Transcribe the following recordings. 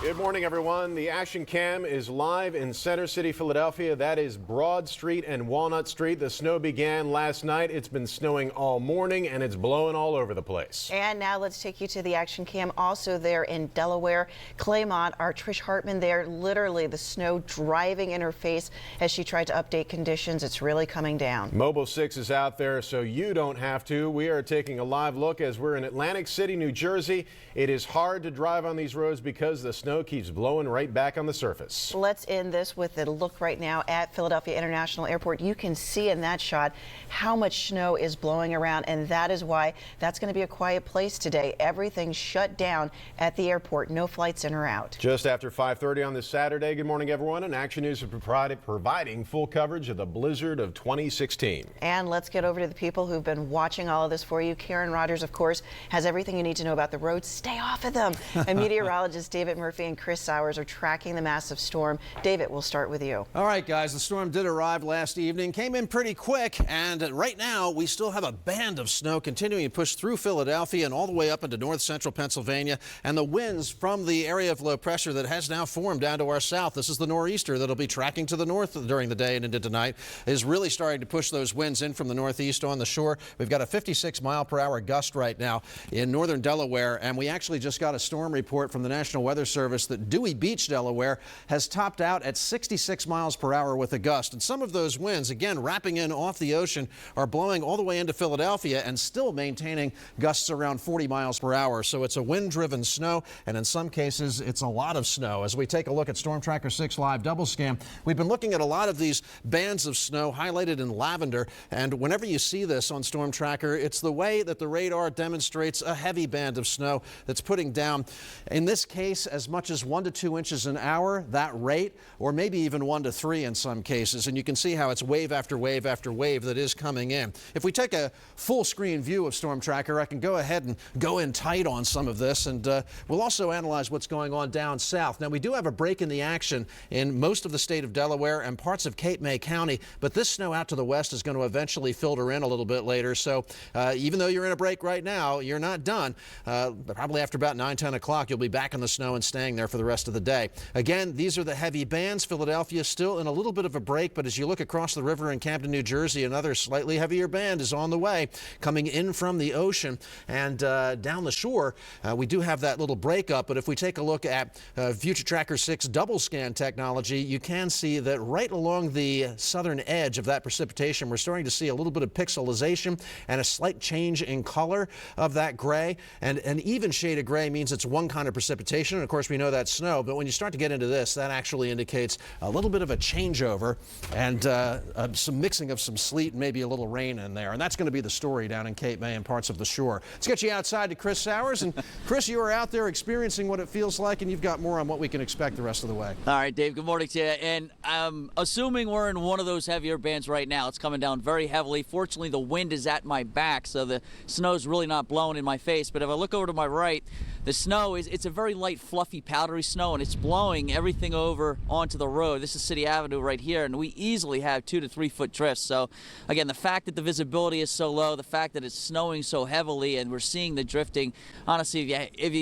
Good morning, everyone. The Action Cam is live in Center City, Philadelphia. That is Broad Street and Walnut Street. The snow began last night. It's been snowing all morning, and it's blowing all over the place. And now let's take you to the Action Cam also there in Delaware. Claymont, our Trish Hartman there, literally the snow driving in her face as she tried to update conditions. It's really coming down. Mobile 6 is out there, so you don't have to. We are taking a live look as we're in Atlantic City, New Jersey. It is hard to drive on these roads because the snow keeps blowing right back on the surface. Let's end this with a look right now at Philadelphia International Airport. You can see in that shot how much snow is blowing around, and that is why that's going to be a quiet place today. Everything's shut down at the airport. No flights in or out. Just after 5:30 on this Saturday. Good morning, everyone. And Action News is providing full coverage of the blizzard of 2016. And let's get over to the people who've been watching all of this for you. Karen Rogers, of course, has everything you need to know about the roads. Stay off of them. And meteorologists David Murphy and Chris Sowers are tracking the massive storm. David, we'll start with you. All right, guys, the storm did arrive last evening, came in pretty quick, and right now we still have a band of snow continuing to push through Philadelphia and all the way up into north central Pennsylvania, and the winds from the area of low pressure that has now formed down to our south, this is the nor'easter that'll be tracking to the north during the day and into tonight, is really starting to push those winds in from the northeast on the shore. We've got a 56-mile-per-hour gust right now in northern Delaware, and we actually just got a storm report from the National Weather Service that Dewey Beach, Delaware, has topped out at 66 miles per hour with a gust. And some of those winds, again, wrapping in off the ocean, are blowing all the way into Philadelphia and still maintaining gusts around 40 miles per hour. So it's a wind-driven snow, and in some cases, it's a lot of snow. As we take a look at Storm Tracker 6 Live Double Scan, we've been looking at a lot of these bands of snow highlighted in lavender. And whenever you see this on Storm Tracker, it's the way that the radar demonstrates a heavy band of snow that's putting down, in this case, as much as 1 to 2 inches an hour, that rate, or maybe even 1 to 3 in some cases. And you can see how it's wave after wave after wave that is coming in. If we take a full screen view of Storm Tracker, I can go ahead and go in tight on some of this, and we'll also analyze what's going on down south. Now, we do have a break in the action in most of the state of Delaware and parts of Cape May County, but this snow out to the west is going to eventually filter in a little bit later. So even though you're in a break right now, you're not done. Probably after about 9, 10 o'clock, you'll be back in the snow and staying there for the rest of the day. Again, these are the heavy bands. Philadelphia still in a little bit of a break, but as you look across the river in Camden, New Jersey, another slightly heavier band is on the way, coming in from the ocean and down the shore. We do have that little breakup, but if we take a look at Future Tracker 6 double scan technology, you can see that right along the southern edge of that precipitation, we're starting to see a little bit of pixelization and a slight change in color of that gray. And an even shade of gray means it's one kind of precipitation, and of course we know that's snow, but when you start to get into this, that actually indicates a little bit of a changeover and some mixing of some sleet and maybe a little rain in there. And that's going to be the story down in Cape May and parts of the shore. Let's get you outside to Chris Sowers. And Chris, you are out there experiencing what it feels like, and you've got more on what we can expect the rest of the way. All right, Dave, good morning to you. And I'm assuming we're in one of those heavier bands right now. It's coming down very heavily. Fortunately, the wind is at my back, so the snow's really not blowing in my face. But if I look over to my right, the snow it's a very light, fluffy, powdery snow, and it's blowing everything over onto the road. This is City Avenue right here, and we easily have 2 to 3 foot drifts. So, again, the fact that the visibility is so low, the fact that it's snowing so heavily, and we're seeing the drifting, honestly, if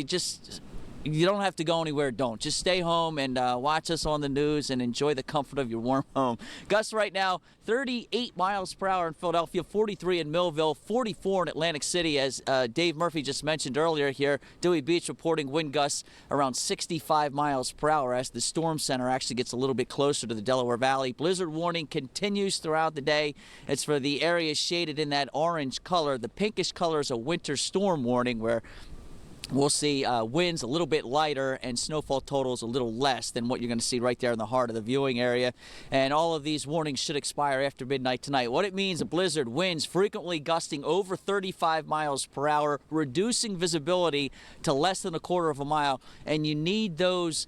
you don't have to go anywhere, don't. Just stay home and watch us on the news and enjoy the comfort of your warm home. Gusts right now, 38 miles per hour in Philadelphia, 43 in Millville, 44 in Atlantic City, as Dave Murphy just mentioned earlier here. Dewey Beach reporting wind gusts around 65 miles per hour as the storm center actually gets a little bit closer to the Delaware Valley. Blizzard warning continues throughout the day. It's for the areas shaded in that orange color. The pinkish color is a winter storm warning, where we'll see winds a little bit lighter and snowfall totals a little less than what you're going to see right there in the heart of the viewing area. And all of these warnings should expire after midnight tonight. What it means, a blizzard, winds frequently gusting over 35 miles per hour, reducing visibility to less than a quarter of a mile. And you need those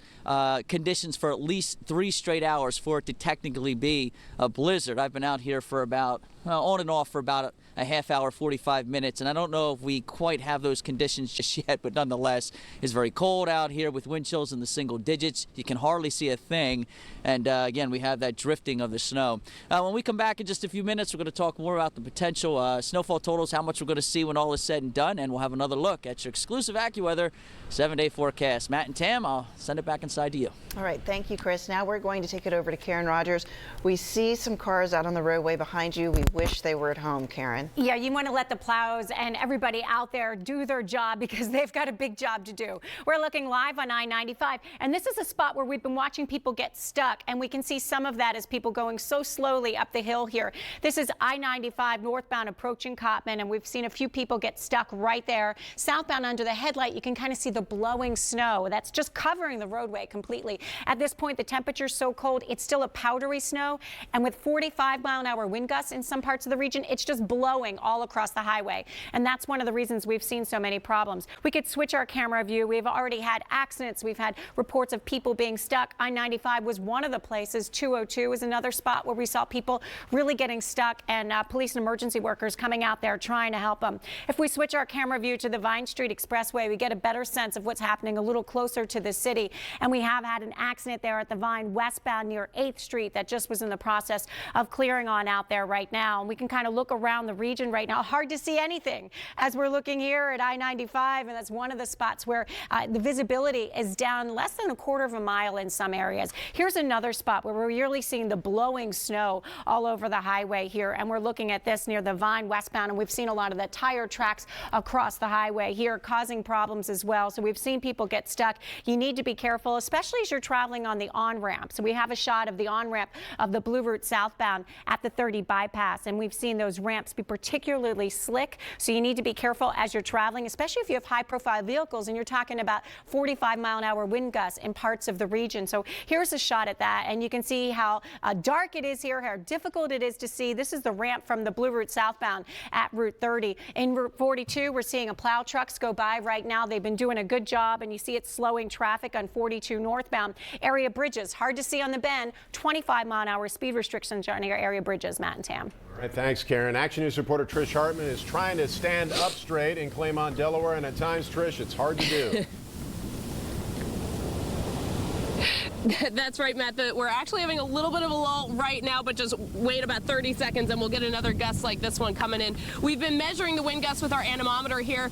conditions for at least 3 straight hours for it to technically be a blizzard. I've been out here for about on and off for about a half hour, 45 minutes. And I don't know if we quite have those conditions just yet, but nonetheless, it's very cold out here with wind chills in the single digits. You can hardly see a thing. And again, we have that drifting of the snow. When we come back in just a few minutes, we're going to talk more about the potential snowfall totals, how much we're going to see when all is said and done, and we'll have another look at your exclusive AccuWeather 7-day forecast. Matt and Tam, I'll send it back inside to you. All right, thank you, Chris. Now we're going to take it over to Karen Rogers. We see some cars out on the roadway behind you. We wish they were at home, Karen. Yeah, you want to let the plows and everybody out there do their job because they've got a big job to do. We're looking live on I-95, and this is a spot where we've been watching people get stuck, and we can see some of that as people going so slowly up the hill here. This is I-95 northbound approaching Cottman, and we've seen a few people get stuck right there. Southbound under the headlight, you can kind of see the blowing snow. That's just covering the roadway completely. At this point, the temperature's so cold, it's still a powdery snow, and with 45-mile-an-hour wind gusts in some parts of the region, it's just blowing all across the highway. And that's one of the reasons we've seen so many problems. We could switch our camera view. We've already had accidents. We've had reports of people being stuck. I-95 was one of the places. 202 is another spot where we saw people really getting stuck, and police and emergency workers coming out there trying to help them. If we switch our camera view to the Vine Street Expressway, we get a better sense of what's happening a little closer to the city. And we have had an accident there at the Vine westbound near 8th Street that just was in the process of clearing on out there right now. And we can kind of look around the region right now. Hard to see anything as we're looking here at I-95, and that's one of the spots where the visibility is down less than a quarter of a mile in some areas. Here's another spot where we're really seeing the blowing snow all over the highway here, and we're looking at this near the Vine westbound, and we've seen a lot of the tire tracks across the highway here causing problems as well. So we've seen people get stuck. You need to be careful, especially as you're traveling on the on-ramp. So we have a shot of the on-ramp of the Blue Route southbound at the 30 bypass, and we've seen those ramps be particularly slick. So you need to be careful as you're traveling, especially if you have high-profile vehicles and you're talking about 45-mile-an-hour wind gusts in parts of the region. So here's a shot at that, and you can see how dark it is here, how difficult it is to see. This is the ramp from the Blue Route southbound at Route 30. In Route 42, we're seeing a plow trucks go by right now. They've been doing a good job, and you see it slowing traffic on 42 northbound. Area bridges, hard to see on the bend. 25-mile-an-hour speed restrictions on your area bridges, Matt and Tam. All right, thanks, Karen. Action News reporter Trish Hartman is trying to stand up straight in Claymont, Delaware, and at times, Trish, it's hard to do. That's right, Matt. We're actually having a little bit of a lull right now, but just wait about 30 seconds and we'll get another gust like this one coming in. We've been measuring the wind gusts with our anemometer here.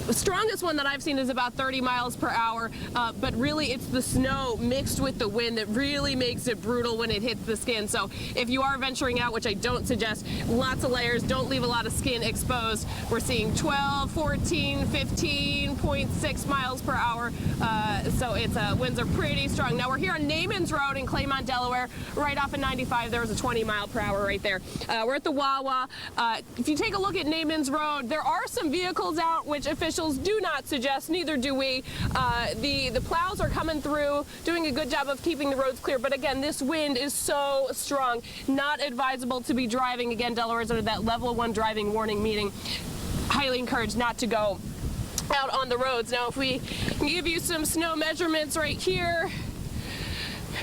The strongest one that I've seen is about 30 miles per hour, but really it's the snow mixed with the wind that really makes it brutal when it hits the skin. So if you are venturing out, which I don't suggest, lots of layers, don't leave a lot of skin exposed. We're seeing 12, 14, 15.6 miles per hour, so it's winds are pretty strong. Now we're here on Naaman's Road in Claymont, Delaware, right off of 95. There was a 20 mile per hour right there. We're at the Wawa. If you take a look at Naaman's Road, there are some vehicles out, which officials do not suggest, neither do we. The plows are coming through, doing a good job of keeping the roads clear, but again, this wind is so strong, not advisable to be driving. Again, Delaware is under that level 1 driving warning, meaning highly encouraged not to go out on the roads. Now, if we can give you some snow measurements right here.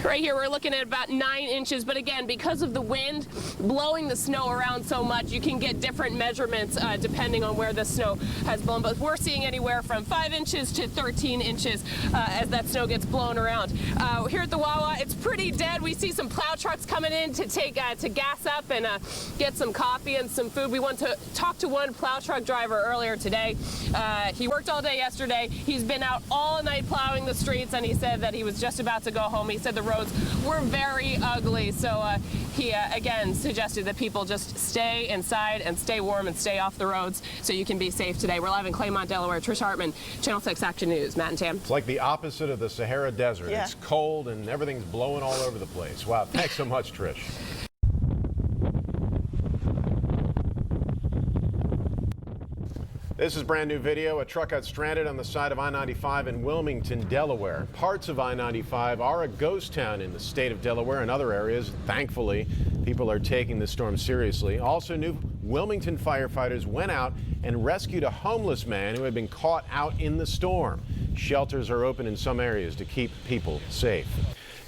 Right here, we're looking at about 9 inches, but again, because of the wind blowing the snow around so much, you can get different measurements depending on where the snow has blown. But we're seeing anywhere from 5 inches to 13 inches as that snow gets blown around. Here at the Wawa, it's pretty dead. We see some plow trucks coming in to take to gas up and get some coffee and some food. We went to talk to one plow truck driver earlier today. He worked all day yesterday. He's been out all night plowing the streets, and he said that he was just about to go home. He said the roads were very ugly, so he again suggested that people just stay inside and stay warm and stay off the roads so you can be safe today. We're live in Claymont, Delaware. Trish Hartman, Channel 6 Action News. Matt and Tam. It's like the opposite of the Sahara Desert. Yeah. It's cold and everything's blowing all over the place. Wow, thanks so much, Trish. This is brand new video. A truck got stranded on the side of I-95 in Wilmington, Delaware. Parts of I-95 are a ghost town in the state of Delaware and other areas. Thankfully, people are taking the storm seriously. Also, new Wilmington firefighters went out and rescued a homeless man who had been caught out in the storm. Shelters are open in some areas to keep people safe.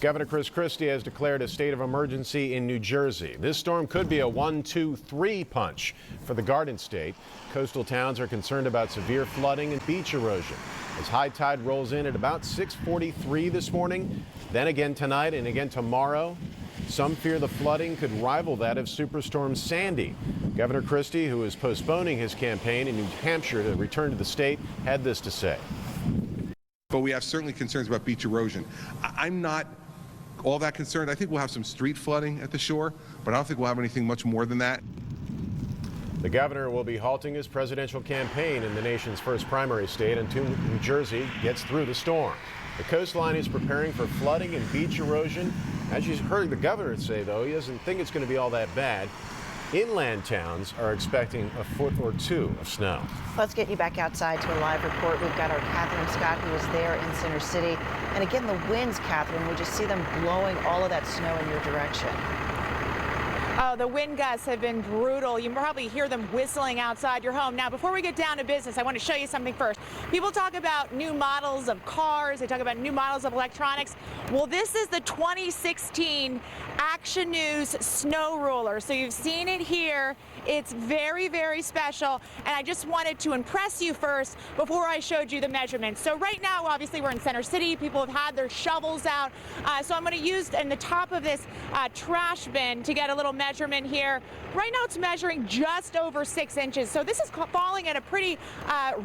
Governor Chris Christie has declared a state of emergency in New Jersey. This storm could be a 1-2-3 punch for the Garden State. Coastal towns are concerned about severe flooding and beach erosion as high tide rolls in at about 6:43 this morning, then again tonight and again tomorrow. Some fear the flooding could rival that of Superstorm Sandy. Governor Christie, who is postponing his campaign in New Hampshire to return to the state, had this to say. But we have certainly concerns about beach erosion. I'm not all that concerned. I think we'll have some street flooding at the shore, but I don't think we'll have anything much more than that. The governor will be halting his presidential campaign in the nation's first primary state until New Jersey gets through the storm. The coastline is preparing for flooding and beach erosion. As you heard the governor say, though, he doesn't think it's going to be all that bad. Inland towns are expecting a foot or two of snow. Let's get you back outside to a live report. We've got our Catherine Scott, who is there in Center City. And again, the winds, Catherine, we just see them blowing all of that snow in your direction. Oh, the wind gusts have been brutal. You probably hear them whistling outside your home. Now, before we get down to business, I want to show you something first. People talk about new models of cars. They talk about new models of electronics. Well, this is the 2016 Action News snow roller. So you've seen it here. It's very, very special. And I just wanted to impress you first before I showed you the measurements. So right now, obviously, we're in Center City. People have had their shovels out. So I'm going to use in the top of this trash bin to get a little measurement here. Right now it's measuring just over 6 inches. So this is falling at a pretty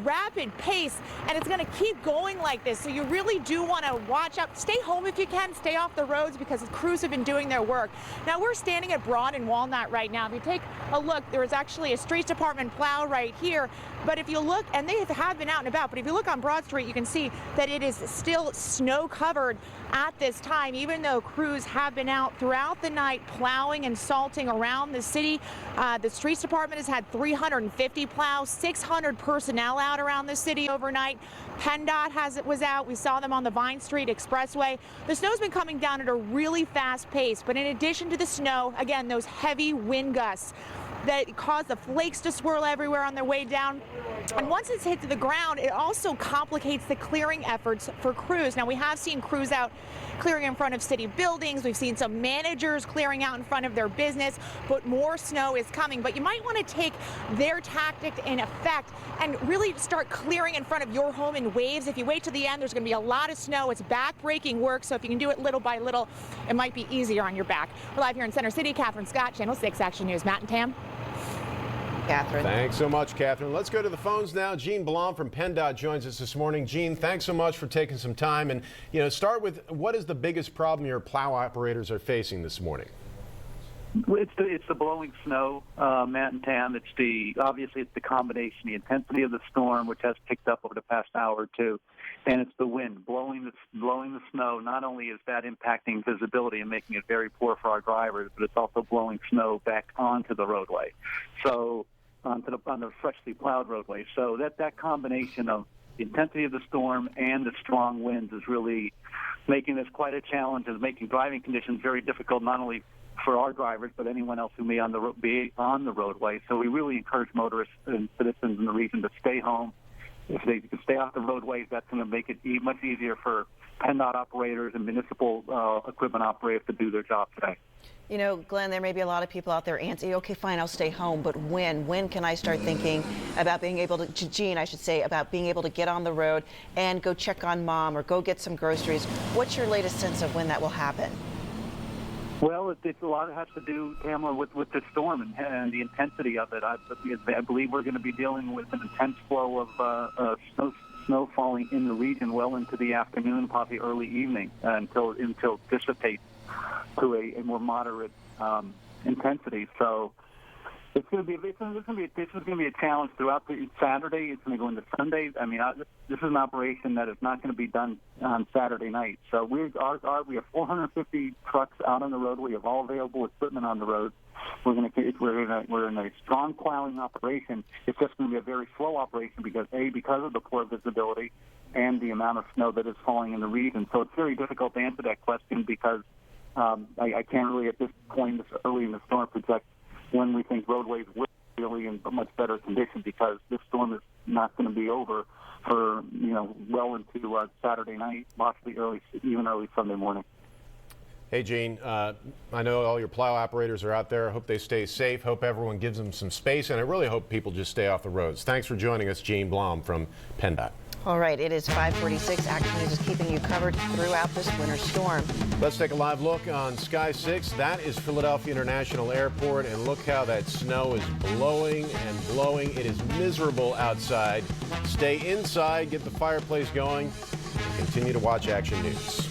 rapid pace, and it's going to keep going like this. So you really do want to watch out. Stay home if you can. Stay off the roads because the crews have been doing their work. Now we're standing at Broad and Walnut right now. If you take a look, there is actually a streets department plow right here. But if you look, and they have been out and about, but if you look on Broad Street, you can see that it is still snow covered at this time, even though crews have been out throughout the night plowing and salting around the city. The streets department has had 350 plows, 600 personnel out around the city overnight. PennDOT was out. We saw them on the Vine Street Expressway. The snow's been coming down at a really fast pace, but in addition to the snow, again, those heavy wind gusts that cause the flakes to swirl everywhere on their way down. And once it's hit the ground, it also complicates the clearing efforts for crews. Now, we have seen crews out clearing in front of city buildings. We've seen some managers clearing out in front of their business, but more snow is coming. But you might want to take their tactic in effect and really start clearing in front of your home in waves. If you wait to the end, there's going to be a lot of snow. It's back-breaking work, so if you can do it little by little, it might be easier on your back. We're live here in Center City. Catherine Scott, Channel 6 Action News. Matt and Tam. Catherine. Thanks so much, Catherine. Let's go to the phones now. Gene Blom from PennDOT joins us this morning. Gene, thanks so much for taking some time. And, start with what is the biggest problem your plow operators are facing this morning? It's the blowing snow, Matt and Tam. Obviously it's the combination, the intensity of the storm, which has picked up over the past hour or two, and it's the wind blowing the snow. Not only is that impacting visibility and making it very poor for our drivers, but it's also blowing snow back onto the roadway, so on the freshly plowed roadway. So that combination of the intensity of the storm and the strong winds is really making this quite a challenge, and making driving conditions very difficult, not only for our drivers, but anyone else who may be on the roadway. So we really encourage motorists and citizens in the region to stay home. If they can stay off the roadways, that's going to make it much easier for PennDOT operators and municipal equipment operators to do their job today. Glenn, there may be a lot of people out there answering, okay, fine, I'll stay home, but when can I start thinking about being able to, Gene, I should say, about being able to get on the road and go check on mom or go get some groceries? What's your latest sense of when that will happen? Well, it's a lot. It has to do, Pamela, with the storm and the intensity of it. I believe we're going to be dealing with an intense flow of snow falling in the region well into the afternoon, possibly early evening, until it dissipates to a more moderate intensity. So this is going to be a challenge throughout the Saturday. It's going to go into Sunday. I mean, this is an operation that is not going to be done on Saturday night. So we have 450 trucks out on the road. We have all available equipment on the road. We're in a strong plowing operation. It's just going to be a very slow operation because of the poor visibility and the amount of snow that is falling in the region. So it's very difficult to answer that question because I can't really at this point, this early in the storm, project when we think roadways will be really in much better condition, because this storm is not going to be over for well into Saturday night, possibly early Sunday morning. Hey, Gene, I know all your plow operators are out there. I hope they stay safe. Hope everyone gives them some space, and I really hope people just stay off the roads. Thanks for joining us, Gene Blom from PennDOT. All right, it is 5:46. Action News is keeping you covered throughout this winter storm. Let's take a live look on Sky 6. That is Philadelphia International Airport, and look how that snow is blowing and blowing. It is miserable outside. Stay inside, get the fireplace going, and continue to watch Action News.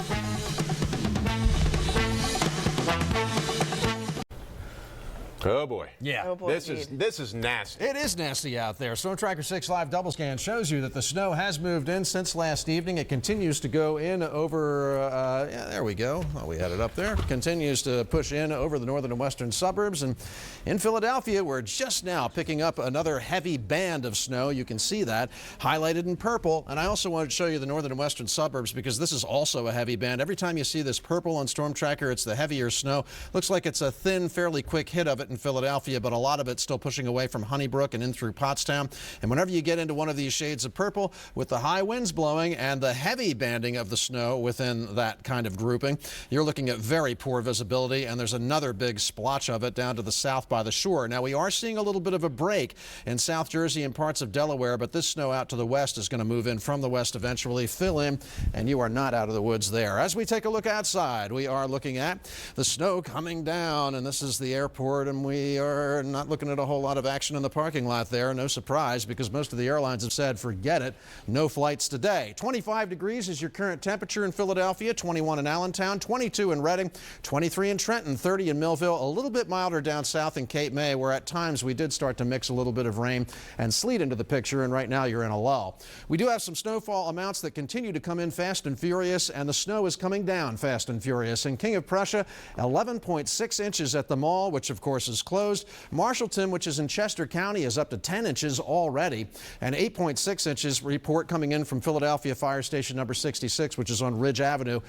Oh boy. Yeah. Oh boy, This is nasty. It is nasty out there. Storm Tracker 6 Live Double Scan shows you that the snow has moved in since last evening. It continues to go in over, yeah, there we go. Oh, we had it up there. Continues to push in over the northern and western suburbs. And in Philadelphia, we're just now picking up another heavy band of snow. You can see that highlighted in purple. And I also wanted to show you the northern and western suburbs because this is also a heavy band. Every time you see this purple on Storm Tracker, it's the heavier snow. Looks like it's a thin, fairly quick hit of it in Philadelphia, but a lot of it still pushing away from Honeybrook and in through Pottstown. And whenever you get into one of these shades of purple with the high winds blowing and the heavy banding of the snow within that kind of grouping, you're looking at very poor visibility, and there's another big splotch of it down to the south by the shore. Now, we are seeing a little bit of a break in South Jersey and parts of Delaware, but this snow out to the west is going to move in from the west eventually, fill in, and you are not out of the woods there. As we take a look outside, we are looking at the snow coming down, and this is the airport, and we are not looking at a whole lot of action in the parking lot there. No surprise, because most of the airlines have said, forget it, no flights today. 25 degrees is your current temperature in Philadelphia, 21 in Allentown, 22 in Reading, 23 in Trenton, 30 in Millville, a little bit milder down south in Cape May, where at times we did start to mix a little bit of rain and sleet into the picture, and right now you're in a lull. We do have some snowfall amounts that continue to come in fast and furious, and the snow is coming down fast and furious. In King of Prussia, 11.6 inches at the mall, which of course is closed. Marshallton, which is in Chester County, is up to 10 inches already, and 8.6 inches report coming in from Philadelphia Fire Station number 66, which is on Ridge Avenue.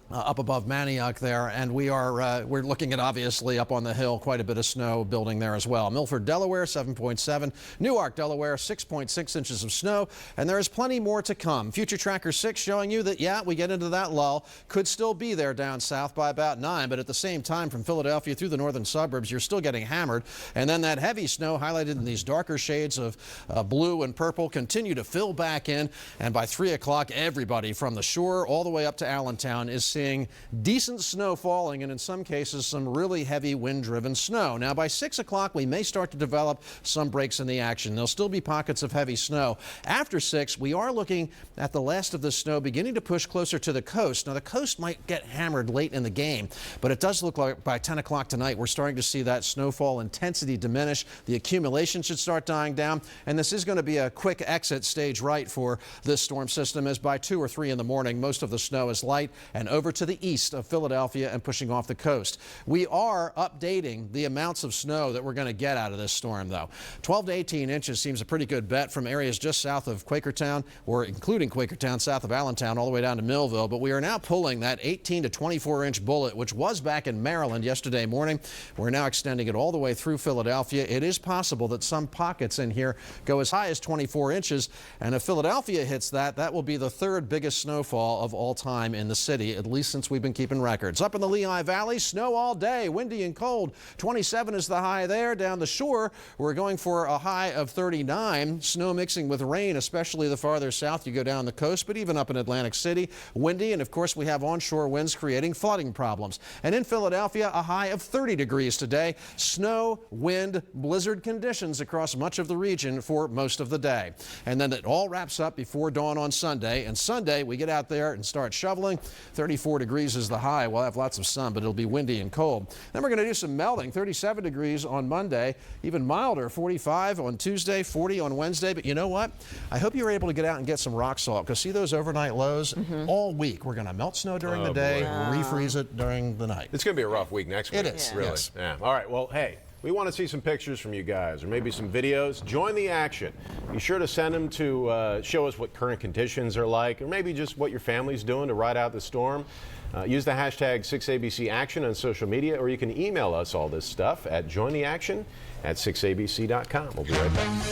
Up above Manioc there, and we're looking at, obviously, up on the hill, quite a bit of snow building there as well. Milford, Delaware, 7.7. Newark, Delaware, 6.6 inches of snow, and there is plenty more to come. Future Tracker 6 showing you that, yeah, we get into that lull. Could still be there down south by about 9, but at the same time, from Philadelphia through the northern suburbs, you're still getting hammered. And then that heavy snow highlighted in these darker shades of blue and purple continue to fill back in, and by 3 o'clock, everybody from the shore all the way up to Allentown is seeing decent snow falling, and in some cases some really heavy wind-driven snow. Now, by 6 o'clock, we may start to develop some breaks in the action. There'll still be pockets of heavy snow. After 6, we are looking at the last of the snow beginning to push closer to the coast. Now, the coast might get hammered late in the game, but it does look like by 10 o'clock tonight we're starting to see that snowfall intensity diminish. The accumulation should start dying down, and this is going to be a quick exit stage right for this storm system, as by 2 or 3 in the morning most of the snow is light and over to the east of Philadelphia and pushing off the coast. We are updating the amounts of snow that we're going to get out of this storm, though. 12 to 18 inches seems a pretty good bet from areas just south of Quakertown, or including Quakertown, south of Allentown, all the way down to Millville. But we are now pulling that 18 to 24-inch bullet, which was back in Maryland yesterday morning. We're now extending it all the way through Philadelphia. It is possible that some pockets in here go as high as 24 inches, and if Philadelphia hits that, that will be the third biggest snowfall of all time in the city, at least since we've been keeping records. Up in the Lehigh Valley, snow all day, windy and cold. 27 is the high there. Down the shore, we're going for a high of 39. Snow mixing with rain, especially the farther south you go down the coast, but even up in Atlantic City, windy, and of course we have onshore winds creating flooding problems. And in Philadelphia, a high of 30 degrees today. Snow, wind, blizzard conditions across much of the region for most of the day. And then it all wraps up before dawn on Sunday. And Sunday, we get out there and start shoveling. 34 degrees is the high. We'll have lots of sun, but it'll be windy and cold. Then we're going to do some melting. 37 degrees on Monday, even milder, 45 on Tuesday, 40 on Wednesday. But you know what? I hope you were able to get out and get some rock salt, because see those overnight lows? All week we're going to melt snow during the day, refreeze it during the night. It's going to be a rough week next week. It is. Really. Yes. Yeah. All right. Well, hey, we want to see some pictures from you guys, or maybe some videos. Join the action. Be sure to send them to show us what current conditions are like, or maybe just what your family's doing to ride out the storm. Use the hashtag 6ABCAction on social media, or you can email us all this stuff at jointheaction@6abc.com. We'll be right back.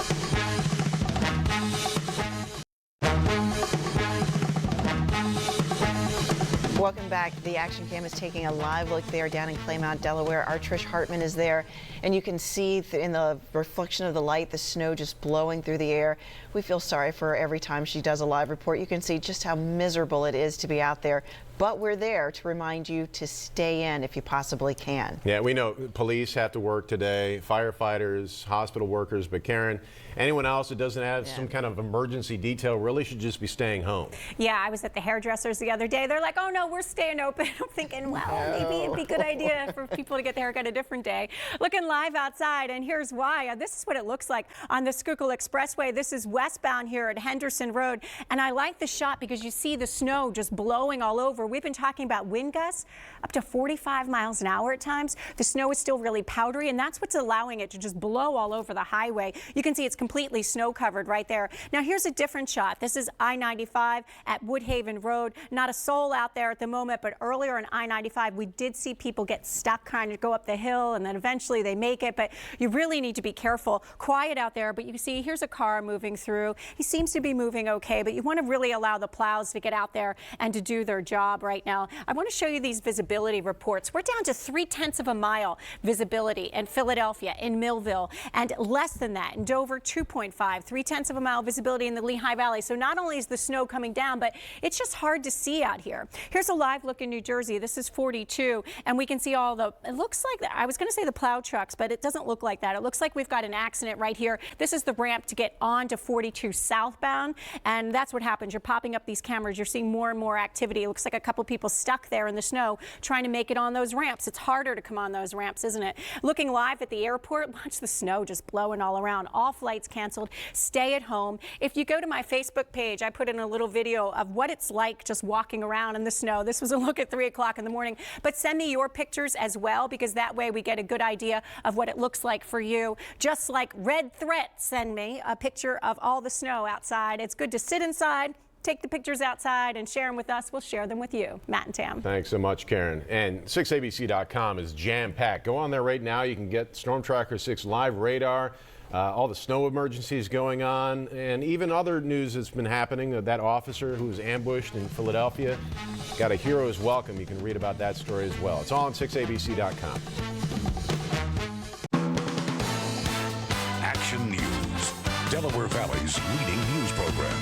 Welcome back. The Action Cam is taking a live look there down in Claymont, Delaware. Our Trish Hartman is there, and you can see in the reflection of the light the snow just blowing through the air. We feel sorry for her every time she does a live report. You can see just how miserable it is to be out there. But we're there to remind you to stay in if you possibly can. Yeah, we know police have to work today, firefighters, hospital workers, but Karen, anyone else that doesn't have some kind of emergency detail really should just be staying home. Yeah, I was at the hairdressers the other day. They're like, oh no, we're staying open. I'm thinking, well, maybe it'd be a good idea for people to get their haircut a different day. Looking live outside, and here's why. This is what it looks like on the Schuylkill Expressway. This is westbound here at Henderson Road, and I like the shot because you see the snow just blowing all over. We've been talking about wind gusts up to 45 miles an hour at times. The snow is still really powdery, and that's what's allowing it to just blow all over the highway. You can see it's completely snow covered right there. Now here's a different shot. This is I-95 at Woodhaven Road. Not a soul out there at the moment, but earlier on I-95 we did see people get stuck, kind of go up the hill, and then eventually they make it, but you really need to be careful. Quiet out there, but you see here's a car moving through. He seems to be moving okay, but you want to really allow the plows to get out there and to do their job right now. I want to show you these visibility reports. We're down to 0.3 of a mile visibility in Philadelphia, in Millville, and less than that in Dover, 2.5, 0.3 of a mile visibility in the Lehigh Valley. So not only is the snow coming down, but it's just hard to see out here. Here's a live look in New Jersey. This is 42, and we can see all the, it looks like, I was going to say the plow trucks, but it doesn't look like that. It looks like we've got an accident right here. This is the ramp to get on to 42 southbound, and that's what happens. You're popping up these cameras. You're seeing more and more activity. It looks like a couple people stuck there in the snow trying to make it on those ramps. It's harder to come on those ramps, isn't it? Looking live at the airport, watch the snow just blowing all around. All flights canceled. Stay at home. If you go to my Facebook page, I put in a little video of what it's like just walking around in the snow. This was a look at 3 o'clock in the morning, but send me your pictures as well, because that way we get a good idea of what it looks like for you. Just like Red Threat, send me a picture of all the snow outside. It's good to sit inside, take the pictures outside, and share them with us. We'll share them with you. Matt and Tam. Thanks so much, Karen. And 6abc.com is jam-packed. Go on there right now. You can get Storm Tracker 6 live radar, all the snow emergencies going on, and even other news that's been happening. That officer who was ambushed in Philadelphia got a hero's welcome. You can read about that story as well. It's all on 6abc.com. Action News, Delaware Valley's leading news program.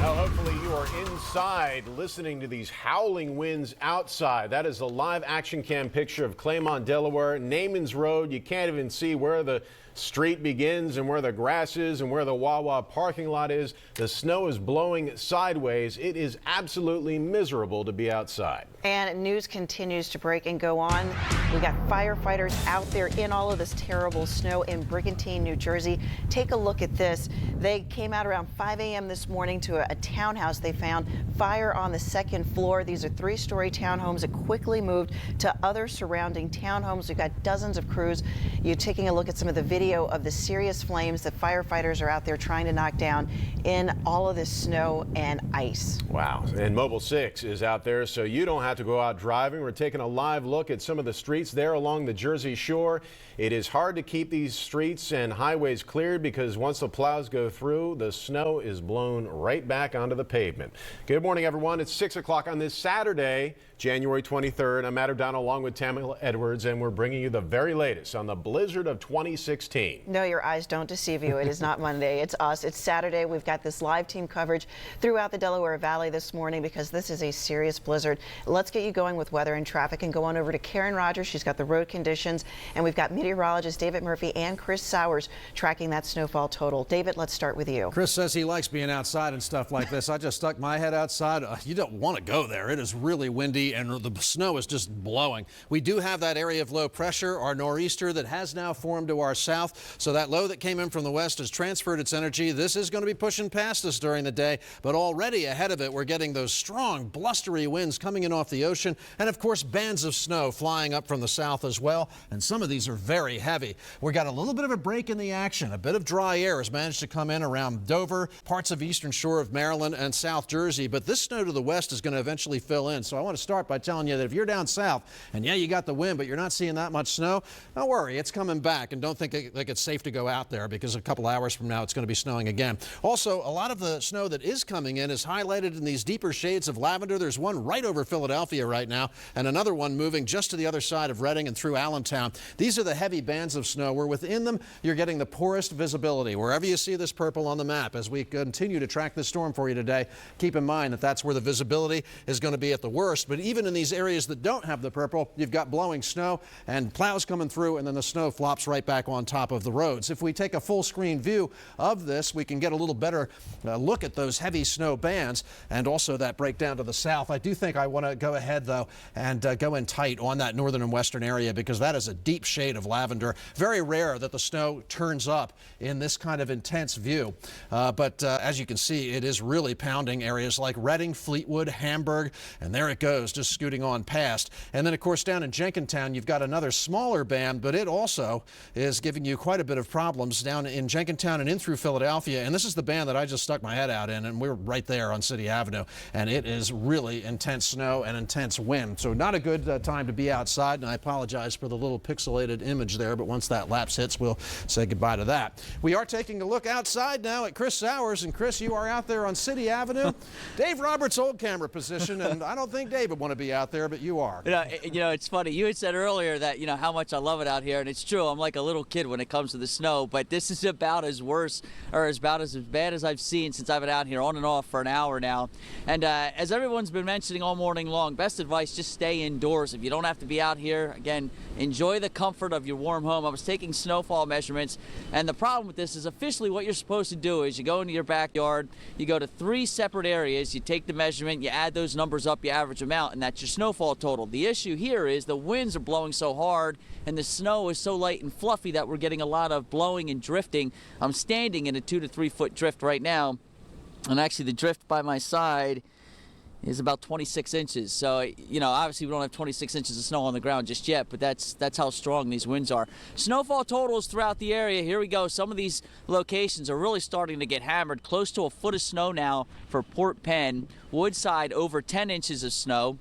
Now, hopefully you are inside listening to these howling winds outside. That is a live action cam picture of Claymont, Delaware, Naaman's Road. You can't even see where the street begins and where the grass is and where the Wawa parking lot is. The snow is blowing sideways. It is absolutely miserable to be outside. And news continues to break and go on. We got firefighters out there in all of this terrible snow in Brigantine, New Jersey. Take a look at this. They came out around 5 a.m. this morning to a townhouse. They found fire on the second floor. These are 3-story townhomes. It quickly moved to other surrounding townhomes. We've got dozens of crews. You're taking a look at some of the video of the serious flames that firefighters are out there trying to knock down in all of this snow and ice. Wow. And Mobile 6 is out there, so you don't have to go out driving. We're taking a live look at some of the streets there along the Jersey Shore. It is hard to keep these streets and highways cleared because once the plows go through, the snow is blown right back onto the pavement. Good morning, everyone. It's 6 o'clock on this Saturday, January 23rd. I'm Matt O'Donnell along with Tammy Edwards, and we're bringing you the very latest on the blizzard of 2016. No, your eyes don't deceive you. It is not Monday. It's us. It's Saturday. We've got this live team coverage throughout the Delaware Valley this morning because this is a serious blizzard. Let's get you going with weather and traffic and go on over to Karen Rogers. She's got the road conditions, and we've got meteorologists David Murphy and Chris Sowers tracking that snowfall total. David, let's start with you. Chris says he likes being outside and stuff like this. I just stuck my head outside. You don't want to go there. It is really windy and the snow is just blowing. We do have that area of low pressure, our nor'easter, that has now formed to our south. So that low that came in from the west has transferred its energy. This is going to be pushing past us during the day, but already ahead of it, we're getting those strong, blustery winds coming in off off the ocean, and of course bands of snow flying up from the south as well, and some of these are very heavy. We got a little bit of a break in the action. A bit of dry air has managed to come in around Dover, parts of eastern shore of Maryland and South Jersey, but this snow to the west is going to eventually fill in. So I want to start by telling you that if you're down south and yeah, you got the wind, but you're not seeing that much snow, don't worry, it's coming back, and don't think like it's safe to go out there, because a couple hours from now it's going to be snowing again. Also, a lot of the snow that is coming in is highlighted in these deeper shades of lavender. There's one right over Philadelphia right now, and another one moving just to the other side of Reading and through Allentown. These are the heavy bands of snow where within them you're getting the poorest visibility. Wherever you see this purple on the map, as we continue to track this storm for you today, keep in mind that that's where the visibility is going to be at the worst. But even in these areas that don't have the purple, you've got blowing snow and plows coming through, and then the snow flops right back on top of the roads. If we take a full screen view of this, we can get a little better look at those heavy snow bands and also that breakdown to the south. I do think I want to go ahead though and go in tight on that northern and western area, because that is a deep shade of lavender. Very rare that the snow turns up in this kind of intense view. But as you can see, it is really pounding areas like Reading, Fleetwood, Hamburg, and there it goes, just scooting on past. And then of course down in Jenkintown, you've got another smaller band, but it also is giving you quite a bit of problems down in Jenkintown and in through Philadelphia. And this is the band that I just stuck my head out in, and we're right there on City Avenue, and it is really intense snow and intense wind. So not a good time to be outside, and I apologize for the little pixelated image there, but once that lapse hits, we'll say goodbye to that. We are taking a look outside now at Chris Sowers, and Chris, you are out there on City Avenue. Dave Roberts' old camera position, and I don't think Dave would want to be out there, but you are. You know, it's funny. You had said earlier that, you know, how much I love it out here, and it's true. I'm like a little kid when it comes to the snow, but this is about as worse, or about as bad as I've seen since I've been out here on and off for an hour now. And as everyone's been mentioning all morning long, best advice, just stay indoors. If you don't have to be out here, again, enjoy the comfort of your warm home. I was taking snowfall measurements, and the problem with this is officially what you're supposed to do is you go into your backyard, you go to 3 separate areas, you take the measurement, you add those numbers up, you average them out, and that's your snowfall total. The issue here is the winds are blowing so hard and the snow is so light and fluffy that we're getting a lot of blowing and drifting. I'm standing in a 2 to 3 foot drift right now, and actually the drift by my side is about 26 inches. So, you know, obviously we don't have 26 inches of snow on the ground just yet, but that's how strong these winds are. Snowfall totals throughout the area. Here we go. Some of these locations are really starting to get hammered. Close to a foot of snow now for Port Penn. Woodside over 10 inches of snow.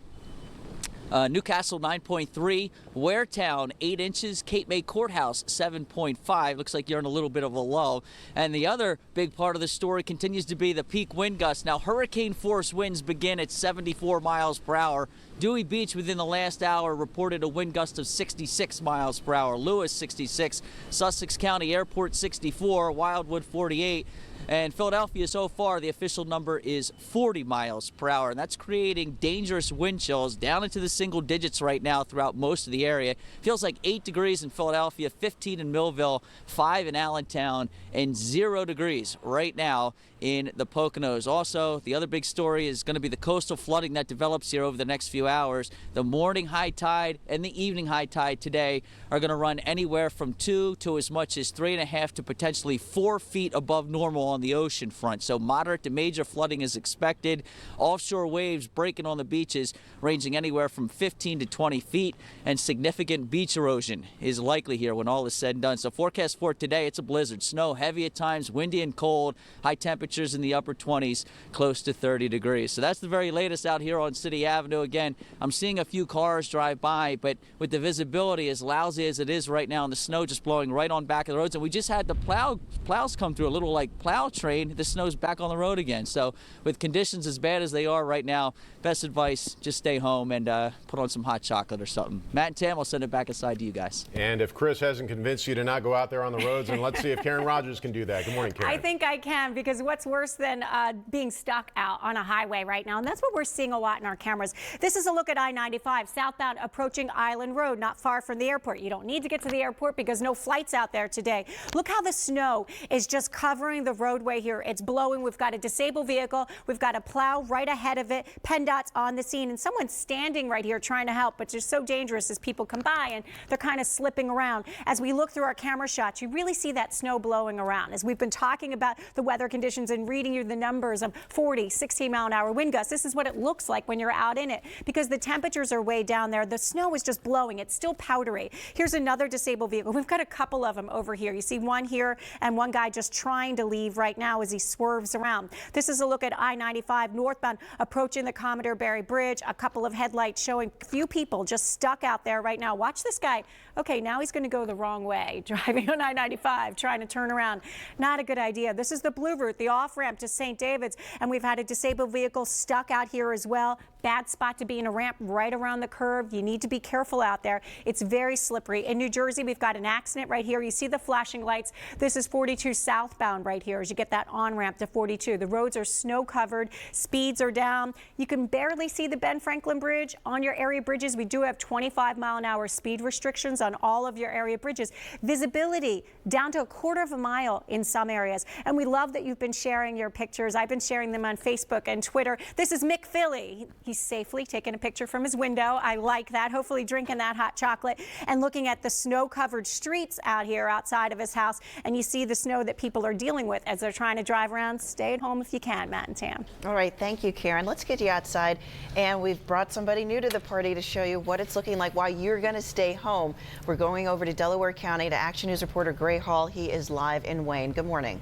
Newcastle 9.3, Waretown 8 inches, Cape May Courthouse 7.5. Looks like you're in a little bit of a lull. And the other big part of the story continues to be the peak wind gusts. Now, hurricane force winds begin at 74 miles per hour. Dewey Beach within the last hour reported a wind gust of 66 miles per hour. Lewis 66, Sussex County Airport 64, Wildwood 48. And Philadelphia so far, the official number is 40 miles per hour. And that's creating dangerous wind chills down into the single digits right now throughout most of the area. Feels like 8 degrees in Philadelphia, 15 in Millville, 5 in Allentown, and 0 degrees right now in the Poconos. Also, the other big story is going to be the coastal flooding that develops here over the next few hours. The morning high tide and the evening high tide today are going to run anywhere from 2 to as much as 3.5 to potentially 4 feet above normal on the ocean front. So moderate to major flooding is expected. Offshore waves breaking on the beaches ranging anywhere from 15 to 20 feet, and significant beach erosion is likely here when all is said and done. So forecast for today, it's a blizzard. Snow heavy at times, windy and cold, high temperatures in the upper 20s, close to 30 degrees. So that's the very latest out here on City Avenue. Again, I'm seeing a few cars drive by, but with the visibility as lousy as it is right now and the snow just blowing right on back of the roads, and we just had the plows come through, a little like plow train, the snow's back on the road again. So with conditions as bad as they are right now, best advice, just stay home and put on some hot chocolate or something. Matt and Tam, I'll send it back aside to you guys. And if Chris hasn't convinced you to not go out there on the roads, and let's see if Karen Rogers can do that. Good morning, Karen. I think I can, because what's worse than being stuck out on a highway right now, and that's what we're seeing a lot in our cameras. This is a look at I-95 southbound approaching Island Road, not far from the airport. You don't need to get to the airport because no flights out there today. Look how the snow is just covering the roadway here. It's blowing. We've got a disabled vehicle. We've got a plow right ahead of it. PennDOT's on the scene, and someone's standing right here trying to help, but it's so dangerous as people come by and they're kind of slipping around. As we look through our camera shots, you really see that snow blowing around. As we've been talking about the weather conditions projections and reading you the numbers of 40, 16-mile-an-hour wind gusts. This is what it looks like when you're out in it because the temperatures are way down there. The snow is just blowing. It's still powdery. Here's another disabled vehicle. We've got a couple of them over here. You see one here and one guy just trying to leave right now as he swerves around. This is a look at I-95 northbound approaching the Commodore Barry Bridge. A couple of headlights showing a few people just stuck out there right now. Watch this guy. Okay, now he's going to go the wrong way, driving on I-95, trying to turn around. Not a good idea. This is the blue route, the off-ramp to St. David's, and we've had a disabled vehicle stuck out here as well. Bad spot to be in a ramp right around the curve. You need to be careful out there. It's very slippery. In New Jersey, we've got an accident right here. You see the flashing lights. This is 42 southbound right here as you get that on-ramp to 42. The roads are snow-covered. Speeds are down. You can barely see the Ben Franklin Bridge. On your area bridges, we do have 25-mile-an-hour speed restrictions on all of your area bridges. Visibility down to a quarter of a mile in some areas. And we love that you've been sharing your pictures. I've been sharing them on Facebook and Twitter. This is Mick Philly. He's safely taking a picture from his window. I like that. Hopefully drinking that hot chocolate and looking at the snow-covered streets out here outside of his house. And you see the snow that people are dealing with as they're trying to drive around. Stay at home if you can, Matt and Tam. All right. Thank you, Karen. Let's get you outside. And we've brought somebody new to the party to show you what it's looking like while you're going to stay home. We're going over to Delaware County to Action News reporter Gray Hall. He is live in Wayne. Good morning.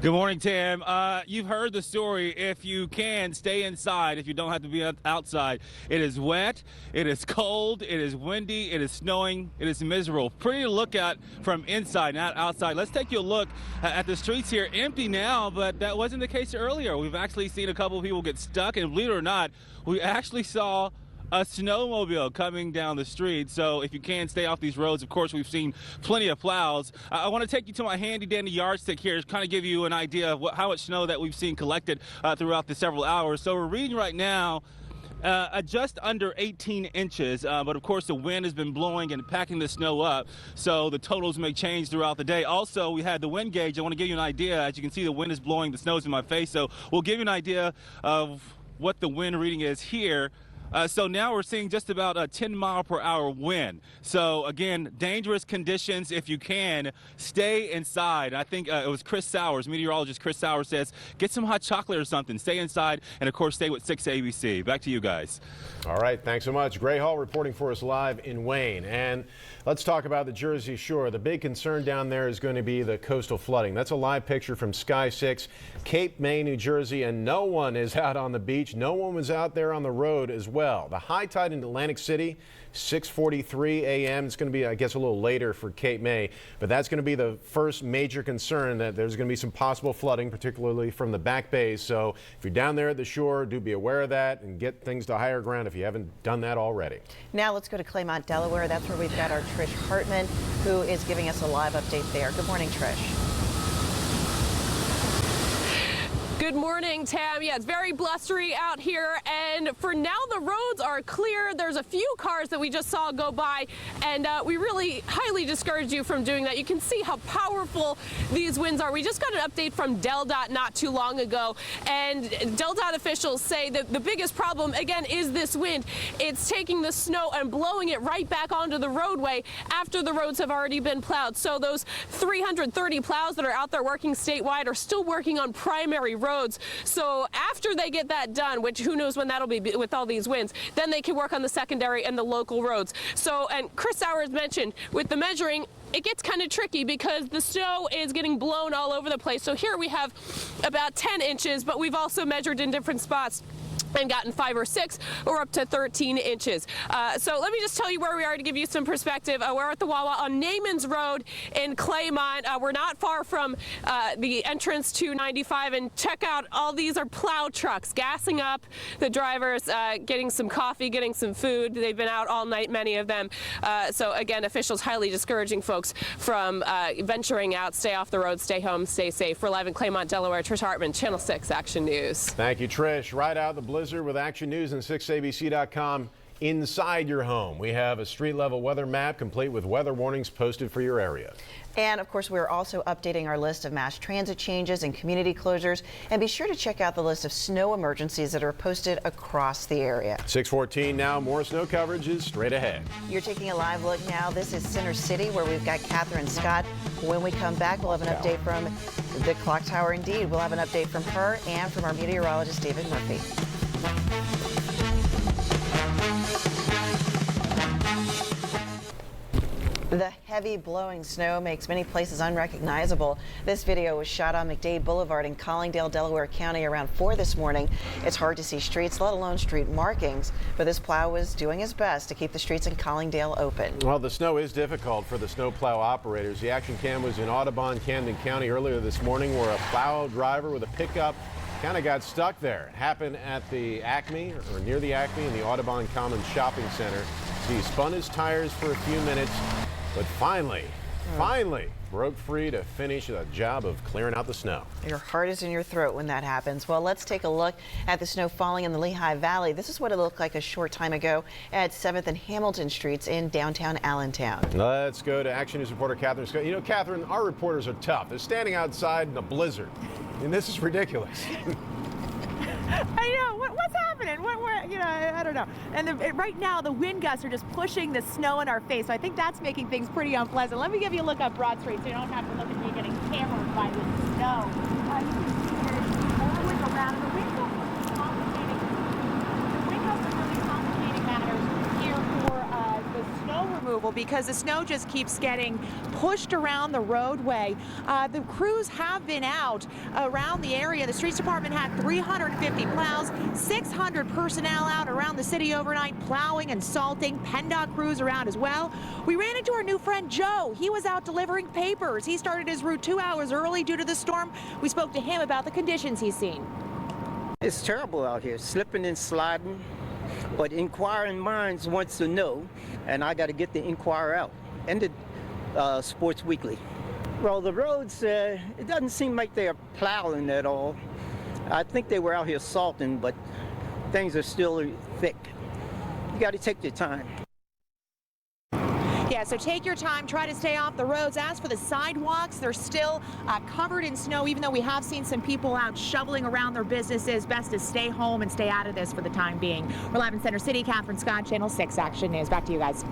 Good morning, Tam. You've heard the story. If you can, stay inside if you don't have to be outside. It is wet, it is cold, it is windy, it is snowing, it is miserable. Pretty to look at from inside, not outside. Let's take you a look at the streets here. Empty now, but that wasn't the case earlier. We've actually seen a couple of people get stuck, and believe it or not, we actually saw a snowmobile coming down the street. So if you can, stay off these roads. Of course, we've seen plenty of plows. I want to take you to my handy dandy yardstick here to kind of give you an idea of how much snow that we've seen collected throughout the several hours. So we're reading right now just under 18 inches, but of course the wind has been blowing and packing the snow up, so the totals may change throughout the day. Also, we had the wind gauge. I want to give you an idea. As you can see, the wind is blowing, the snow's in my face, so we'll give you an idea of what the wind reading is here. So now we're seeing just about a 10-mile-per-hour wind. So again, dangerous conditions. If you can, stay inside. I think it was Chris Sowers, meteorologist Chris Sowers, says get some hot chocolate or something. Stay inside, and of course, stay with 6 ABC. Back to you guys. All right, thanks so much. Gray Hall reporting for us live in Wayne. And let's talk about the Jersey Shore. The big concern down there is going to be the coastal flooding. That's a live picture from Sky 6, Cape May, New Jersey, and no one is out on the beach. No one was out there on the road as well. The high tide in Atlantic City, 6:43 a.m. It's going to be, I guess, a little later for Cape May, but that's going to be the first major concern, that there's going to be some possible flooding, particularly from the back bays. So if you're down there at the shore, do be aware of that and get things to higher ground if you haven't done that already. Now let's go to Claymont, Delaware. That's where we've got our Trish Hartman, who is giving us a live update there. Good morning, Trish. Good morning, Tam. Yeah, it's very blustery out here, and for now the roads are clear. There's a few cars that we just saw go by, and we really highly discourage you from doing that. You can see how powerful these winds are. We just got an update from DelDOT not too long ago, and DelDOT officials say that the biggest problem, again, is this wind. It's taking the snow and blowing it right back onto the roadway after the roads have already been plowed. So those 330 plows that are out there working statewide are still working on primary roads. So after they get that done, which who knows when that'll be with all these winds, then they can work on the secondary and the local roads. So, and Chris Sowers mentioned with the measuring, it gets kind of tricky because the snow is getting blown all over the place. So here we have about 10 inches, but we've also measured in different spots and gotten 5 or 6 or up to 13 inches. So let me just tell you where we are to give you some perspective. We're at the Wawa on Naaman's Road in Claymont. We're not far from the entrance to 95, and check out, all these are plow trucks gassing up, the drivers getting some coffee, getting some food. They've been out all night, many of them. So again, officials highly discouraging folks from venturing out. Stay off the road, stay home, stay safe. We're live in Claymont, Delaware. Trish Hartman, Channel 6 Action News. Thank you, Trish. Right out the blizzard with Action News and 6abc.com inside your home. We have a street level weather map complete with weather warnings posted for your area. And of course, we're also updating our list of mass transit changes and community closures. And be sure to check out the list of snow emergencies that are posted across the area. 6:14 now. More snow coverage is straight ahead. You're taking a live look now. This is Center City, where we've got Catherine Scott. When we come back, we'll have an update from the clock tower. Indeed, we'll have an update from her and from our meteorologist, David Murphy. The heavy blowing snow makes many places unrecognizable. This video was shot on McDade Boulevard in Collingdale, Delaware County around 4 this morning. It's hard to see streets, let alone street markings, but this plow was doing his best to keep the streets in Collingdale open. Well, the snow is difficult for the snowplow operators. The action cam was in Audubon, Camden County earlier this morning, where a plow driver with a pickup kind of got stuck there. It happened at the Acme, or near the Acme, in the Audubon Commons Shopping Center. So he spun his tires for a few minutes, but finally broke free to finish the job of clearing out the snow. Your heart is in your throat when that happens. Well, let's take a look at the snow falling in the Lehigh Valley. This is what it looked like a short time ago at 7th and Hamilton Streets in downtown Allentown. Let's go to Action News reporter Catherine Scott. You know, Catherine, our reporters are tough. They're standing outside in a blizzard. I mean, this is ridiculous. I know. What's happening? I don't know. And right now, the wind gusts are just pushing the snow in our face. So I think that's making things pretty unpleasant. Let me give you a look up Broad Street so you don't have to look at me getting hammered by the snow. You can see there's always around. The wind gusts are really complicating matters here for the snow removal, because the snow just keeps getting pushed around the roadway. The crews have been out around the area. The streets department had 350 plows, 600 personnel out around the city overnight plowing and salting. PennDOT crews around as well. We ran into our new friend Joe. He was out delivering papers. He started his route 2 hours early due to the storm. We spoke to him about the conditions he's seen. It's terrible out here, slipping and sliding. But inquiring minds wants to know, and I got to get the Inquirer out and the Sports Weekly. Well, the roads, it doesn't seem like they're plowing at all. I think they were out here salting, but things are still thick. You got to take your time. Yeah, so take your time, try to stay off the roads. As for the sidewalks, they're still covered in snow, even though we have seen some people out shoveling around their businesses. Best to stay home and stay out of this for the time being. We're live in Center City. Catherine Scott, Channel 6 Action News. Back to you guys.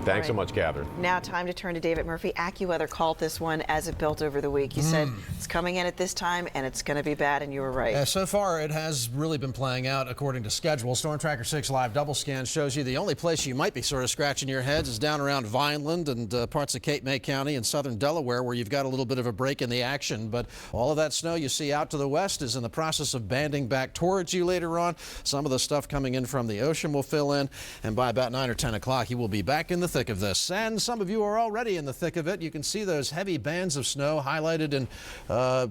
Thanks so much, Catherine. Now time to turn to David Murphy. AccuWeather called this one as it built over the week. He said it's coming in at this time and it's going to be bad, and you were right. So far, it has really been playing out according to schedule. Storm Tracker 6 Live Double Scan shows you the only place you might be sort of scratching your heads is down around Vineland and parts of Cape May County and southern Delaware, where you've got a little bit of a break in the action. But all of that snow you see out to the west is in the process of banding back towards you later on. Some of the stuff coming in from the ocean will fill in, and by about 9 or 10 o'clock, you will be back in the thick of this. And some of you are already in the thick of it. You can see those heavy bands of snow highlighted in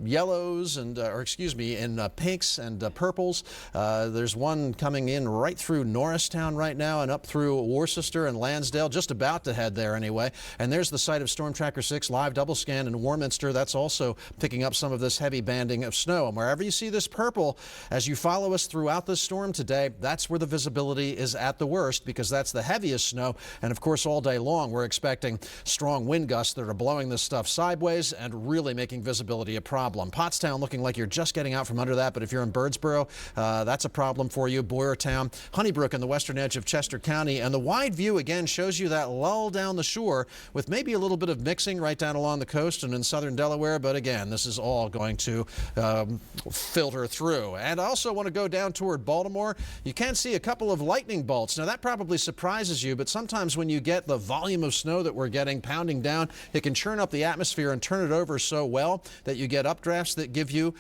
yellows and, in pinks and purples. There's one coming in right through Norristown right now and up through Worcester and Lansdale, just about to head there anyway. And there's the site of Storm Tracker 6 Live Double Scan in Warminster. That's also picking up some of this heavy banding of snow. And wherever you see this purple, as you follow us throughout this storm today, that's where the visibility is at the worst, because that's the heaviest snow. And of course, all day long, we're expecting strong wind gusts that are blowing this stuff sideways and really making visibility a problem. Pottstown looking like you're just getting out from under that, but if you're in Birdsboro, that's a problem for you. Boyertown, Honeybrook in the western edge of Chester County, and the wide view again shows you that lull down the shore with maybe a little bit of mixing right down along the coast and in southern Delaware, but again, this is all going to filter through. And I also want to go down toward Baltimore. You can see a couple of lightning bolts. Now that probably surprises you, but sometimes when you get the volume of snow that we're getting pounding down, it can churn up the atmosphere and turn it over so well that you get updrafts that give you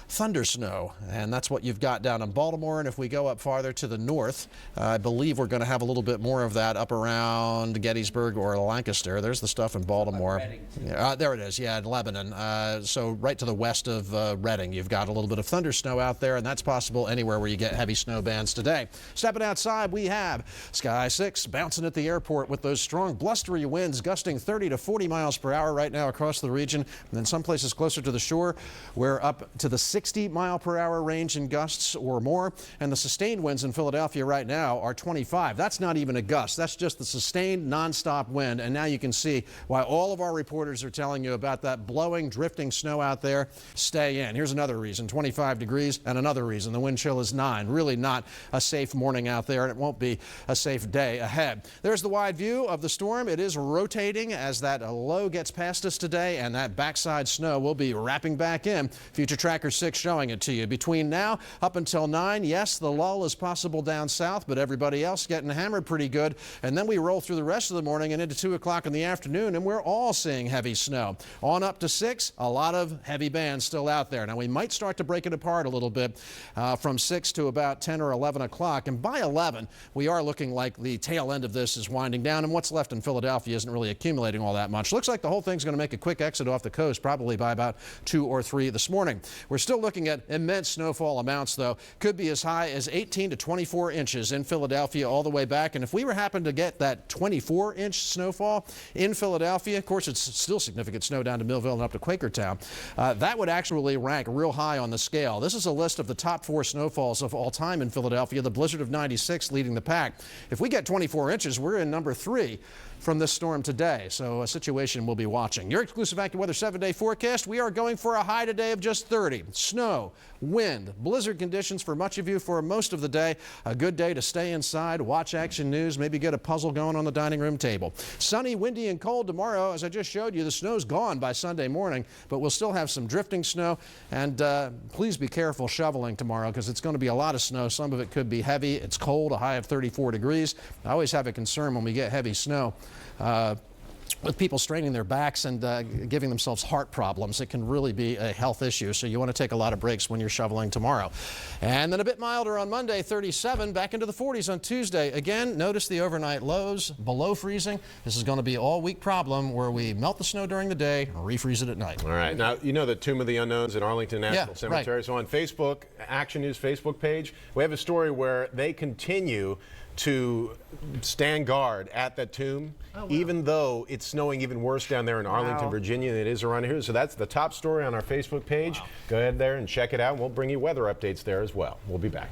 thunder snow, and that's what you've got down in Baltimore. And if we go up farther to the north, I believe we're going to have a little bit more of that up around Gettysburg or Lancaster. There's the stuff in Baltimore. There it is, yeah, in Lebanon. So right to the west of Reading, you've got a little bit of thunder snow out there, and that's possible anywhere where you get heavy snow bands today. Stepping outside, we have Sky 6 bouncing at the airport with those strong blustery winds gusting 30 to 40 miles per hour right now across the region. And then some places closer to the shore, we're up to the 60-mile-per-hour range in gusts or more, and the sustained winds in Philadelphia right now are 25. That's not even a gust. That's just the sustained nonstop wind. And now you can see why all of our reporters are telling you about that blowing, drifting snow out there. Stay in. Here's another reason, 25 degrees, and another reason, the wind chill is 9. Really not a safe morning out there, and it won't be a safe day ahead. There's the wide view of the storm. It is rotating as that low gets past us today, and that backside snow will be wrapping back in. Future Tracker 6 showing it to you. Between now up until 9, yes, the lull is possible down south, but everybody else getting hammered pretty good. And then we roll through the rest of the morning and into 2 o'clock in the afternoon, and we're all seeing heavy snow. On up to 6, a lot of heavy bands still out there. Now, we might start to break it apart a little bit from 6 to about 10 or 11 o'clock. And by 11, we are looking like the tail end of this is winding down, and what's left in Philadelphia isn't really accumulating all that much. Looks like the whole thing's going to make a quick exit off the coast, probably by about 2 or 3 this morning. We're still looking at immense snowfall amounts, though. Could be as high as 18 to 24 inches in Philadelphia all the way back. And if we were happen to get that 24-inch snowfall in Philadelphia, of course, it's still significant snow down to Millville and up to Quakertown, that would actually rank real high on the scale. This is a list of the top 4 snowfalls of all time in Philadelphia, the blizzard of '96 leading the pack. If we get 24 inches, we're in number 3 from this storm today, so a situation we'll be watching. Your exclusive AccuWeather 7-day forecast, we are going for a high today of just 30. Snow, wind, blizzard conditions for much of you for most of the day. A good day to stay inside, watch Action News, maybe get a puzzle going on the dining room table. Sunny, windy, and cold tomorrow. As I just showed you, the snow's gone by Sunday morning, but we'll still have some drifting snow, and please be careful shoveling tomorrow because it's going to be a lot of snow. Some of it could be heavy. It's cold, a high of 34 degrees. I always have a concern when we get heavy snow with people straining their backs and giving themselves heart problems. It can really be a health issue, so you want to take a lot of breaks when you're shoveling tomorrow. And then a bit milder on Monday, 37, back into the 40s on Tuesday. Again, notice the overnight lows below freezing. This is going to be all week problem where we melt the snow during the day and refreeze it at night. All right. Now, you know the Tomb of the Unknowns at Arlington National Cemetery. Right. So on Facebook, Action News Facebook page, we have a story where they continue to stand guard at that tomb, even though it's snowing even worse down there in Arlington, Virginia than it is around here. So that's the top story on our Facebook page. Go ahead there and check it out. We'll bring you weather updates there as well. We'll be back.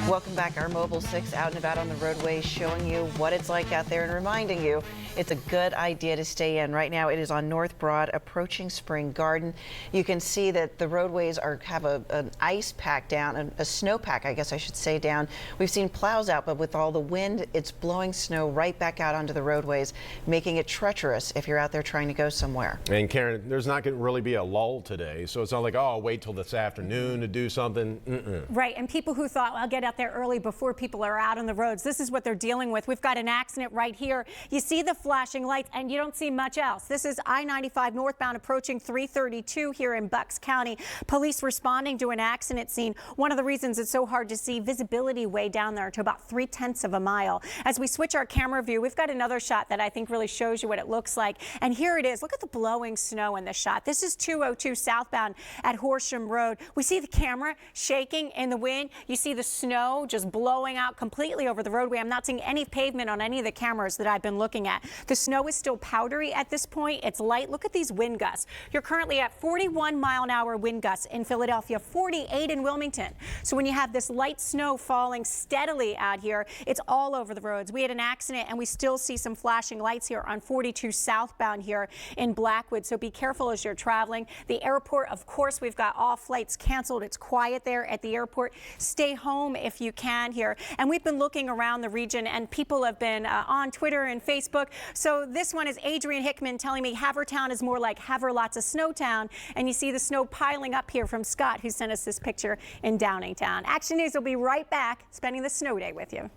Welcome back. Our Mobile 6 out and about on the roadways, showing you what it's like out there and reminding you it's a good idea to stay in. Right now it is on North Broad approaching Spring Garden. You can see that the roadways have an ice pack down, a snow pack, I guess I should say, down. We've seen plows out, but with all the wind, it's blowing snow right back out onto the roadways, making it treacherous if you're out there trying to go somewhere. And Karen, there's not going to really be a lull today, so it's not like, oh, I'll wait till this afternoon to do something. Right, and people who thought, well, I'll get out there early before people are out on the roads, this is what they're dealing with. We've got an accident right here. You see the flashing lights and you don't see much else. This is I-95 northbound approaching 332 here in Bucks County. Police responding to an accident scene. One of the reasons it's so hard to see, visibility way down there to about 3/10 of a mile. As we switch our camera view, we've got another shot that I think really shows you what it looks like. And here it is. Look at the blowing snow in the shot. This is 202 southbound at Horsham Road. We see the camera shaking in the wind. You see the snow just blowing out completely over the roadway. I'm not seeing any pavement on any of the cameras that I've been looking at. The snow is still powdery at this point. It's light. Look at these wind gusts. You're currently at 41-mile-an-hour wind gusts in Philadelphia, 48 in Wilmington. So when you have this light snow falling steadily out here, it's all over the roads. We had an accident and we still see some flashing lights here on 42 southbound here in Blackwood. So be careful as you're traveling. The airport, of course, we've got all flights canceled. It's quiet there at the airport. Stay home if you can here. And we've been looking around the region and people have been on Twitter and Facebook. So this one is Adrian Hickman telling me Havertown is more like Haver lots of Snowtown. And you see the snow piling up here from Scott, who sent us this picture in Downingtown. Action News will be right back, spending the snow day with you.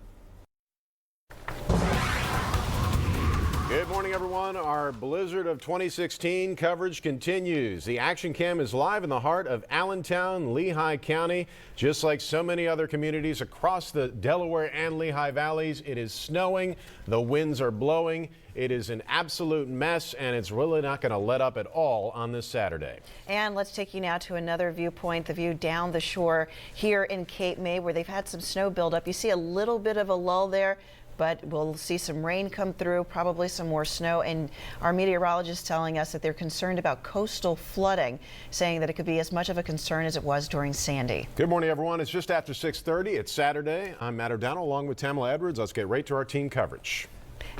Good morning, everyone. Our blizzard of 2016 coverage continues. The Action Cam is live in the heart of Allentown, Lehigh County. Just like so many other communities across the Delaware and Lehigh valleys, it is snowing. The winds are blowing. It is an absolute mess, and it's really not going to let up at all on this Saturday. And let's take you now to another viewpoint, the view down the shore here in Cape May, where they've had some snow buildup. You see a little bit of a lull there. but we'll see some rain come through, probably some more snow. And our meteorologists telling us that they're concerned about coastal flooding, saying that it could be as much of a concern as it was during Sandy. Good morning, everyone. It's just after 6:30. It's Saturday. I'm Matt O'Donnell along with Tamala Edwards. Let's get right to our team coverage.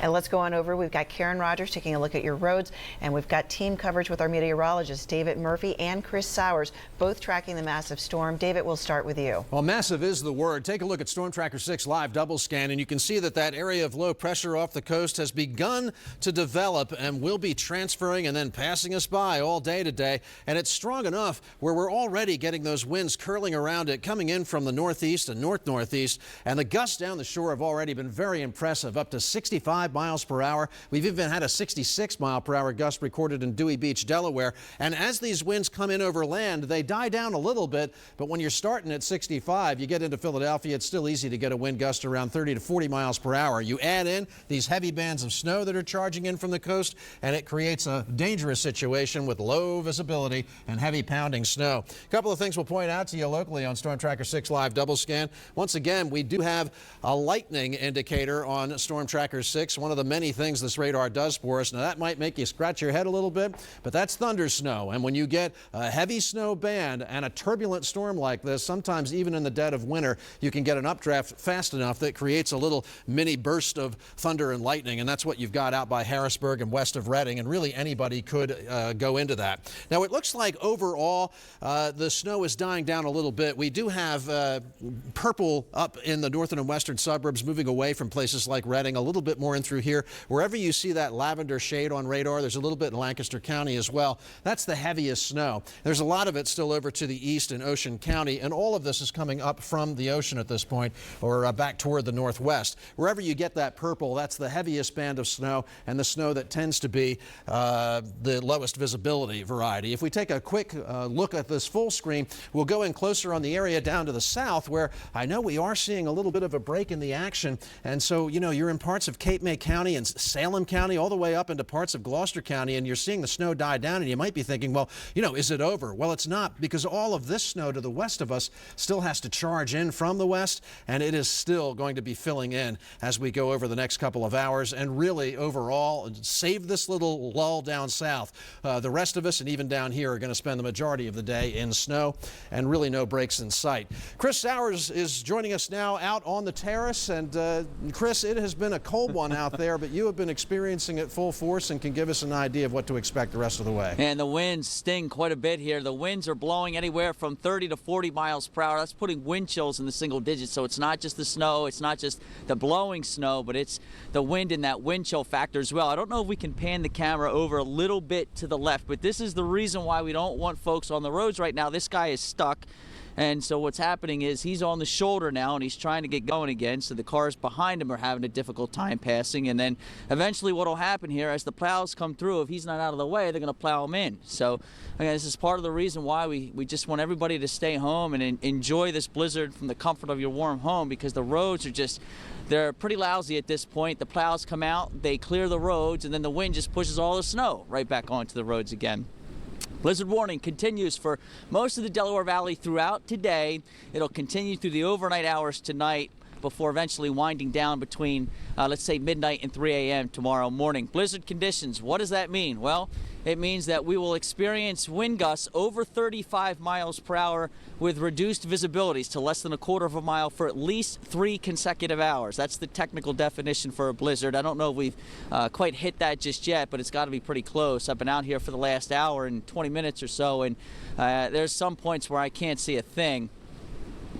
And let's go on over. We've got Karen Rogers taking a look at your roads, and we've got team coverage with our meteorologists, David Murphy and Chris Sowers, both tracking the massive storm. David, we'll start with you. Well, massive is the word. Take a look at Storm Tracker 6 live double scan, and you can see that that area of low pressure off the coast has begun to develop and will be transferring and then passing us by all day today. And it's strong enough where we're already getting those winds curling around it, coming in from the northeast and north-northeast. And the gusts down the shore have already been very impressive, up to 65 miles per hour. We've even had a 66-mile-per-hour gust recorded in Dewey Beach, Delaware. And as these winds come in over land, they die down a little bit. But when you're starting at 65, you get into Philadelphia, it's still easy to get a wind gust around 30 to 40 miles per hour. You add in these heavy bands of snow that are charging in from the coast, and it creates a dangerous situation with low visibility and heavy pounding snow. A couple of things we'll point out to you locally on Storm Tracker 6 live double scan. Once again, we do have a lightning indicator on Storm Tracker 6, one of the many things this radar does for us. Now, that might make you scratch your head a little bit, but that's thunder snow. And when you get a heavy snow band and a turbulent storm like this, sometimes even in the dead of winter, you can get an updraft fast enough that creates a little mini burst of thunder and lightning. And that's what you've got out by Harrisburg and west of Reading. And really anybody could go into that. Now, it looks like overall the snow is dying down a little bit. We do have purple up in the northern and western suburbs, moving away from places like Reading, a little bit more in through here. Wherever you see that lavender shade on radar, there's a little bit in Lancaster County as well. That's the heaviest snow. There's a lot of it still over to the east in Ocean County, and all of this is coming up from the ocean at this point, or back toward the northwest. Wherever you get that purple, that's the heaviest band of snow, and the snow that tends to be the lowest visibility variety. If we take a quick look at this full screen, we'll go in closer on the area down to the south, where I know we are seeing a little bit of a break in the action. And so, you know, you're in parts of Cape May County and Salem County, all the way up into parts of Gloucester County, and you're seeing the snow die down, and you might be thinking, well, you know, is it over? Well, it's not, because all of this snow to the west of us still has to charge in from the west, and it is still going to be filling in as we go over the next couple of hours, and really overall save this little lull down south. The rest of us, and even down here, are going to spend the majority of the day in snow, and really no breaks in sight. Chris Sowers is joining us now out on the terrace, and Chris, it has been a cold one out there, but you have been experiencing it full force and can give us an idea of what to expect the rest of the way. And the winds sting quite a bit here. The winds are blowing anywhere from 30 to 40 miles per hour. That's putting wind chills in the single digits. So it's not just the snow, it's not just the blowing snow, but it's the wind and that wind chill factor as well. I don't know if we can pan the camera over a little bit to the left, but this is the reason why we don't want folks on the roads right now. This guy is stuck. And so what's happening is he's on the shoulder now, and he's trying to get going again. So the cars behind him are having a difficult time passing. And then eventually what will happen here, as the plows come through, if he's not out of the way, they're going to plow him in. So again, this is part of the reason why we just want everybody to stay home and enjoy this blizzard from the comfort of your warm home, because the roads are just, they're pretty lousy at this point. The plows come out, they clear the roads, and then the wind just pushes all the snow right back onto the roads again. Blizzard warning continues for most of the Delaware Valley throughout today. It'll continue through the overnight hours tonight before eventually winding down between, let's say, midnight and 3 a.m. tomorrow morning. Blizzard conditions, what does that mean? Well, it means that we will experience wind gusts over 35 miles per hour with reduced visibilities to less than a quarter of a mile for at least 3 consecutive hours. That's the technical definition for a blizzard. I don't know if we've quite hit that just yet, but it's got to be pretty close. I've been out here for the last hour and 20 minutes or so, and there's some points where I can't see a thing.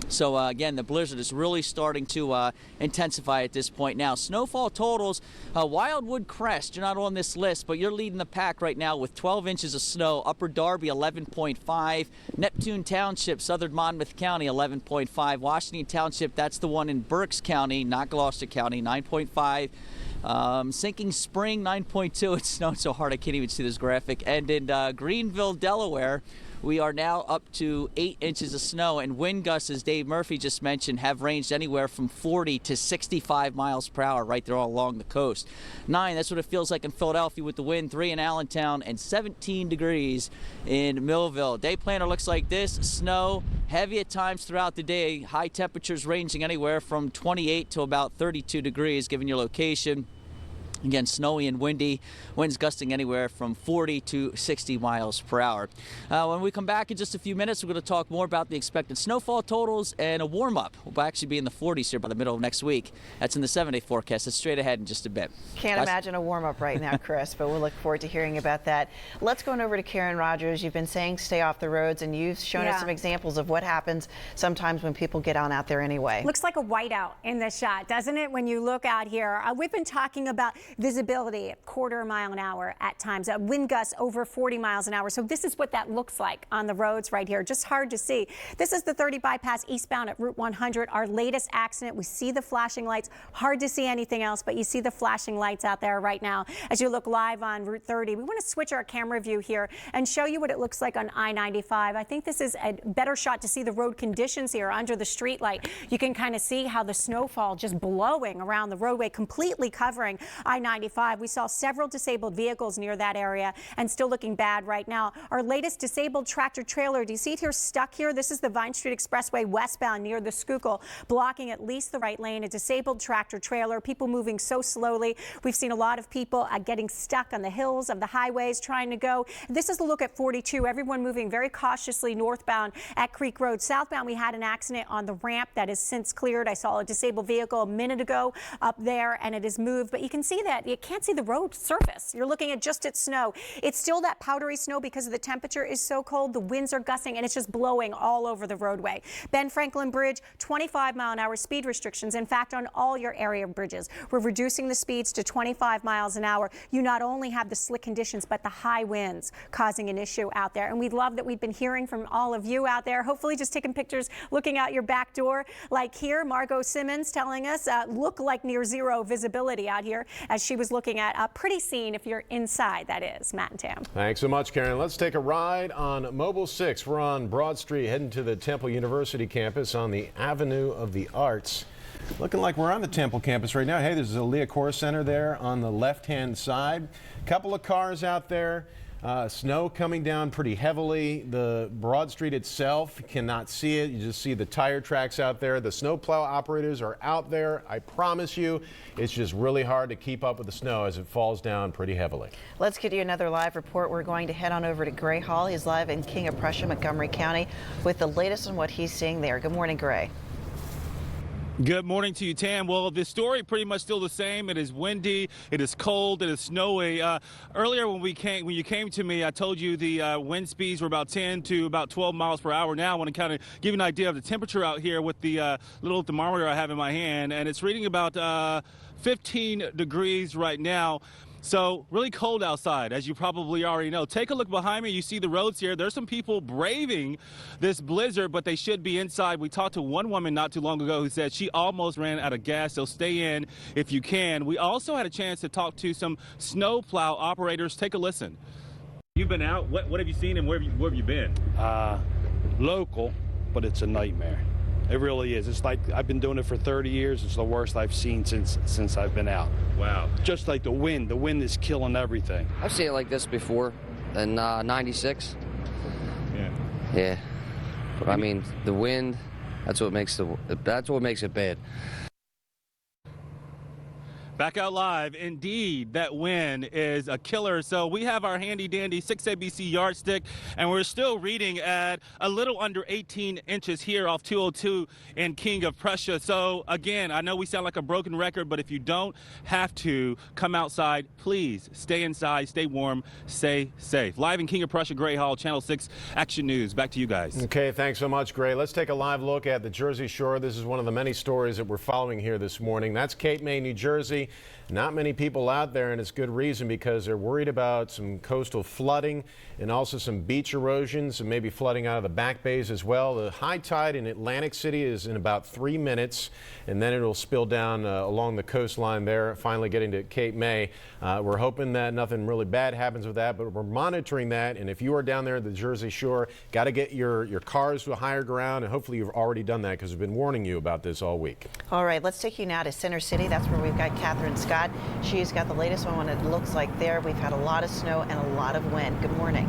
So again, the blizzard is really starting to intensify at this point now. Snowfall totals, Wildwood Crest, you're not on this list, but you're leading the pack right now with 12 inches of snow. Upper Darby, 11.5. Neptune Township, Southern Monmouth County, 11.5. Washington Township, that's the one in Berks County, not Gloucester County, 9.5. Sinking Spring, 9.2. It snowed so hard I can't even see this graphic. And in Greenville, Delaware, we are now up to 8 inches of snow, and wind gusts, as Dave Murphy just mentioned, have ranged anywhere from 40 to 65 miles per hour right there all along the coast. 9, that's what it feels like in Philadelphia with the wind. 3 in Allentown, and 17 degrees in Millville. Day planner looks like this. Snow, heavy at times throughout the day. High temperatures ranging anywhere from 28 to about 32 degrees, given your location. Again, snowy and windy, winds gusting anywhere from 40 to 60 miles per hour. When we come back in just a few minutes, we're going to talk more about the expected snowfall totals and a warm-up. We'll actually be in the 40s here by the middle of next week. That's in the 7-day forecast. It's straight ahead in just a bit. Can't imagine a warm-up right now, Chris, but we'll look forward to hearing about that. Let's go on over to Karen Rogers. You've been saying stay off the roads, and you've shown us some examples of what happens sometimes when people get on out there anyway. Looks like a whiteout in this shot, doesn't it, when you look out here? We've been talking about visibility at quarter mile an hour at times, wind gusts over 40 miles an hour. So this is what that looks like on the roads right here. Just hard to see. This is the 30 bypass eastbound at Route 100. Our latest accident. We see the flashing lights. Hard to see anything else, but you see the flashing lights out there right now. As you look live on Route 30, we want to switch our camera view here and show you what it looks like on I-95. I think this is a better shot to see the road conditions here under the street light. You can kind of see how the snowfall just blowing around the roadway, completely covering I-95. We saw several disabled vehicles near that area and still looking bad right now. Our latest disabled tractor trailer, do you see it here stuck here? This is the Vine Street Expressway westbound near the Schuylkill, blocking at least the right lane. A disabled tractor trailer, people moving so slowly. We've seen a lot of people getting stuck on the hills of the highways trying to go. This is a look at 42. Everyone moving very cautiously northbound at Creek Road. Southbound, we had an accident on the ramp that is since cleared. I saw a disabled vehicle a minute ago up there, and it has moved, but you can see that you can't see the road surface. You're looking at just its snow. It's still that powdery snow because the temperature is so cold. The winds are gusting and it's just blowing all over the roadway. Ben Franklin Bridge, 25 mile an hour speed restrictions. In fact, on all your area bridges, we're reducing the speeds to 25 miles an hour. You not only have the slick conditions, but the high winds causing an issue out there. And we love that we've been hearing from all of you out there, hopefully just taking pictures, looking out your back door. Like here, Margot Simmons telling us, look like near zero visibility out here as she was looking at a pretty scene if you're inside, that is. Matt and Tam. Thanks so much, Karen. Let's take a ride on Mobile 6. We're on Broad Street heading to the Temple University campus on the Avenue of the Arts. Looking like we're on the Temple campus right now. Hey, there's a Leah Core Center there on the left-hand side. Couple of cars out there. Snow coming down pretty heavily. The Broad Street itself, cannot see it. You just see the tire tracks out there. The snowplow operators are out there. I promise you, it's just really hard to keep up with the snow as it falls down pretty heavily. Let's get you another live report. We're going to head on over to Gray Hall. He's live in King of Prussia, Montgomery County, with the latest on what he's seeing there. Good morning, Gray. Good morning to you, Tam. Well, the story pretty much still the same. It is windy, it is cold, it is snowy. Earlier when you came to me, I told you the wind speeds were about 10 to about 12 miles per hour. Now I want to kind of give you an idea of the temperature out here with the little thermometer I have in my hand, and it's reading about 15 degrees right now. So really cold outside, as you probably already know. Take a look behind me. You see the roads here. There's some people braving this blizzard, but they should be inside. We talked to one woman not too long ago who said she almost ran out of gas, so stay in if you can. We also had a chance to talk to some snowplow operators. Take a listen. You've been out. What have you seen, and where have you been? Local, but it's a nightmare. It really is. It's like I've been doing it for 30 years. It's the worst I've seen since I've been out. Wow. Just like the wind. The wind is killing everything. I've seen it like this before in '96. Yeah. Yeah. But I mean, the wind, that's what makes it bad. Back out live, indeed, that wind is a killer. So we have our handy dandy 6ABC yardstick, and we're still reading at a little under 18 inches here off 202 in King of Prussia. So again, I know we sound like a broken record, but if you don't have to come outside, please stay inside, stay warm, stay safe. Live in King of Prussia, Gray Hall, Channel 6 Action News. Back to you guys. Okay, thanks so much, Gray. Let's take a live look at the Jersey Shore. This is one of the many stories that we're following here this morning. That's Cape May, New Jersey. Not many people out there, and it's good reason because they're worried about some coastal flooding and also some beach erosions and maybe flooding out of the back bays as well. The high tide in Atlantic City is in about 3 minutes, and then it'll spill down along the coastline there, finally getting to Cape May. We're hoping that nothing really bad happens with that, but we're monitoring that. And if you are down there at the Jersey Shore, got to get your cars to a higher ground, and hopefully you've already done that because we've been warning you about this all week. All right, let's take you now to Center City. That's where we've got Catherine Scott. She's got the latest on what it looks like there. We've had a lot of snow and a lot of wind. Good morning.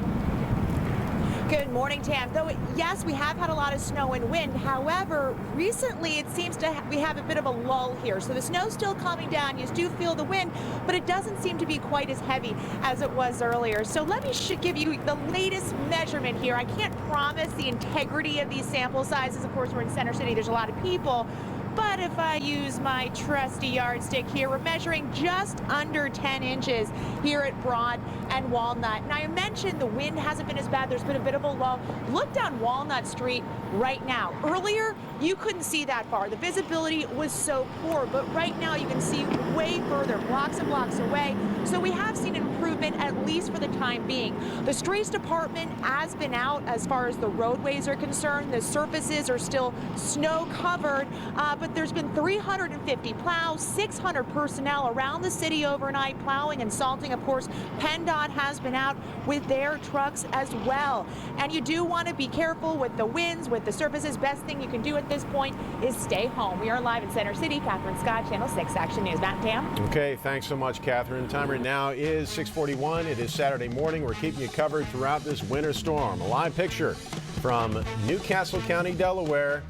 Good morning, Tam. Though, yes, we have had a lot of snow and wind. However, recently it seems we have a bit of a lull here. So the snow's still coming down. You do feel the wind, but it doesn't seem to be quite as heavy as it was earlier. So let me give you the latest measurement here. I can't promise the integrity of these sample sizes. Of course, we're in Center City. There's a lot of people. But if I use my trusty yardstick here, we're measuring just under 10 inches here at Broad and Walnut. Now, I mentioned the wind hasn't been as bad. There's been a bit of a lull. Look down Walnut Street right now. Earlier, you couldn't see that far. The visibility was so poor, but right now you can see way further, blocks and blocks away. So we have seen an improvement, at least for the time being. The streets department has been out as far as the roadways are concerned. The surfaces are still snow covered, but there's been 350 plows, 600 personnel around the city overnight plowing and salting. Of course, PennDOT has been out with their trucks as well. And you do want to be careful with the winds, with the surfaces. Best thing you can do at this point is stay home. We are live in Center City. Catherine Scott, Channel 6 Action News. Matt and Tam. Okay, thanks so much, Catherine. Time right now is 6:41. It is Saturday morning. We're keeping you covered throughout this winter storm. A live picture from Newcastle County, Delaware.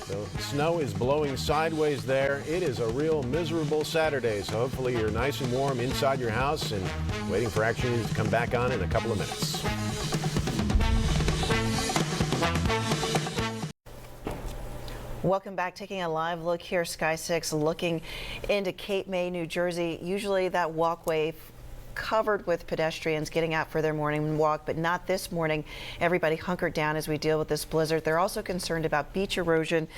The snow is blowing sideways there. It is a real miserable Saturday, so hopefully you're nice and warm inside your house and waiting for Action News to come back on in a couple of minutes. Welcome back. Taking a live look here, Sky 6, looking into Cape May, New Jersey. Usually that walkway covered with pedestrians getting out for their morning walk, but not this morning. Everybody hunkered down as we deal with this blizzard. They're also concerned about beach erosion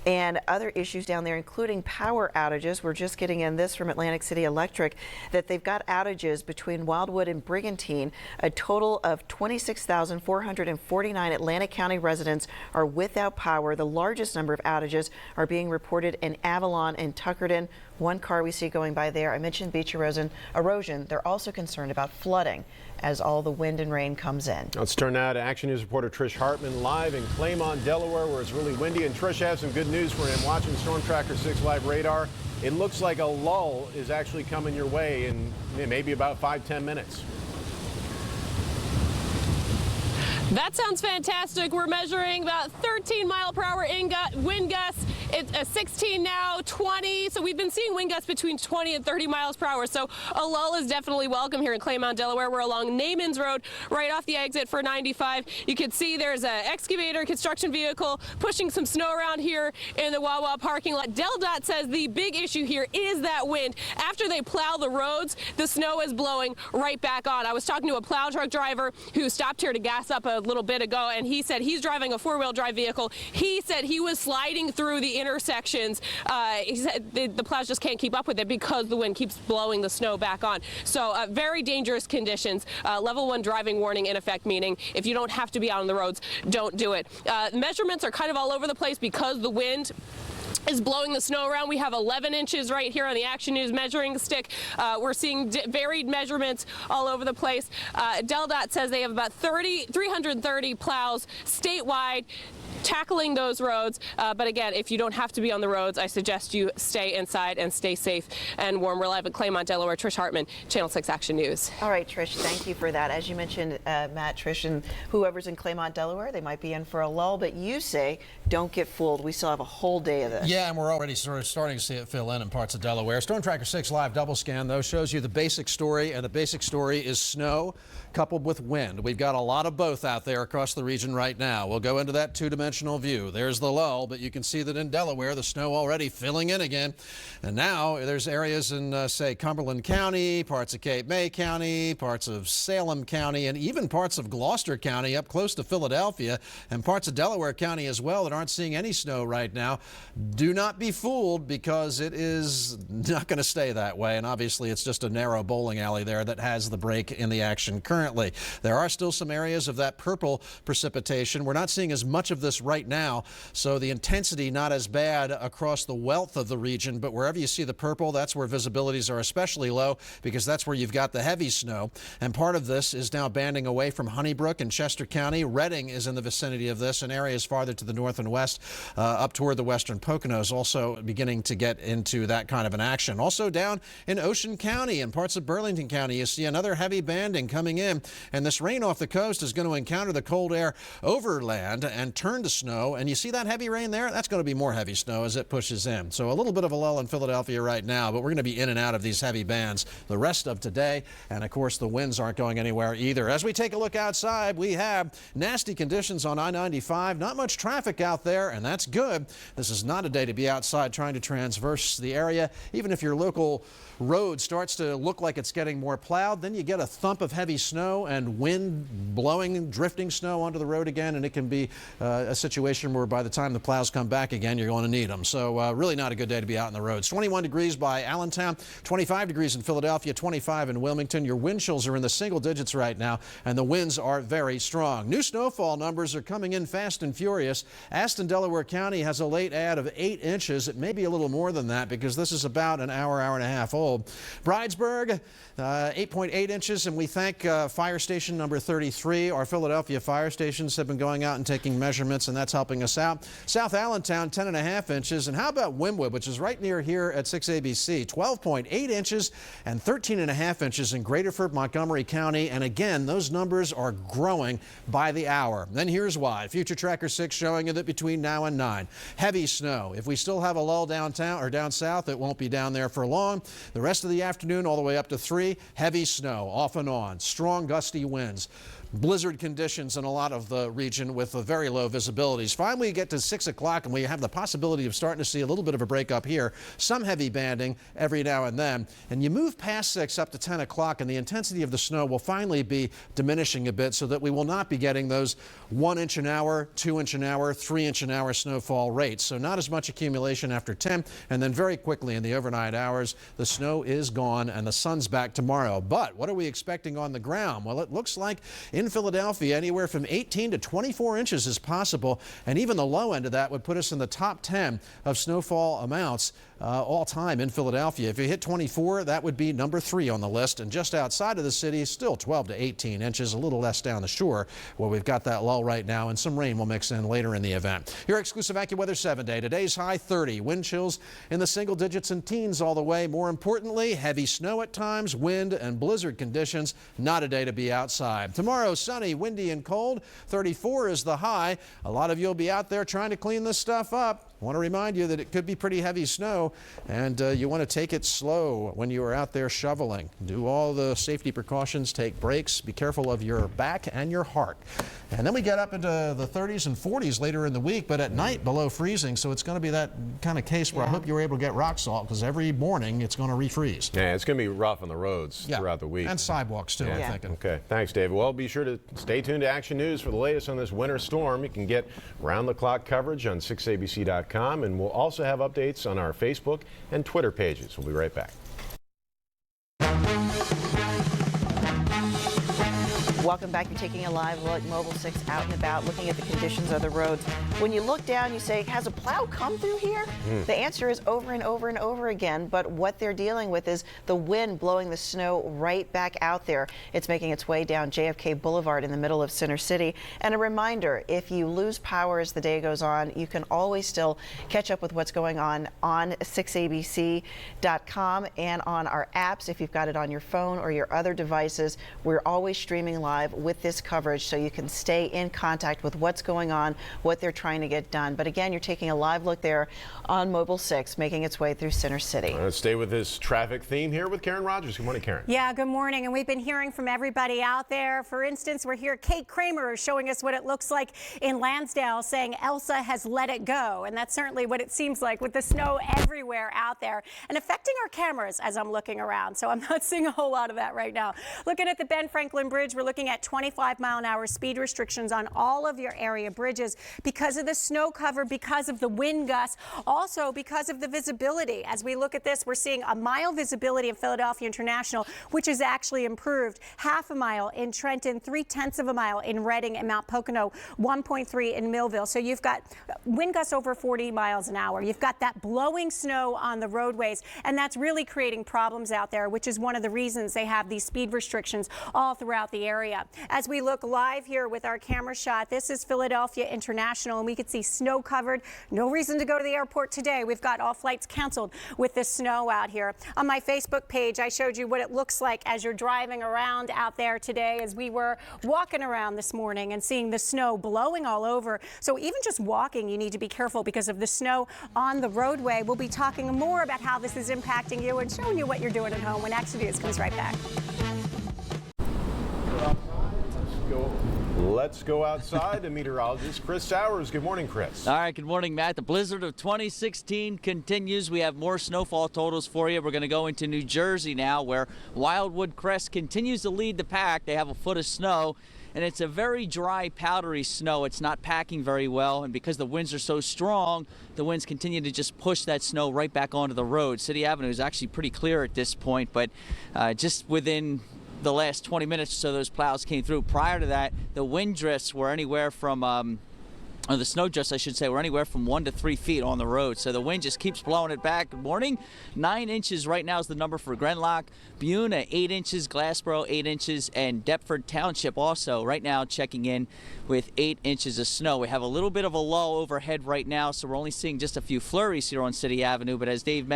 and other issues down there, including power outages. We're just getting in this from Atlantic City Electric that they've got outages between Wildwood and Brigantine. A total of 26,449 Atlantic County residents are without power. The largest number of outages are being reported in Avalon and Tuckerton. One car we see going by there. I mentioned beach erosion. They're also concerned about flooding as all the wind and rain comes in. Let's turn now to Action News reporter Trish Hartman live in Claymont, Delaware, where it's really windy. And Trish has some good news for him. Watching Storm Tracker 6 live radar, it looks like a lull is actually coming your way in maybe about 5-10 minutes. That sounds fantastic. We're measuring about 13 mile per hour wind gusts. It's a 16 now, 20. So we've been seeing wind gusts between 20 and 30 miles per hour. So a lull is definitely welcome here in Claymont, Delaware. We're along Naaman's Road, right off the exit for 95. You can see there's an excavator, construction vehicle pushing some snow around here in the Wawa parking lot. DelDOT says the big issue here is that wind. After they plow the roads, the snow is blowing right back on. I was talking to a plow truck driver who stopped here to gas up a little bit ago, and he said he's driving a four-wheel drive vehicle. He said he was sliding through the intersections. He said the plows just can't keep up with it because the wind keeps blowing the snow back on. So very dangerous conditions. Level 1 driving warning in effect, meaning if you don't have to be out on the roads, don't do it. Measurements are kind of all over the place because the wind is blowing the snow around. We have 11 inches right here on the Action News measuring stick. We're seeing varied measurements all over the place. DelDOT says they have about 330 plows statewide tackling those roads. But again, if you don't have to be on the roads, I suggest you stay inside and stay safe and warm. We're live at Claymont, Delaware. Trish Hartman, Channel 6 Action News. All right, Trish, thank you for that. As you mentioned, Matt, Trish, and whoever's in Claymont, Delaware, they might be in for a lull, but you say don't get fooled. We still have a whole day of this. Yeah, and we're already sort of starting to see it fill in parts of Delaware. Storm Tracker 6 live double scan, though, shows you the basic story, and the basic story is snow coupled with wind. We've got a lot of both out there across the region right now. We'll go into that two-dimensional three-dimensional view. There's the lull, but you can see that in Delaware, the snow already filling in again. And now there's areas in, say, Cumberland County, parts of Cape May County, parts of Salem County, and even parts of Gloucester County up close to Philadelphia, and parts of Delaware County as well that aren't seeing any snow right now. Do not be fooled, because it is not going to stay that way. And obviously, it's just a narrow bowling alley there that has the break in the action currently. There are still some areas of that purple precipitation. We're not seeing as much of this right now, so the intensity not as bad across the wealth of the region, but wherever you see the purple, that's where visibilities are especially low, because that's where you've got the heavy snow. And part of this is now banding away from Honeybrook and Chester County. Reading is in the vicinity of this, and areas farther to the north and west up toward the western Poconos also beginning to get into that kind of an action. Also down in Ocean County and parts of Burlington County, you see another heavy banding coming in, and this rain off the coast is going to encounter the cold air overland and turn to snow. And you see that heavy rain there? That's going to be more heavy snow as it pushes in. So a little bit of a lull in Philadelphia right now, but we're going to be in and out of these heavy bands the rest of today. And of course, the winds aren't going anywhere either. As we take a look outside, we have nasty conditions on I-95. Not much traffic out there, and that's good. This is not a day to be outside trying to transverse the area. Even if your local road starts to look like it's getting more plowed, then you get a thump of heavy snow and wind blowing, drifting snow onto the road again, and it can be a situation where by the time the plows come back again, you're going to need them. So really not a good day to be out on the roads. 21 degrees by Allentown, 25 degrees in Philadelphia, 25 in Wilmington. Your wind chills are in the single digits right now, and the winds are very strong. New snowfall numbers are coming in fast and furious. Aston, Delaware County has a late add of 8 inches. It may be a little more than that, because this is about an hour and a half old. Bridesburg, 8.8 inches, and we thank fire station number 33. Our Philadelphia fire stations have been going out and taking measurements, and that's helping us out. South Allentown, 10.5 inches. And how about Wynwood, which is right near here at 6ABC, 12.8 inches and 13.5 inches in Graterford, Montgomery County. And again, those numbers are growing by the hour. Then here's why. Future Tracker 6 showing you that between now and 9, heavy snow. If we still have a lull downtown or down south, it won't be down there for long. The rest of the afternoon all the way up to 3, heavy snow off and on, strong gusty winds. Blizzard conditions in a lot of the region with very low visibilities. Finally, you get to 6 o'clock and we have the possibility of starting to see a little bit of a break up here. Some heavy banding every now and then. And you move past 6 up to 10 o'clock and the intensity of the snow will finally be diminishing a bit, so that we will not be getting those 1 inch an hour, 2 inch an hour, 3 inch an hour snowfall rates. So not as much accumulation after 10, and then very quickly in the overnight hours, the snow is gone and the sun's back tomorrow. But what are we expecting on the ground? Well, it looks like in Philadelphia, anywhere from 18 to 24 inches is possible, and even the low end of that would put us in the top 10 of snowfall amounts all time in Philadelphia. If you hit 24, that would be number 3 on the list, and just outside of the city, still 12 to 18 inches, a little less down the shore, where we've got that lull right now, and some rain will mix in later in the event. Your exclusive AccuWeather 7-day. Today's high 30, wind chills in the single digits and teens all the way. More importantly, heavy snow at times, wind and blizzard conditions. Not a day to be outside. Tomorrow, sunny, windy and cold. 34 is the high. A lot of you will be out there trying to clean this stuff up. I want to remind you that it could be pretty heavy snow, and you want to take it slow when you are out there shoveling. Do all the safety precautions, take breaks, be careful of your back and your heart. And then we get up into the 30s and 40s later in the week, but at night below freezing, so it's going to be that kind of case where I hope you were able to get rock salt, because every morning it's going to refreeze. Yeah, it's going to be rough on the roads throughout the week. And sidewalks too, I'm thinking. Okay, thanks, David. Well, be sure to stay tuned to Action News for the latest on this winter storm. You can get round-the-clock coverage on 6abc.com, and we'll also have updates on our Facebook and Twitter pages. We'll be right back. Welcome back. You're taking a live look, Mobile 6 out and about, looking at the conditions of the roads. When you look down, you say, has a plow come through here? The answer is over and over and over again, but what they're dealing with is the wind blowing the snow right back out there. It's making its way down JFK Boulevard in the middle of Center City. And a reminder, if you lose power as the day goes on, you can always still catch up with what's going on 6abc.com and on our apps. If you've got it on your phone or your other devices, we're always streaming live live with this coverage so you can stay in contact with what's going on, what they're trying to get done. But again, you're taking a live look there on Mobile 6, making its way through Center City. Let's stay with this traffic theme here with Karen Rogers. Good morning, Karen. Yeah, good morning. And we've been hearing from everybody out there. For instance, we're here. Kate Kramer is showing us what it looks like in Lansdale, saying Elsa has let it go. And that's certainly what it seems like with the snow everywhere out there and affecting our cameras as I'm looking around. So I'm not seeing a whole lot of that right now. Looking at the Ben Franklin Bridge, we're looking at 25-mile-an-hour speed restrictions on all of your area bridges because of the snow cover, because of the wind gusts, also because of the visibility. As we look at this, we're seeing a mile visibility in Philadelphia International, which is actually improved. Half a mile in Trenton, 3/10 of a mile in Reading and Mount Pocono, 1.3 in Millville. So you've got wind gusts over 40 miles an hour. You've got that blowing snow on the roadways, and that's really creating problems out there, which is one of the reasons they have these speed restrictions all throughout the area. As we look live here with our camera shot, this is Philadelphia International, and we could see snow covered. No reason to go to the airport today. We've got all flights canceled with the snow out here. On my Facebook page, I showed you what it looks like as you're driving around out there today, as we were walking around this morning and seeing the snow blowing all over. So even just walking, you need to be careful because of the snow on the roadway. We'll be talking more about how this is impacting you and showing you what you're doing at home when Action News comes right back. Let's go outside to meteorologist Chris Sowers. Good morning, Chris. All right, good morning, Matt. The blizzard of 2016 continues. We have more snowfall totals for you. We're going to go into New Jersey now, where Wildwood Crest continues to lead the pack. They have a foot of snow, and it's a very dry, powdery snow. It's not packing very well, and because the winds are so strong, the winds continue to just push that snow right back onto the road. City Avenue is actually pretty clear at this point, but just within the last 20 minutes or so those plows came through. Prior to that, the wind drifts were anywhere from or the snow drifts, I should say, were anywhere from 1 to 3 feet on the road. So the wind just keeps blowing it back. Good morning. 9 inches right now is the number for Grenlock. Bune at 8 inches, Glassboro 8 inches, and Deptford Township also right now checking in with 8 inches of snow. We have a little bit of a lull overhead right now, so we're only seeing just a few flurries here on City Avenue. But as Dave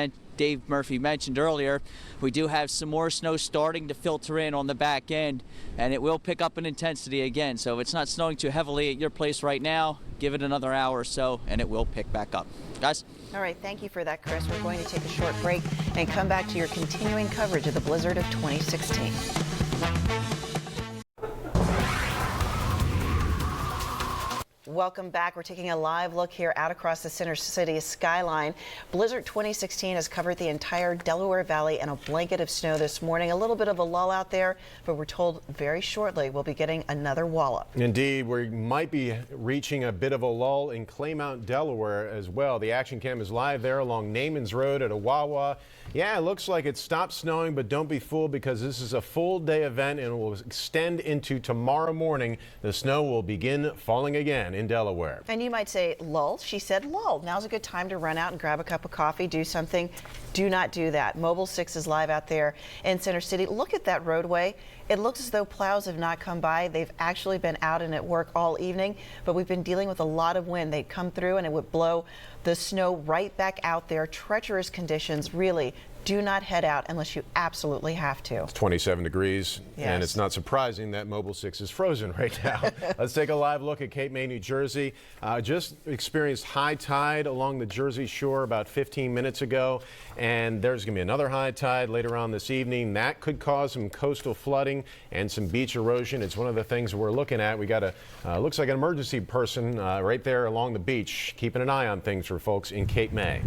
Murphy mentioned earlier, we do have some more snow starting to filter in on the back end, and it will pick up in intensity again. So if it's not snowing too heavily at your place right now, give it another hour or so, and it will pick back up. Guys? All right, thank you for that, Chris. We're going to take a short break and come back to your continuing coverage of the blizzard of 2016. Welcome back. We're taking a live look here out across the Center City skyline. Blizzard 2016 has covered the entire Delaware Valley in a blanket of snow this morning. A little bit of a lull out there, but we're told very shortly we'll be getting another wallop. Indeed, we might be reaching a bit of a lull in Claymont, Delaware as well. The action cam is live there along Naaman's Road at Awawa. Yeah, it looks like it stopped snowing, but don't be fooled because this is a full day event and it will extend into tomorrow morning. The snow will begin falling again in Delaware. And you might say, lull? She said lull. Now's a good time to run out and grab a cup of coffee, do something. Do not do that. Mobile 6 is live out there in Center City. Look at that roadway. It looks as though plows have not come by. They've actually been out and at work all evening, but we've been dealing with a lot of wind. They'd come through and it would blow the snow right back out there. Treacherous conditions. Really, do not head out unless you absolutely have to. It's 27 degrees, yes. And it's not surprising that Mobile 6 is frozen right now. Let's take a live look at Cape May, New Jersey. Just experienced high tide along the Jersey shore about 15 minutes ago, and there's going to be another high tide later on this evening. That could cause some coastal flooding and some beach erosion. It's one of the things we're looking at. We got a looks like an emergency person right there along the beach, keeping an eye on things for folks in Cape May.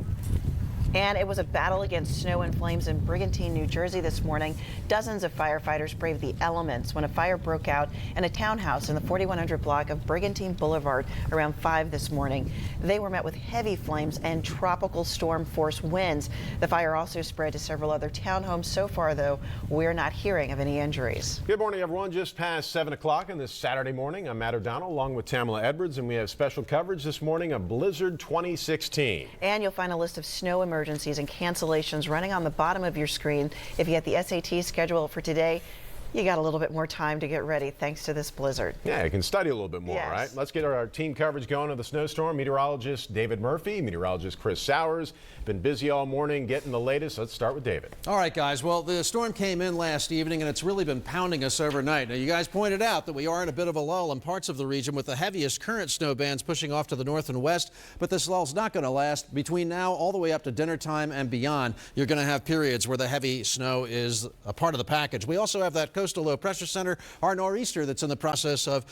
And it was a battle against snow and flames in Brigantine, New Jersey this morning. Dozens of firefighters braved the elements when a fire broke out in a townhouse in the 4100 block of Brigantine Boulevard around 5 this morning. They were met with heavy flames and tropical storm force winds. The fire also spread to several other townhomes. So far, though, we're not hearing of any injuries. Good morning, everyone. Just past 7 o'clock on this Saturday morning. I'm Matt O'Donnell along with Tamala Edwards, and we have special coverage this morning of Blizzard 2016. And you'll find a list of snow emergencies and cancellations running on the bottom of your screen. If you had the SAT schedule for today, You got a little bit more time to get ready thanks to this blizzard. Yeah, you can study a little bit more, Yes. right? Let's get our team coverage going of the snowstorm. Meteorologist David Murphy, meteorologist Chris Sowers. Been busy all morning getting the latest. Let's start with David. All right, guys. Well, the storm came in last evening, and it's really been pounding us overnight. Now, you guys pointed out that we are in a bit of a lull in parts of the region with the heaviest current snow bands pushing off to the north and west, but this lull's not going to last. Between now all the way up to dinner time and beyond, you're going to have periods where the heavy snow is a part of the package. We also have that coastal low pressure center, our nor'easter, that's in the process of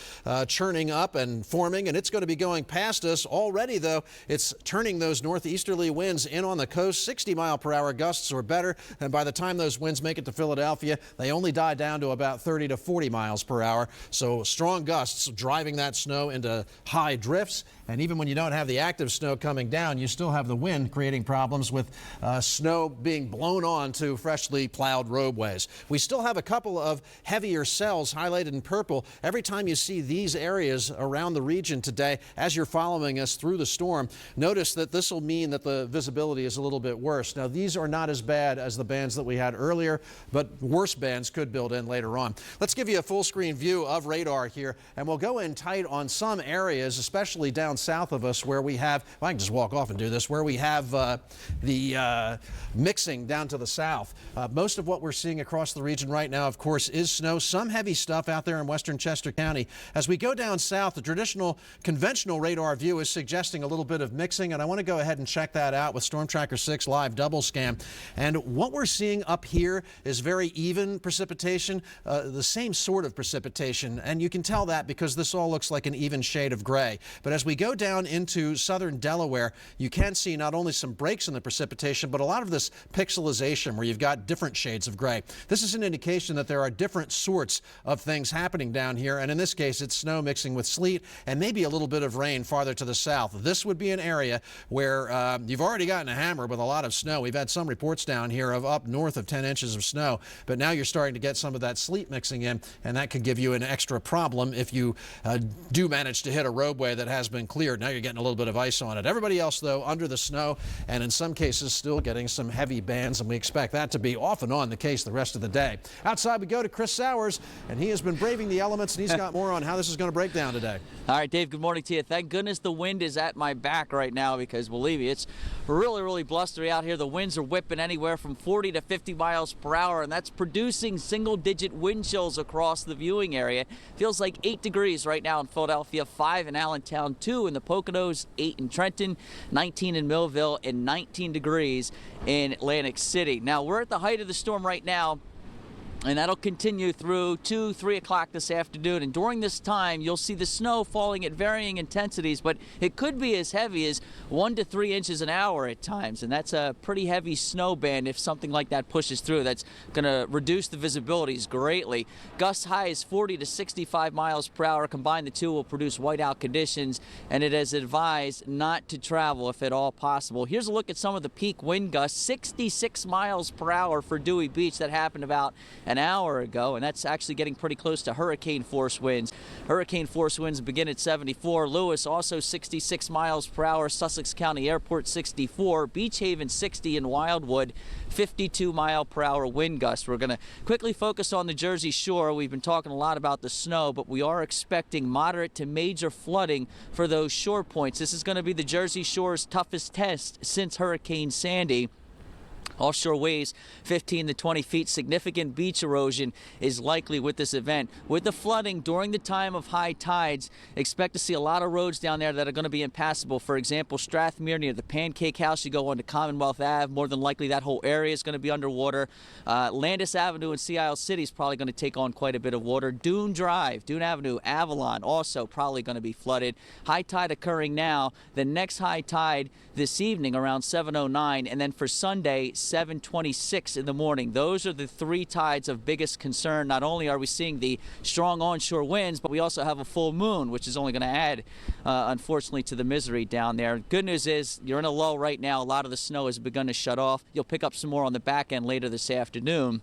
churning up and forming, and it's going to be going past us. Already, though, it's turning those northeasterly winds in on the coast, 60-mile-per-hour gusts or better, and by the time those winds make it to Philadelphia, they only die down to about 30 to 40 miles per hour. So strong gusts driving that snow into high drifts. And even when you don't have the active snow coming down, you still have the wind creating problems with snow being blown on to freshly plowed roadways. We still have a couple of heavier cells highlighted in purple. Every time you see these areas around the region today, as you're following us through the storm, notice that this will mean that the visibility is a little bit worse. Now, these are not as bad as the bands that we had earlier, but worse bands could build in later on. Let's give you a full screen view of radar here, and we'll go in tight on some areas, especially down south of us where we have, well, I can just walk off and do this, where we have the mixing down to the south. Most of what we're seeing across the region right now, of course, is snow. Some heavy stuff out there in western Chester County. As we go down south, the traditional conventional radar view is suggesting a little bit of mixing, and I want to go ahead and check that out with Storm Tracker 6 live double scan. And what we're seeing up here is very even precipitation, the same sort of precipitation, and you can tell that because this all looks like an even shade of gray. But as we go down into southern Delaware, you can see not only some breaks in the precipitation, but a lot of this pixelization where you've got different shades of gray. This is an indication that there are different sorts of things happening down here, and in this case, it's snow mixing with sleet and maybe a little bit of rain farther to the south. This would be an area where you've already gotten a hammer with a lot of snow. We've had some reports down here of up north of 10 inches of snow, but now you're starting to get some of that sleet mixing in, and that could give you an extra problem if you do manage to hit a roadway that has been cleared. Now you're getting a little bit of ice on it. Everybody else, though, under the snow, and in some cases still getting some heavy bands, and we expect that to be off and on the case the rest of the day. Outside we go to Chris Sowers, and he has been braving the elements, and he's got more on how this is going to break down today. All right, Dave, good morning to you. Thank goodness the wind is at my back right now because, believe me, it's really blustery out here. The winds are whipping anywhere from 40 to 50 miles per hour, and that's producing single-digit wind chills across the viewing area. Feels like 8 degrees right now in Philadelphia, 5 in Allentown, 2 in the Poconos, 8 in Trenton, 19 in Millville, and 19 degrees in Atlantic City. Now, we're at the height of the storm right now, and that'll continue through 2, 3 o'clock this afternoon. And during this time, you'll see the snow falling at varying intensities, but it could be as heavy as 1 to 3 inches an hour at times. And that's a pretty heavy snow band if something like that pushes through. That's going to reduce the visibilities greatly. Gusts high as 40 to 65 miles per hour. Combined, the two will produce whiteout conditions, and it is advised not to travel if at all possible. Here's a look at some of the peak wind gusts. 66 miles per hour for Dewey Beach. That happened about an hour ago, and that's actually getting pretty close to hurricane force winds. Hurricane force winds begin at 74. Lewis also 66 miles per hour. Sussex County Airport 64. Beach Haven 60, and Wildwood 52 mile per hour wind gusts. We're going to quickly focus on the Jersey Shore. We've been talking a lot about the snow, but we are expecting moderate to major flooding for those shore points. This is going to be the Jersey Shore's toughest test since Hurricane Sandy. Offshore waves 15 to 20 feet. Significant beach erosion is likely with this event. With the flooding during the time of high tides, expect to see a lot of roads down there that are going to be impassable. For example, Strathmere near the Pancake House, you go onto Commonwealth Ave, more than likely that whole area is going to be underwater. Landis Avenue in Sea Isle City is probably going to take on quite a bit of water. Dune Drive, Dune Avenue, Avalon also probably going to be flooded. High tide occurring now. The next high tide this evening around 7:09, and then for Sunday 7:26 in the morning. Those are the 3 tides of biggest concern. Not only are we seeing the strong onshore winds, but we also have a full moon, which is only going to add, unfortunately, to the misery down there. Good news is you're in a lull right now. A lot of the snow has begun to shut off. You'll pick up some more on the back end later this afternoon.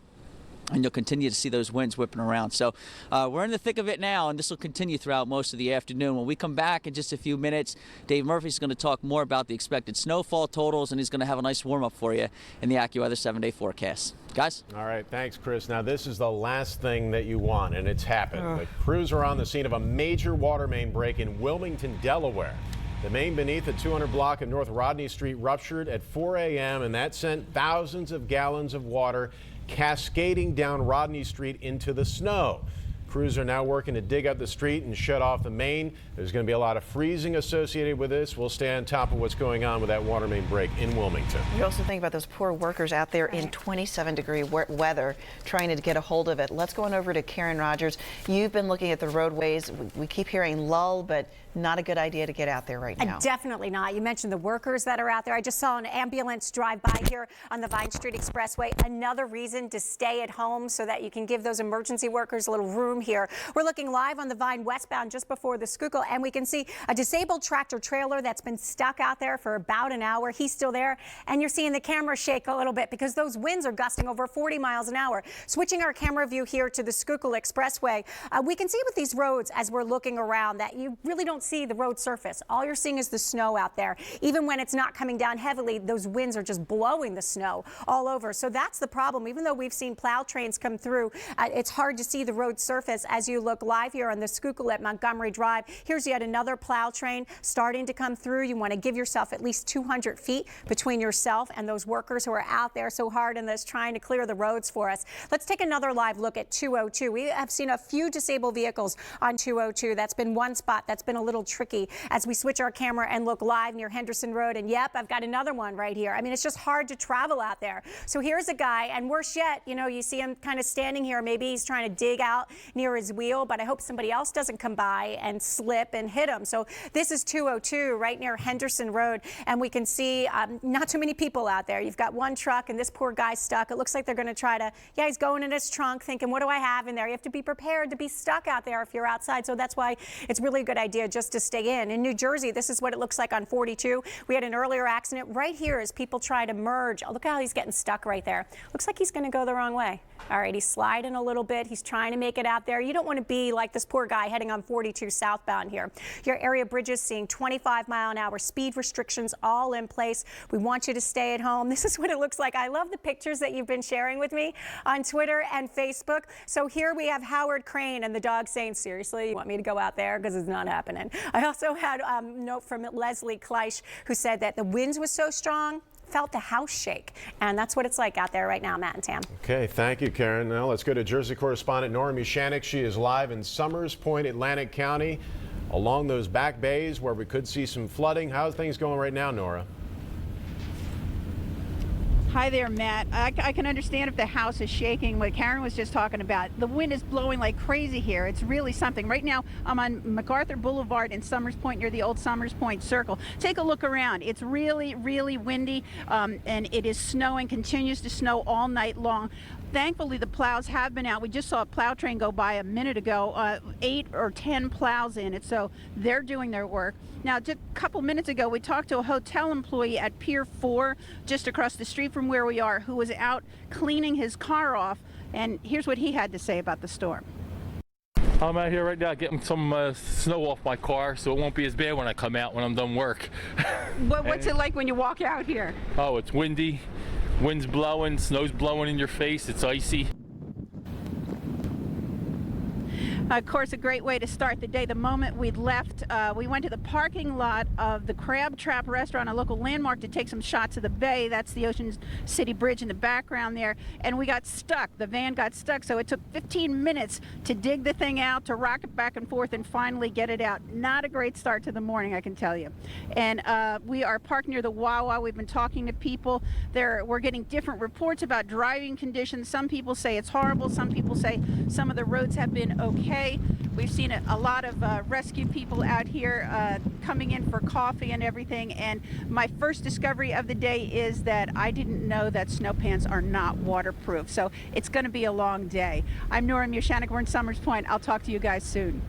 and you'll continue to see those winds whipping around. So we're in the thick of it now, and this will continue throughout most of the afternoon. When we come back in just a few minutes, Dave Murphy's going to talk more about the expected snowfall totals, and he's going to have a nice warm-up for you in the AccuWeather 7-day forecast. Guys? All right, thanks, Chris. Now, this is the last thing that you want, and it's happened. The crews are on the scene of a major water main break in Wilmington, Delaware. The main beneath the 200 block of North Rodney Street ruptured at 4 a.m., and that sent thousands of gallons of water cascading down Rodney Street into the snow. Crews are now working to dig up the street and shut off the main. There's going to be a lot of freezing associated with this. We'll stay on top of what's going on with that water main break in Wilmington. You also think about those poor workers out there in 27-degree weather trying to get a hold of it. Let's go on over to Karen Rogers. You've been looking at the roadways. We keep hearing lull, but not a good idea to get out there right now. Definitely not. You mentioned the workers that are out there. I just saw an ambulance drive by here on the Vine Street Expressway. Another reason to stay at home so that you can give those emergency workers a little room here. We're looking live on the Vine westbound just before the Schuylkill, and we can see a disabled tractor trailer that's been stuck out there for about an hour. He's still there, and you're seeing the camera shake a little bit because those winds are gusting over 40 miles an hour. Switching our camera view here to the Schuylkill Expressway, we can see with these roads as we're looking around that you really don't see the road surface. All you're seeing is the snow out there. Even when it's not coming down heavily, those winds are just blowing the snow all over. So that's the problem. Even though we've seen plow trains come through, it's hard to see the road surface as you look live here on the Schuylkill at Montgomery Drive. Here's yet another plow train starting to come through. You want to give yourself at least 200 feet between yourself and those workers who are out there so hard in this trying to clear the roads for us. Let's take another live look at 202. We have seen a few disabled vehicles on 202. That's been one spot that's been a little tricky as we switch our camera and look live near Henderson Road. And yep, I've got another one right here. I mean, it's just hard to travel out there. So here's a guy, and worse yet, you know, you see him kind of standing here. Maybe he's trying to dig out near his wheel, but I hope somebody else doesn't come by and slip and hit him. So this is 202 right near Henderson Road, and we can see not too many people out there. You've got one truck, and this poor guy's stuck. It looks like they're going to try to, yeah, he's going in his trunk thinking, what do I have in there? You have to be prepared to be stuck out there if you're outside. So that's why it's really a good idea just to stay in. In New Jersey, this is what it looks like on 42. We had an earlier accident right here as people try to merge. Oh, look how he's getting stuck right there. Looks like he's going to go the wrong way. All right, he's sliding a little bit. He's trying to make it out there. You don't want to be like this poor guy heading on 42 southbound here. Your area bridges seeing 25-mile-an-hour speed restrictions all in place. We want you to stay at home. This is what it looks like. I love the pictures that you've been sharing with me on Twitter and Facebook. So here we have Howard Crane and the dog saying, seriously, you want me to go out there? Because it's not happening. I also had a note from Leslie Kleisch, who said that the winds was so strong, felt the house shake. And that's what it's like out there right now, Matt and Tam. Okay, thank you, Karen. Now let's go to Jersey correspondent Nora Mushanik. She is live in Summers Point, Atlantic County, along those back bays where we could see some flooding. How's things going right now, Nora? Hi there, Matt. I can understand if the house is shaking, what Karen was just talking about. The wind is blowing like crazy here. It's really something. Right now, I'm on MacArthur Boulevard in Summers Point near the old Summers Point Circle. Take a look around. It's really, really windy, and it is snowing, continues to snow all night long. Thankfully, the plows have been out. We just saw a plow train go by a minute ago, 8 or 10 plows in it, so they're doing their work. Now, just a couple minutes ago, we talked to a hotel employee at Pier 4, just across the street from where we are, who was out cleaning his car off, and here's what he had to say about the storm. I'm out here right now getting some snow off my car, so it won't be as bad when I come out when I'm done work. What's it like when you walk out here? Oh, it's windy. Wind's blowing, snow's blowing in your face, it's icy. Of course, a great way to start the day. The moment we left, we went to the parking lot of the Crab Trap restaurant, a local landmark, to take some shots of the bay. That's the Ocean City Bridge in the background there. And we got stuck. The van got stuck, so it took 15 minutes to dig the thing out, to rock it back and forth, and finally get it out. Not a great start to the morning, I can tell you. And we are parked near the Wawa. We've been talking to people. We're getting different reports about driving conditions. Some people say it's horrible. Some people say some of the roads have been okay. We've seen a lot of rescue people out here coming in for coffee and everything. And my first discovery of the day is that I didn't know that snow pants are not waterproof. So it's going to be a long day. I'm Nora Mushanik. We're in Summers Point. I'll talk to you guys soon.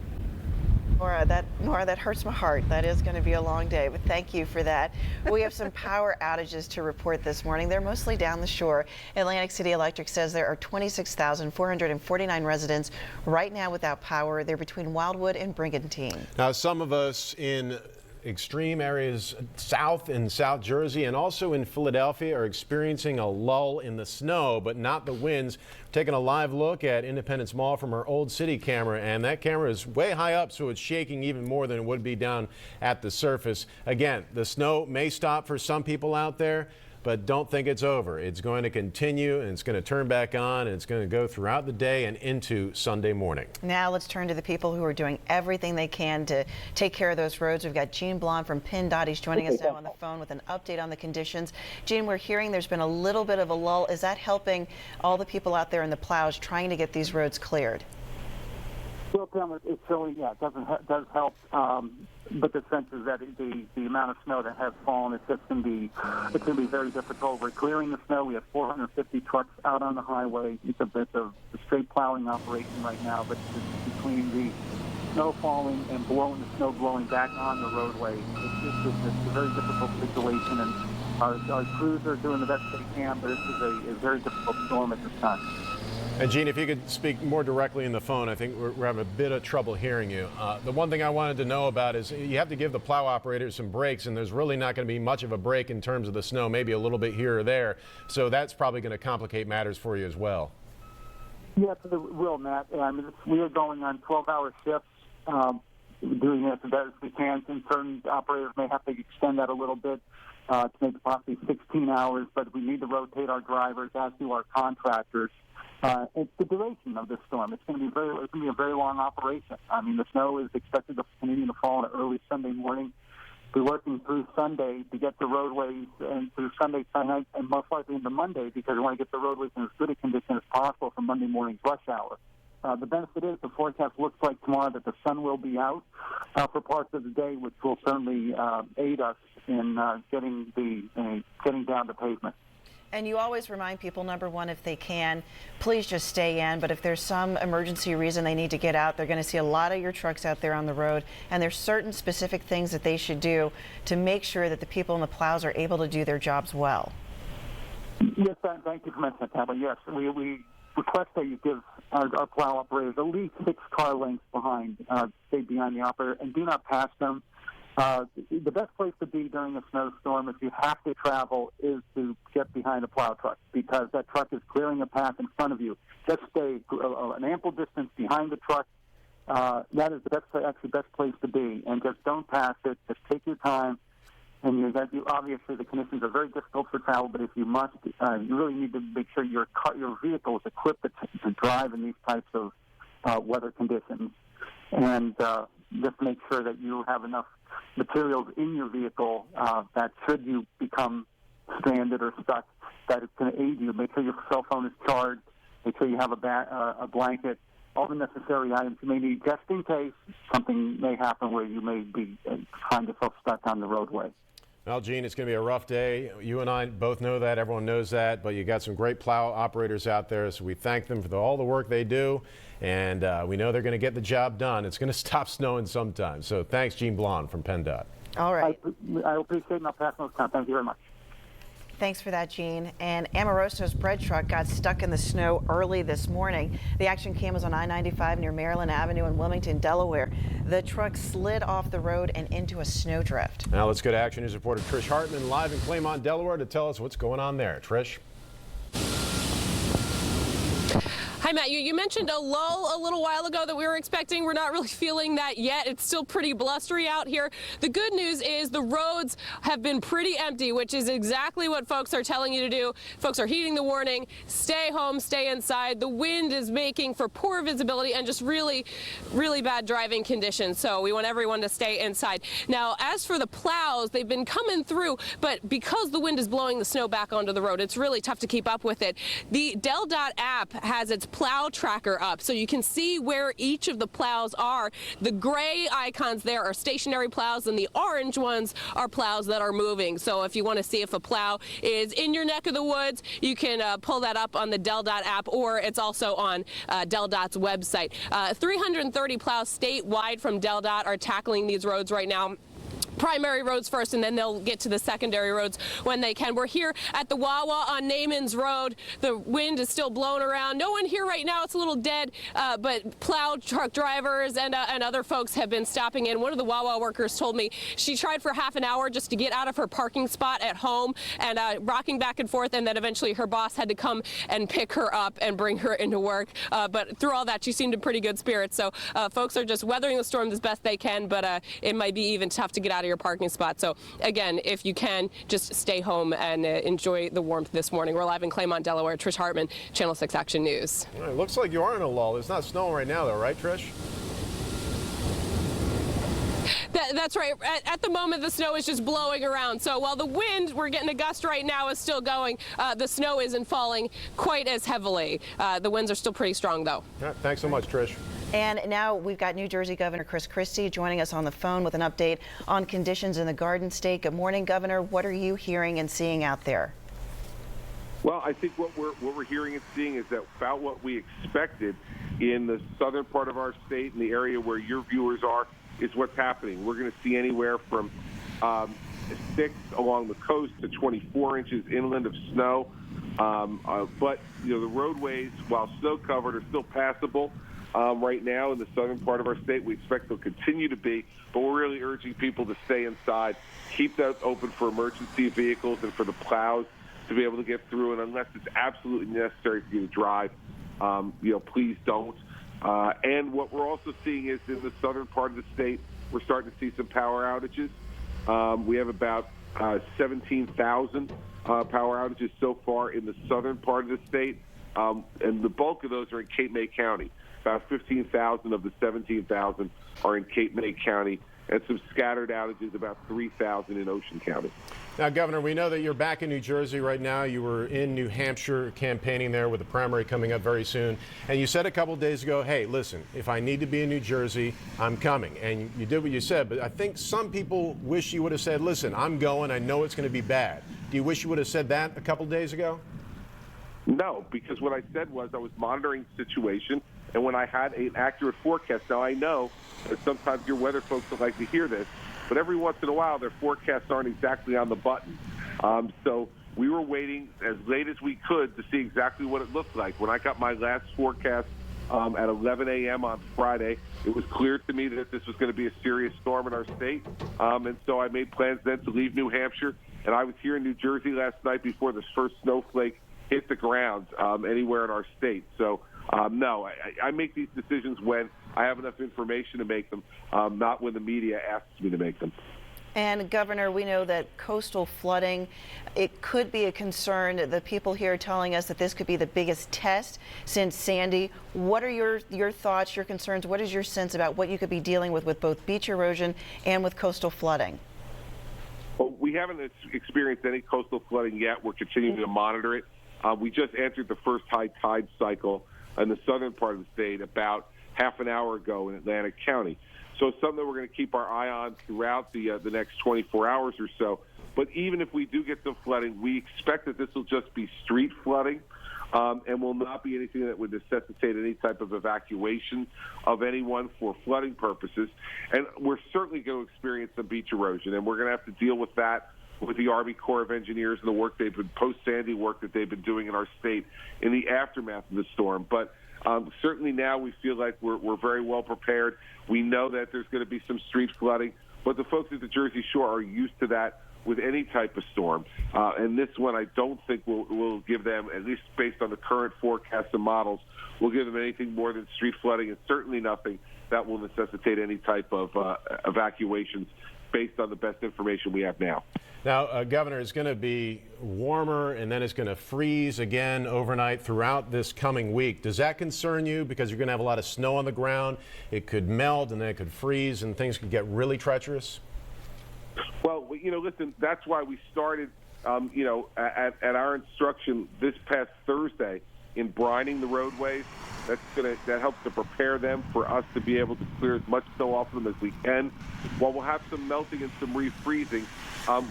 Nora, that hurts my heart. That is going to be a long day, but thank you for that. We have some power outages to report this morning. They're mostly down the shore. Atlantic City Electric says there are 26,449 residents right now without power. They're between Wildwood and Brigantine. Now, some of us in extreme areas south in South Jersey and also in Philadelphia are experiencing a lull in the snow, but not the winds. Taking a live look at Independence Mall from our Old City camera, and that camera is way high up, so it's shaking even more than it would be down at the surface. Again, the snow may stop for some people out there, but don't think it's over. It's going to continue, and it's going to turn back on, and it's going to go throughout the day and into Sunday morning. Now let's turn to the people who are doing everything they can to take care of those roads. We've got Gene Blond from PennDOT. He's joining us now on the phone with an update on the conditions. Gene, we're hearing there's been a little bit of a lull. Is that helping all the people out there in the plows trying to get these roads cleared? Well, Tim, it's really, yeah, it does help. But the sense is that the amount of snow that has fallen, it's going to be very difficult. We're clearing the snow. We have 450 trucks out on the highway. It's a bit of a straight plowing operation right now, but between the snow falling and the snow blowing back on the roadway, it's a very difficult situation. And our crews are doing the best they can, but this is a very difficult storm at this time. And Gene, if you could speak more directly in the phone, I think we're having a bit of trouble hearing you. The one thing I wanted to know about is you have to give the plow operators some breaks, and there's really not going to be much of a break in terms of the snow, maybe a little bit here or there. So that's probably going to complicate matters for you as well. Yes, it will, Matt. I mean, we are going on 12-hour shifts, doing this as best as we can. And certain operators may have to extend that a little bit to make possibly 16 hours, but we need to rotate our drivers, as do our contractors. It's the duration of this storm. It's going to be a very long operation. I mean, the snow is expected to continue to fall on early Sunday morning. We're working through Sunday to get the roadways and through Sunday night and most likely into Monday because we want to get the roadways in as good a condition as possible for Monday morning's rush hour. The benefit is the forecast looks like tomorrow that the sun will be out for parts of the day, which will certainly aid us in getting down the pavement. And you always remind people, number one, if they can, please just stay in. But if there's some emergency reason they need to get out, they're going to see a lot of your trucks out there on the road. And there's certain specific things that they should do to make sure that the people in the plows are able to do their jobs well. Yes, thank you for mentioning that, Tamara. Yes, we request that you give our plow operators at least 6 car lengths behind, stay behind the operator, and do not pass them. The best place to be during a snowstorm, if you have to travel, is to get behind a plow truck because that truck is clearing a path in front of you. Just stay an ample distance behind the truck. That is the best place to be, and just don't pass it. Just take your time. And obviously the conditions are very difficult for travel, but if you must, you really need to make sure your vehicle is equipped to drive in these types of weather conditions, and just make sure that you have enough materials in your vehicle that should you become stranded or stuck, that it's going to aid you. Make sure your cell phone is charged. Make sure you have a blanket, all the necessary items you may need just in case something may happen where you may be find yourself stuck on the roadway. Well, Gene, it's going to be a rough day. You and I both know that. Everyone knows that. But you got some great plow operators out there, so we thank them for all the work they do. And we know they're going to get the job done. It's going to stop snowing sometime. So thanks, Gene Blond from PennDOT. All right. I appreciate it. I'll pass those on. Thank you very much. Thanks for that, Gene. And Amoroso's bread truck got stuck in the snow early this morning. The action cam was on I-95 near Maryland Avenue in Wilmington, Delaware. The truck slid off the road and into a snowdrift. Now let's go to Action News reporter Trish Hartman live in Claymont, Delaware to tell us what's going on there. Trish. Hi, Matt. You mentioned a lull a little while ago that we were expecting. We're not really feeling that yet. It's still pretty blustery out here. The good news is the roads have been pretty empty, which is exactly what folks are telling you to do. Folks are heeding the warning. Stay home, stay inside. The wind is making for poor visibility and just really, really bad driving conditions. So we want everyone to stay inside. Now, as for the plows, they've been coming through, but because the wind is blowing the snow back onto the road, it's really tough to keep up with it. The DelDOT app has its plow tracker up so you can see where each of the plows are. The gray icons there are stationary plows, and the orange ones are plows that are moving. So if you want to see if a plow is in your neck of the woods, you can pull that up on the DelDOT app, or it's also on DelDOT's website. 330 plows statewide from DelDOT are tackling these roads right now. Primary roads first, and then they'll get to the secondary roads when they can. We're here at the Wawa on Naaman's Road. The wind is still blowing around. No one here right now. It's a little dead, but plow truck drivers and other folks have been stopping in. One of the Wawa workers told me she tried for half an hour just to get out of her parking spot at home and rocking back and forth, and then eventually her boss had to come and pick her up and bring her into work. But through all that, she seemed in pretty good spirits. So folks are just weathering the storm as best they can, but it might be even tough to get out of your parking spot. So again, if you can, just stay home and enjoy the warmth this morning. We're live in Claymont, Delaware. Trish Hartman, Channel 6 Action News. All right, looks like you are in a lull. It's not snowing right now, though, right, Trish? That's right. At the moment, the snow is just blowing around. So while the wind, we're getting a gust right now, is still going, the snow isn't falling quite as heavily. The winds are still pretty strong, though. All right, thanks so much, Trish. And now we've got New Jersey Governor Chris Christie joining us on the phone with an update on conditions in the Garden State. Good morning, Governor. What are you hearing and seeing out there? Well, I think what we're hearing and seeing is that about what we expected in the southern part of our state and the area where your viewers are is what's happening. We're going to see anywhere from 6 along the coast to 24 inches inland of snow. But the roadways, while snow covered, are still passable. Right now in the southern part of our state, we expect they'll continue to be, but we're really urging people to stay inside, keep that open for emergency vehicles and for the plows to be able to get through. And unless it's absolutely necessary for you to drive, please don't. And what we're also seeing is in the southern part of the state, we're starting to see some power outages. We have about 17,000 power outages so far in the southern part of the state, and the bulk of those are in Cape May County. About 15,000 of the 17,000 are in Cape May County, and some scattered outages, about 3,000 in Ocean County. Now, Governor, we know that you're back in New Jersey right now. You were in New Hampshire campaigning there with the primary coming up very soon. And you said a couple of days ago, hey, listen, if I need to be in New Jersey, I'm coming. And you did what you said. But I think some people wish you would have said, listen, I'm going. I know it's going to be bad. Do you wish you would have said that a couple of days ago? No, because what I said was I was monitoring the situation. And when I had an accurate forecast, now I know that sometimes your weather folks don't like to hear this, but every once in a while their forecasts aren't exactly on the button. So we were waiting as late as we could to see exactly what it looked like. When I got my last forecast at 11 a.m. on Friday, it was clear to me that this was going to be a serious storm in our state. And so I made plans then to leave New Hampshire. And I was here in New Jersey last night before the first snowflake hit the ground anywhere in our state. So no, I make these decisions when I have enough information to make them, not when the media asks me to make them. And Governor, we know that coastal flooding, it could be a concern. The people here are telling us that this could be the biggest test since Sandy. What are your thoughts, your concerns? What is your sense about what you could be dealing with both beach erosion and with coastal flooding? Well, we haven't experienced any coastal flooding yet. We're continuing to monitor it. We just entered the first high tide cycle in the southern part of the state about half an hour ago in Atlantic County. So it's something that we're going to keep our eye on throughout the next 24 hours or so. But even if we do get some flooding, we expect that this will just be street flooding and will not be anything that would necessitate any type of evacuation of anyone for flooding purposes. And we're certainly going to experience some beach erosion, and we're going to have to deal with that with the Army Corps of Engineers and the work they've been, post-Sandy work that they've been doing in our state in the aftermath of the storm. But certainly now we feel like we're very well prepared. We know that there's going to be some street flooding, but the folks at the Jersey Shore are used to that with any type of storm. And this one I don't think will give them, at least based on the current forecasts and models, will give them anything more than street flooding, and certainly nothing that will necessitate any type of evacuations based on the best information we have now. Now, Governor, it's going to be warmer and then it's going to freeze again overnight throughout this coming week. Does that concern you? Because you're going to have a lot of snow on the ground. It could melt and then it could freeze and things could get really treacherous. Well, listen, that's why we started, at our instruction this past Thursday in brining the roadways. That helps to prepare them for us to be able to clear as much snow off them as we can. While we'll have some melting and some refreezing,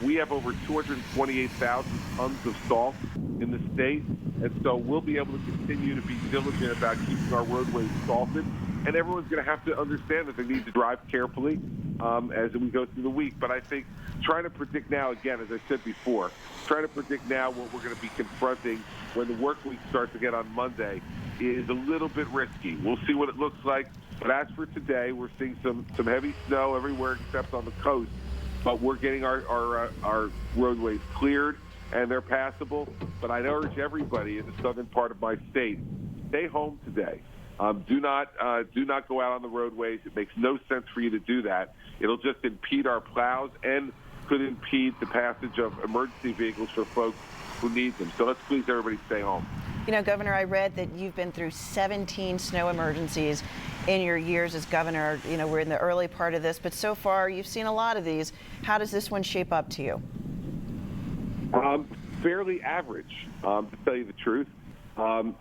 we have over 228,000 tons of salt in the state, and so we'll be able to continue to be diligent about keeping our roadways salted. And everyone's going to have to understand that they need to drive carefully as we go through the week. But I think trying to predict now, again, as I said before, trying to predict now what we're going to be confronting when the work week starts again on Monday is a little bit risky. We'll see what it looks like. But as for today, we're seeing some heavy snow everywhere except on the coast. But we're getting our roadways cleared, and they're passable. But I'd urge everybody in the southern part of my state, stay home today. Do not go out on the roadways. It makes no sense for you to do that. It'll just impede our plows and could impede the passage of emergency vehicles for folks who need them. So let's please everybody stay home. You know, Governor, I read that you've been through 17 snow emergencies in your years as governor. You know, we're in the early part of this, but so far you've seen a lot of these. How does this one shape up to you? Fairly average, to tell you the truth.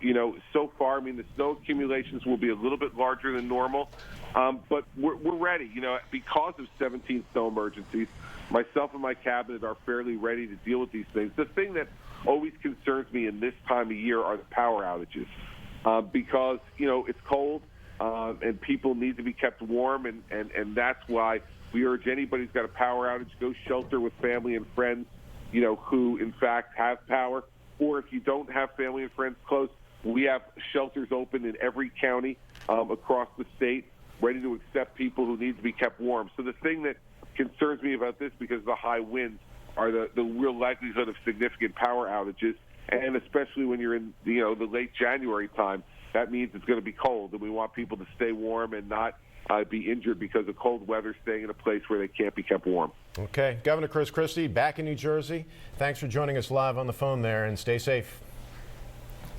You know, so far, I mean, the snow accumulations will be a little bit larger than normal, but we're ready. You know, because of 17 snow emergencies, myself and my cabinet are fairly ready to deal with these things. The thing that always concerns me in this time of year are the power outages, because, you know, it's cold and people need to be kept warm, and that's why we urge anybody who's got a power outage, go shelter with family and friends, you know, who in fact have power. Or if you don't have family and friends close, we have shelters open in every county across the state, ready to accept people who need to be kept warm. So the thing that concerns me about this, because of the high winds, are the real likelihood of significant power outages, and especially when you're in, you know, the late January time, that means it's going to be cold, and we want people to stay warm and not be injured because of cold weather, staying in a place where they can't be kept warm. Okay. Governor Chris Christie, back in New Jersey. Thanks for joining us live on the phone there, and stay safe.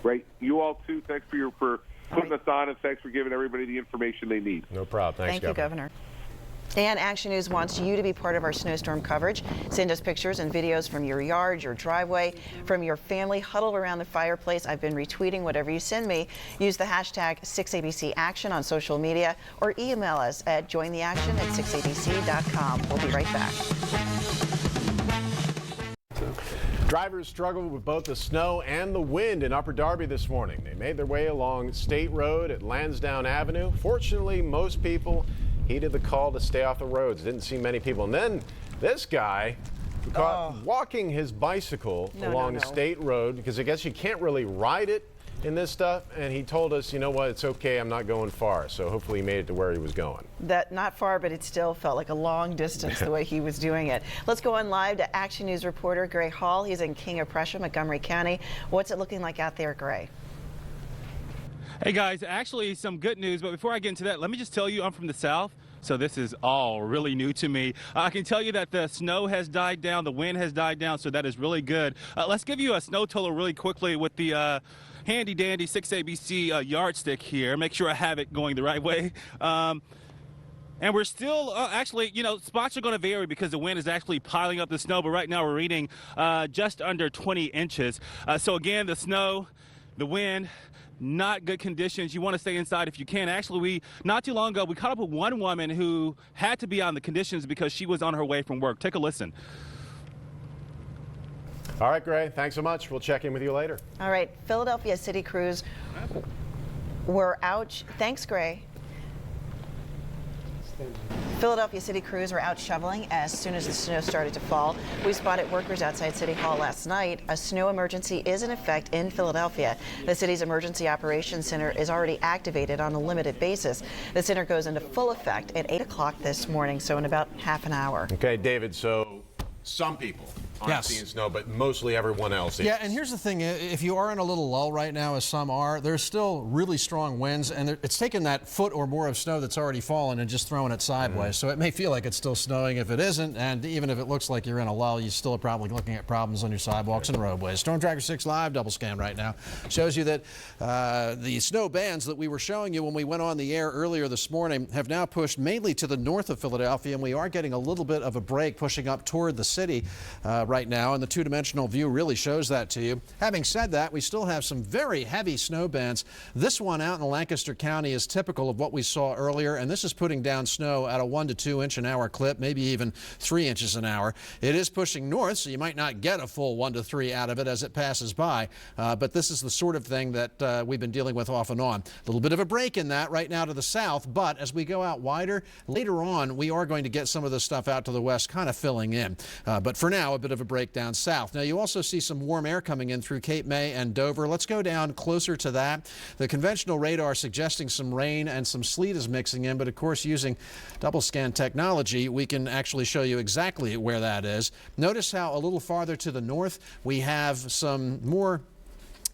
Great. You all, too. Thanks for putting us on, and thanks for giving everybody the information they need. No problem. Thanks, Thank you, Governor. And Action News wants you to be part of our snowstorm coverage. Send us pictures and videos from your yard, your driveway, from your family huddled around the fireplace. I've been retweeting whatever you send me. Use the hashtag 6ABC-ACTION on social media or email us at jointheaction@6abc.com. We'll be right back. Drivers struggled with both the snow and the wind in Upper Darby this morning. They made their way along State Road at Lansdowne Avenue. Fortunately, most people heeded the call to stay off the roads. Didn't see many people. And then this guy caught walking his bicycle along the State Road, because I guess you can't really ride it in this stuff. And he told us, you know what, it's okay, I'm not going far. So hopefully he made it to where he was going. That not far, but it still felt like a long distance the way he was doing it. Let's go on live to Action News reporter Gray Hall. He's in King of Prussia, Montgomery County. What's it looking like out there, Gray? Hey guys, actually some good news, but before I get into that, let me just tell you I'm from the South, so this is all really new to me. I can tell you that the snow has died down, the wind has died down, so that is really good. Let's give you a snow total really quickly with the handy dandy 6ABC yardstick here. Make sure I have it going the right way. And we're still actually, you know, spots are going to vary because the wind is actually piling up the snow, but right now we're reading just under 20 inches. So again, the snow, the wind, not good conditions. You want to stay inside if you can. Actually, not too long ago, we caught up with one woman who had to be on the conditions because she was on her way from work. Take a listen. All right, Gray, thanks so much. We'll check in with you later. All right, Philadelphia city crews were out. Thanks, Gray. Philadelphia city crews were out shoveling as soon as the snow started to fall. We spotted workers outside City Hall last night. A snow emergency is in effect in Philadelphia. The city's emergency operations center is already activated on a limited basis. The center goes into full effect at 8 o'clock this morning, so in about half an hour. Okay, David, so some people aren't seeing snow, but mostly everyone else is. Yeah, and here's the thing. If you are in a little lull right now, as some are, there's still really strong winds, and it's taken that foot or more of snow that's already fallen and just throwing it sideways. So it may feel like it's still snowing if it isn't, and even if it looks like you're in a lull, you still are probably looking at problems on your sidewalks and roadways. Storm Tracker 6 Live double scan right now shows you that the snow bands that we were showing you when we went on the air earlier this morning have now pushed mainly to the north of Philadelphia, and we are getting a little bit of a break pushing up toward the city. right now, and the two-dimensional view really shows that to you. Having said that, we still have some very heavy snow bands. This one out in Lancaster County is typical of what we saw earlier, and this is putting down snow at a 1 to 2 inch an hour clip, maybe even 3 inches an hour. It is pushing north, so you might not get a full 1 to 3 out of it as it passes by, but this is the sort of thing that we've been dealing with off and on. A little bit of a break in that right now to the south, but as we go out wider, later on, we are going to get some of this stuff out to the west, kind of filling in. But for now, a bit of a break down south. Now, you also see some warm air coming in through Cape May and Dover. Let's go down closer to that. The conventional radar suggesting some rain and some sleet is mixing in, but of course, using double scan technology, we can actually show you exactly where that is. Notice how a little farther to the north, we have some more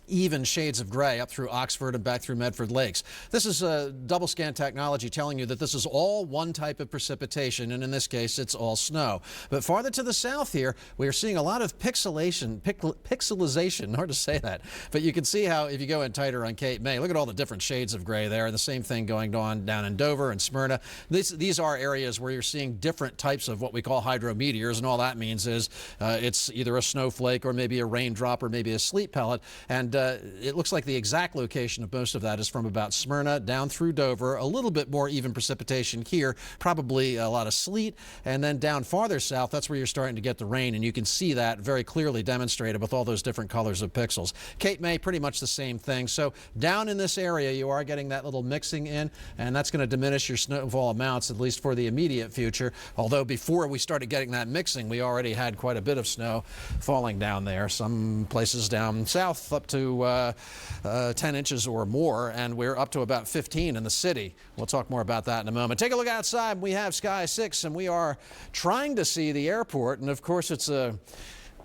even shades of gray up through Oxford and back through Medford Lakes. This is double scan technology telling you that this is all one type of precipitation, and in this case, it's all snow. But farther to the south here, we are seeing a lot of pixelization, hard to say that, but you can see how if you go in tighter on Cape May, look at all the different shades of gray there, and the same thing going on down in Dover and Smyrna. These are areas where you're seeing different types of what we call hydrometeors, and all that means is it's either a snowflake or maybe a raindrop or maybe a sleet pellet, and it looks like the exact location of most of that is from about Smyrna down through Dover, a little bit more even precipitation here, probably a lot of sleet, and then down farther south, that's where you're starting to get the rain, and you can see that very clearly demonstrated with all those different colors of pixels. Cape May, pretty much the same thing. So down in this area, you are getting that little mixing in, and that's going to diminish your snowfall amounts, at least for the immediate future, although before we started getting that mixing, we already had quite a bit of snow falling down there. Some places down south up to 10 inches or more, and we're up to about 15 in the city. We'll talk more about that in a moment. Take a look outside. We have Sky 6, and we are trying to see the airport, and of course it's a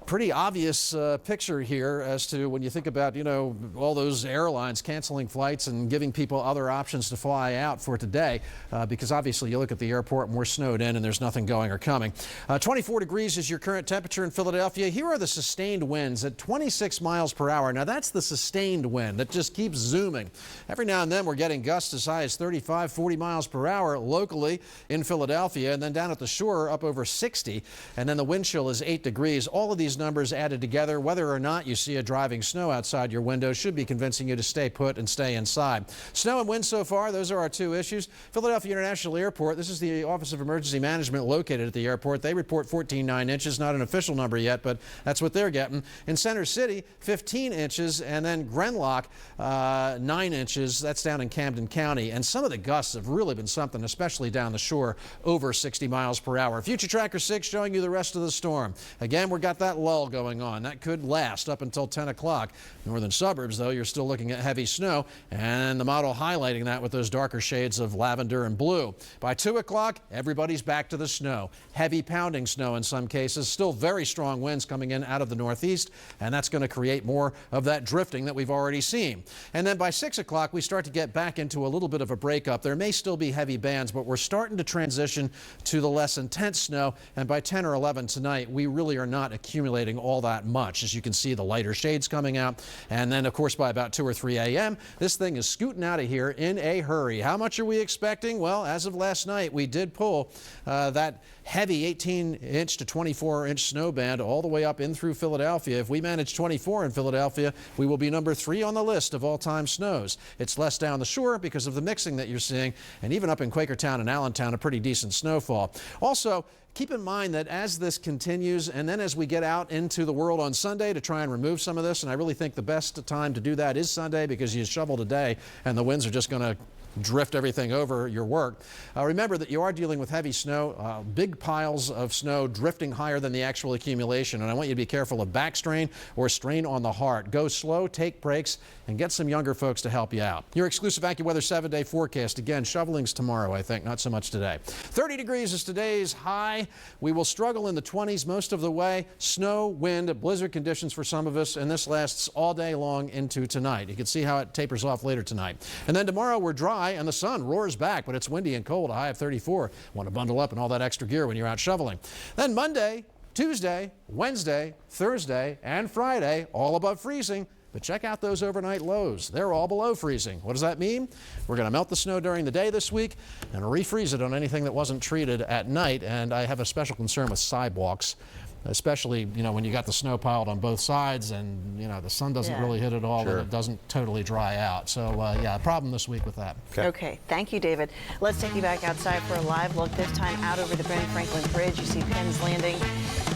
pretty obvious picture here as to when you think about, you know, all those airlines canceling flights and giving people other options to fly out for today, because obviously you look at the airport and we're snowed in and there's nothing going or coming. 24 degrees is your current temperature in Philadelphia. Here are the sustained winds at 26 miles per hour. Now that's the sustained wind that just keeps zooming. Every now and then we're getting gusts as high as 35, 40 miles per hour locally in Philadelphia, and then down at the shore up over 60, and then the wind chill is 8 degrees. All of these numbers added together, whether or not you see a driving snow outside your window, should be convincing you to stay put and stay inside. Snow and wind so far, those are our two issues. Philadelphia International Airport, this is the Office of Emergency Management located at the airport. They report 14.9 inches, not an official number yet, but that's what they're getting. In Center City, 15 inches, and then Grenlock, 9 inches. That's down in Camden County, and some of the gusts have really been something, especially down the shore, over 60 miles per hour. Future Tracker 6 showing you the rest of the storm. Again, we've got that lull going on. That could last up until 10 o'clock. Northern suburbs, though, you're still looking at heavy snow, and the model highlighting that with those darker shades of lavender and blue. By 2 o'clock, everybody's back to the snow. Heavy pounding snow in some cases. Still very strong winds coming in out of the northeast, and that's going to create more of that drifting that we've already seen. And then by 6 o'clock, we start to get back into a little bit of a breakup. There may still be heavy bands, but we're starting to transition to the less intense snow, and by 10 or 11 tonight, we really are not accumulating all that much. As you can see, the lighter shades coming out, and then of course by about 2 or 3 a.m. this thing is scooting out of here in a hurry. How much are we expecting? Well, as of last night, we did pull that heavy 18-inch to 24-inch snow band all the way up in through Philadelphia. If we manage 24 in Philadelphia, we will be number 3 on the list of all-time snows. It's less down the shore because of the mixing that you're seeing, and even up in Quakertown and Allentown, a pretty decent snowfall. Also, keep in mind that as this continues, and then as we get out into the world on Sunday to try and remove some of this, and I really think the best time to do that is Sunday, because you shovel today and the winds are just going to drift everything over your work. Remember that you are dealing with heavy snow, big piles of snow drifting higher than the actual accumulation, and I want you to be careful of back strain or strain on the heart. Go slow, take breaks, and get some younger folks to help you out. Your exclusive AccuWeather 7-day forecast. Again, shoveling's tomorrow, I think, not so much today. 30 degrees is today's high. We will struggle in the 20s most of the way. Snow, wind, blizzard conditions for some of us, and this lasts all day long into tonight. You can see how it tapers off later tonight. And then tomorrow we're dry and the sun roars back, but it's windy and cold, a high of 34. Want to bundle up in all that extra gear when you're out shoveling. Then Monday, Tuesday, Wednesday, Thursday, and Friday, all above freezing. But check out those overnight lows. They're all below freezing. What does that mean? We're going to melt the snow during the day this week and refreeze it on anything that wasn't treated at night. And I have a special concern with sidewalks. especially, you know, when you got the snow piled on both sides and, you know, the sun doesn't really hit it all and it doesn't totally dry out. So, yeah, a problem this week with that. Okay, thank you, David. Let's take you back outside for a live look, this time out over the Ben Franklin Bridge. You see Penn's Landing.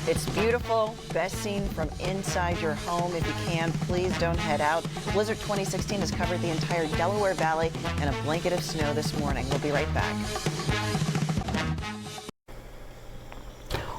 It's beautiful, best seen from inside your home. If you can, please don't head out. Blizzard 2016 has covered the entire Delaware Valley in a blanket of snow this morning. We'll be right back.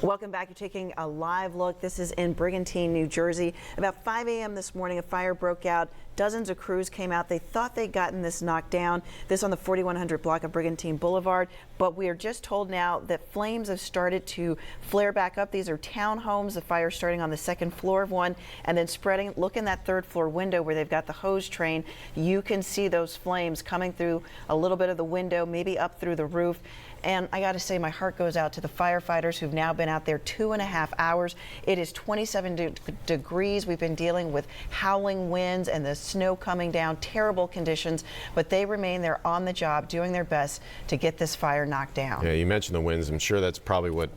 Welcome back. You're taking a live look. This is in Brigantine, New Jersey. About 5 a.m. this morning, a fire broke out. Dozens of crews came out. They thought they'd gotten this knocked down, this on the 4100 block of Brigantine Boulevard. But we are just told now that flames have started to flare back up. These are townhomes. The fire starting on the second floor of one and then spreading. Look in that third floor window where they've got the hose train. You can see those flames coming through a little bit of the window, maybe up through the roof. And I got to say, my heart goes out to the firefighters who've now been out there 2.5 hours. It is 27 degrees. We've been dealing with howling winds and the snow coming down, terrible conditions, but they remain there on the job doing their best to get this fire knocked down. Yeah, you mentioned the winds. I'm sure that's probably what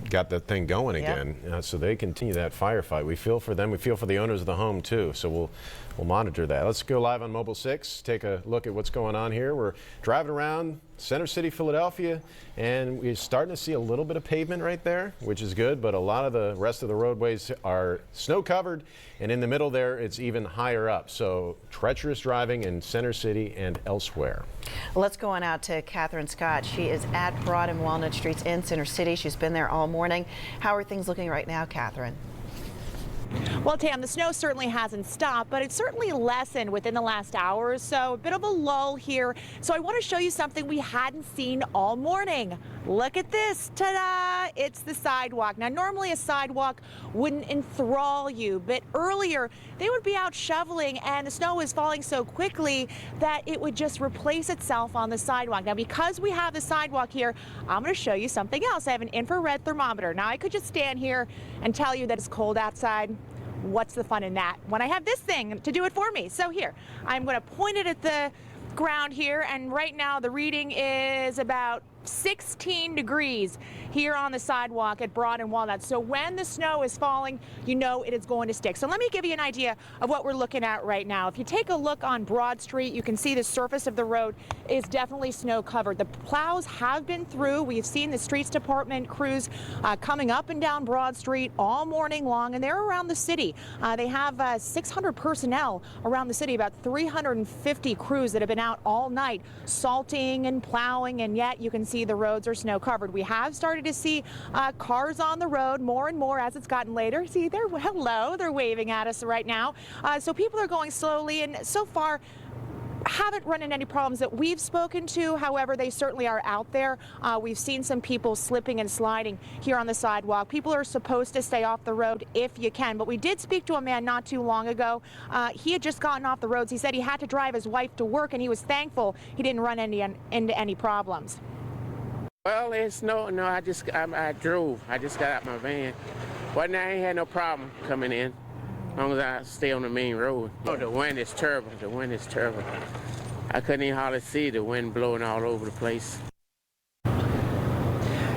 got the thing going again. So they continue that firefight. We feel for them. We feel for the owners of the home, too. So we'll monitor that. Let's go live on Mobile 6, take a look at what's going on here. We're driving around Center City, Philadelphia, and we're starting to see a little bit of pavement right there, which is good, but a lot of the rest of the roadways are snow covered, and in the middle there it's even higher up. So treacherous driving in Center City and elsewhere. Let's go on out to Catherine Scott. She is at Broad and Walnut Streets in Center City. She's been there all morning. How are things looking right now, Catherine? Well, Tam, the snow certainly hasn't stopped, but it's certainly lessened within the last hour or so. A bit of a lull here. So I want to show you something we hadn't seen all morning. Look at this. Ta-da! It's the sidewalk. Now, normally a sidewalk wouldn't enthrall you, but earlier they would be out shoveling and the snow was falling so quickly that it would just replace itself on the sidewalk. Now, because we have the sidewalk here, I'm going to show you something else. I have an infrared thermometer. Now, I could just stand here and tell you that it's cold outside. What's the fun in that when I have this thing to do it for me? So here, I'm going to point it at the ground here, and right now the reading is about 16 degrees here on the sidewalk at Broad and Walnut. So when the snow is falling, you know it is going to stick. So let me give you an idea of what we're looking at right now. If you take a look on Broad Street, you can see the surface of the road is definitely snow covered. The plows have been through. We've seen the streets department crews coming up and down Broad Street all morning long, and they're around the city. They have 600 personnel around the city, about 350 crews that have been out all night salting and plowing, and yet you can see the roads are snow covered. We have started to see cars on the road more and more as it's gotten later. See, they're waving at us right now. So people are going slowly, and so far haven't run into any problems that we've spoken to. However, they certainly are out there. We've seen some people slipping and sliding here on the sidewalk. People are supposed to stay off the road if you can, but we did speak to a man not too long ago. He had just gotten off the roads. He said he had to drive his wife to work, and he was thankful he didn't run into any problems. Well, it's no, I drove. I just got out my van. But now I ain't had no problem coming in, as long as I stay on the main road. Oh, the wind is terrible. The wind is terrible. I couldn't even hardly see the wind blowing all over the place.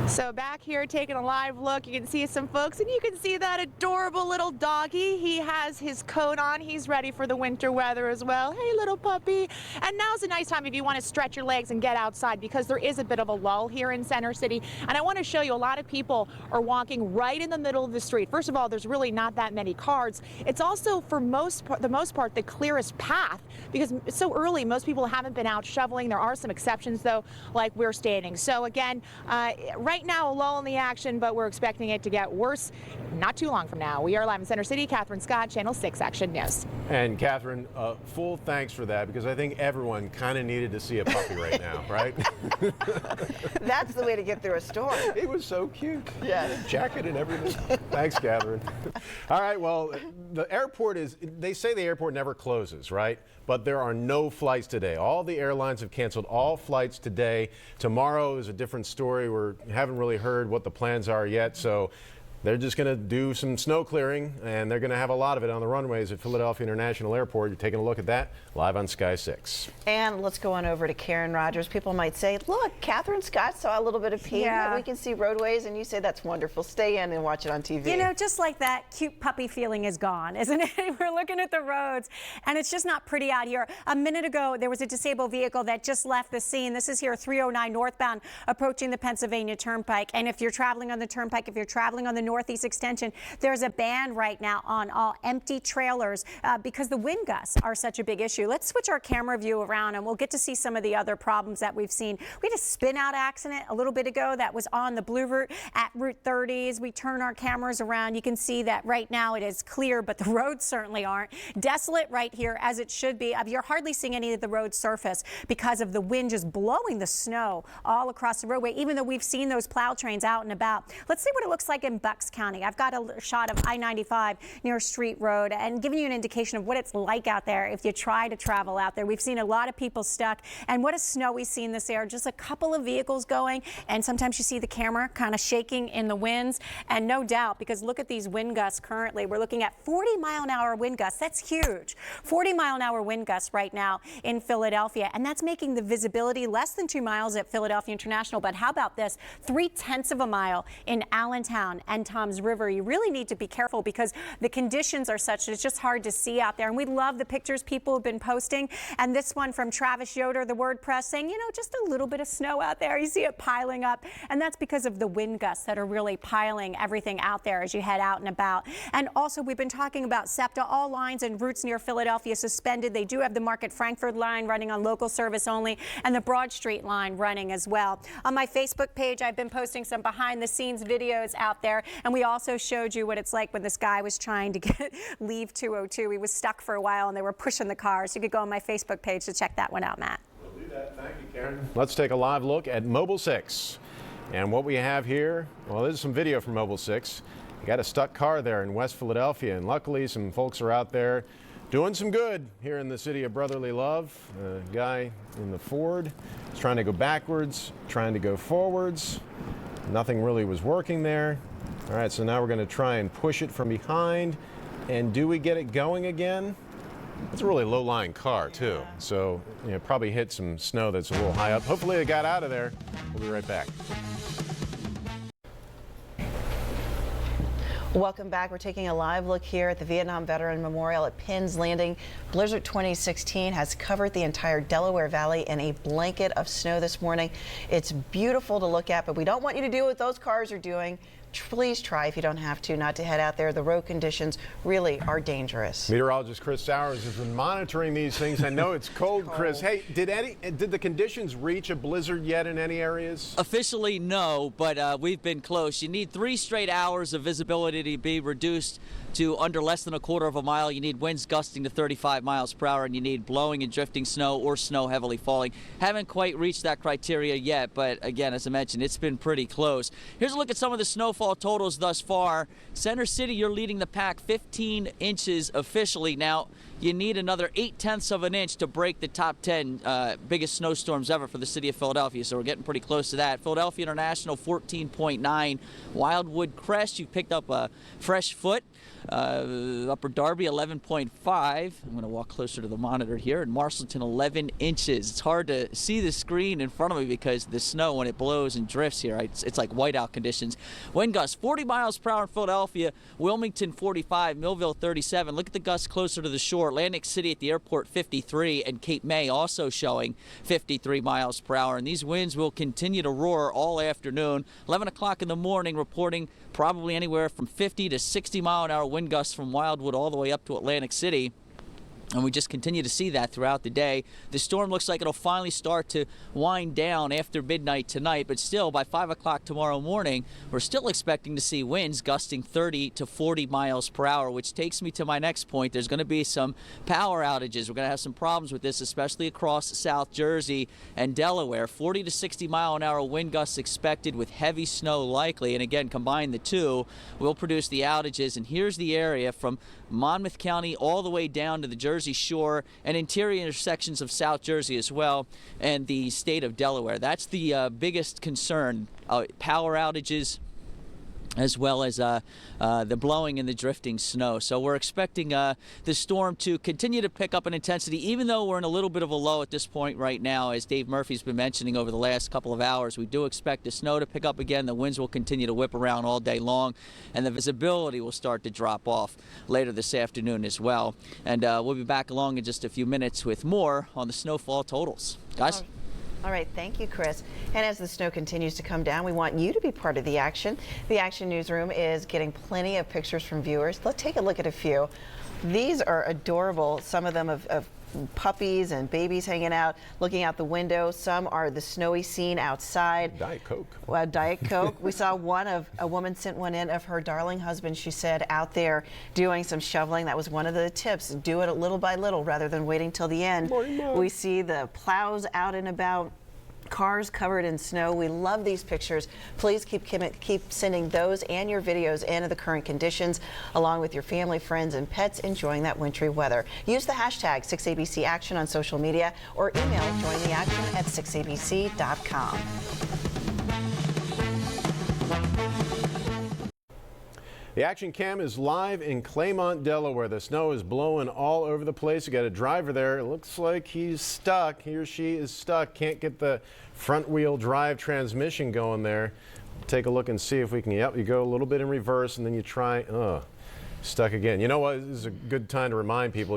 So back here taking a live look, you can see some folks, and you can see that adorable little doggy. He has his coat on. He's ready for the winter weather as well. Hey, little puppy. And now's a nice time if you want to stretch your legs and get outside, because there is a bit of a lull here in Center City. And I want to show you, a lot of people are walking right in the middle of the street. First of all, there's really not that many cars. It's also, for the most part, the clearest path, because it's so early, most people haven't been out shoveling. There are some exceptions, though, like we're standing. So again, right now, a lull in the action, but we're expecting it to get worse not too long from now. We are live in Center City. Catherine Scott, Channel 6 Action News. And Catherine, full thanks for that, because I think everyone kind of needed to see a puppy right now, right? That's the way to get through a storm. It was so cute. Yeah. Jacket and everything. Thanks, Catherine. All right, well, the airport they say the airport never closes, right? But there are no flights today. All the airlines have canceled all flights today. Tomorrow is a different story. We haven't really heard what the plans are yet. So They're just going to do some snow clearing, and they're going to have a lot of it on the runways at Philadelphia International Airport. You're taking a look at that live on Sky 6. And let's go on over to Karen Rogers. People might say, look, Catherine Scott saw a little bit of pavement. Yeah. We can see roadways, and you say that's wonderful. Stay in and watch it on TV. You know, just like that cute puppy feeling is gone, isn't it? We're looking at the roads, and it's just not pretty out here. A minute ago, there was a disabled vehicle that just left the scene. This is here 309 northbound approaching the Pennsylvania Turnpike. And if you're traveling on the Turnpike, if you're traveling on the Northeast Extension, there's a ban right now on all empty trailers because the wind gusts are such a big issue. Let's switch our camera view around, and we'll get to see some of the other problems that we've seen. We had a spin-out accident a little bit ago that was on the Blue Route at Route 30. As we turn our cameras around, you can see that right now it is clear, but the roads certainly aren't. Desolate right here, as it should be. You're hardly seeing any of the road surface because of the wind just blowing the snow all across the roadway, even though we've seen those plow trains out and about. Let's see what it looks like in Bucks County. I've got a shot of I-95 near Street Road and giving you an indication of what it's like out there if you try to travel out there. We've seen a lot of people stuck, and what a snowy scene this air. Just a couple of vehicles going, and sometimes you see the camera kind of shaking in the winds, and no doubt, because look at these wind gusts currently. We're looking at 40-mile-an-hour wind gusts. That's huge. 40-mile-an-hour wind gusts right now in Philadelphia, and that's making the visibility less than 2 miles at Philadelphia International. But how about this? 0.3 of a mile in Allentown and Toms River. You really need to be careful because the conditions are such that it's just hard to see out there. And we love the pictures people have been posting. And this one from Travis Yoder, the WordPress, saying, you know, just a little bit of snow out there. You see it piling up. And that's because of the wind gusts that are really piling everything out there as you head out and about. And also, we've been talking about SEPTA. All lines and routes near Philadelphia suspended. They do have the Market Frankfurt line running on local service only, and the Broad Street line running as well. On my Facebook page, I've been posting some behind-the-scenes videos out there, and we also showed you what it's like when this guy was trying to leave 202. He was stuck for a while, and they were pushing the cars. You could go on my Facebook page to check that one out, Matt. We'll do that. Thank you, Karen. Let's take a live look at Mobile 6. And what we have here, well, this is some video from Mobile 6. You got a stuck car there in West Philadelphia, and luckily some folks are out there doing some good here in the city of brotherly love. A guy in the Ford is trying to go backwards, trying to go forwards. Nothing really was working there. All right, so now we're going to try and push it from behind. And do we get it going again? It's a really low-lying car, too. So, you know, probably hit some snow that's a little high up. Hopefully it got out of there. We'll be right back. Welcome back. We're taking a live look here at the Vietnam Veteran Memorial at Penn's Landing. Blizzard 2016 has covered the entire Delaware Valley in a blanket of snow this morning. It's beautiful to look at, but we don't want you to do what those cars are doing. Please try, if you don't have to, not to head out there. The road conditions really are dangerous. Meteorologist Chris Sowers has been monitoring these things. I know it's cold, Chris. Hey, did the conditions reach a blizzard yet in any areas? Officially, no, but we've been close. You need 3 straight hours of visibility to be reduced to under less than 1/4 of a mile. You need winds gusting to 35 miles per hour, and you need blowing and drifting snow or snow heavily falling. Haven't quite reached that criteria yet, but again, as I mentioned, it's been pretty close. Here's a look at some of the snowfall totals thus far. Center City, you're leading the pack, 15 inches officially. Now, you need another 0.8 of an inch to break the top 10 biggest snowstorms ever for the city of Philadelphia, so we're getting pretty close to that. Philadelphia International, 14.9. Wildwood Crest, you picked up a fresh foot. Upper Darby, 11.5. I'm going to walk closer to the monitor here. And Marshallton, 11 inches. It's hard to see the screen in front of me because the snow, when it blows and drifts here, it's like whiteout conditions. Wind gusts, 40 miles per hour in Philadelphia. Wilmington, 45. Millville, 37. Look at the gusts closer to the shore. Atlantic City at the airport, 53. And Cape May also showing 53 miles per hour. And these winds will continue to roar all afternoon. 11 o'clock in the morning, reporting probably anywhere from 50 to 60 mile an hour wind gusts from Wildwood all the way up to Atlantic City. And we just continue to see that throughout the day. The storm looks like it'll finally start to wind down after midnight tonight, but still by 5 o'clock tomorrow morning, we're still expecting to see winds gusting 30 to 40 miles per hour, which takes me to my next point. There's going to be some power outages. We're going to have some problems with this, especially across South Jersey and Delaware. 40 to 60 mile an hour wind gusts expected with heavy snow likely. And again, combine the two will produce the outages. And here's the area from Monmouth County all the way down to the Jersey Shore and interior intersections of South Jersey as well, and the state of Delaware. That's the biggest concern. Power outages as well as the blowing and the drifting snow. So we're expecting the storm to continue to pick up in intensity, even though we're in a little bit of a low at this point right now. As Dave Murphy's been mentioning over the last couple of hours, we do expect the snow to pick up again. The winds will continue to whip around all day long, and the visibility will start to drop off later this afternoon as well. And we'll be back along in just a few minutes with more on the snowfall totals. Guys? All right, thank you, Chris. And as the snow continues to come down, we want you to be part of the action. The Action Newsroom is getting plenty of pictures from viewers. Let's take a look at a few. These are adorable, some of them of puppies and babies hanging out, looking out the window. Some are the snowy scene outside. Diet Coke. Well, Diet Coke. We saw a woman sent one in of her darling husband, she said, out there doing some shoveling. That was one of the tips. Do it little by little rather than waiting till the end. We see the plows out and about. Cars covered in snow. We love these pictures. Please keep sending those and your videos into the current conditions, along with your family, friends, and pets enjoying that wintry weather. Use the hashtag 6ABC Action on social media or email jointheaction@6abc.com. The Action Cam is live in Claymont, Delaware. The snow is blowing all over the place. You got a driver there. It looks like he's stuck. He or she is stuck. Can't get the front wheel drive transmission going there. Take a look and see if we can. Yep, you go a little bit in reverse and then you try. Stuck again. You know what? This is a good time to remind people.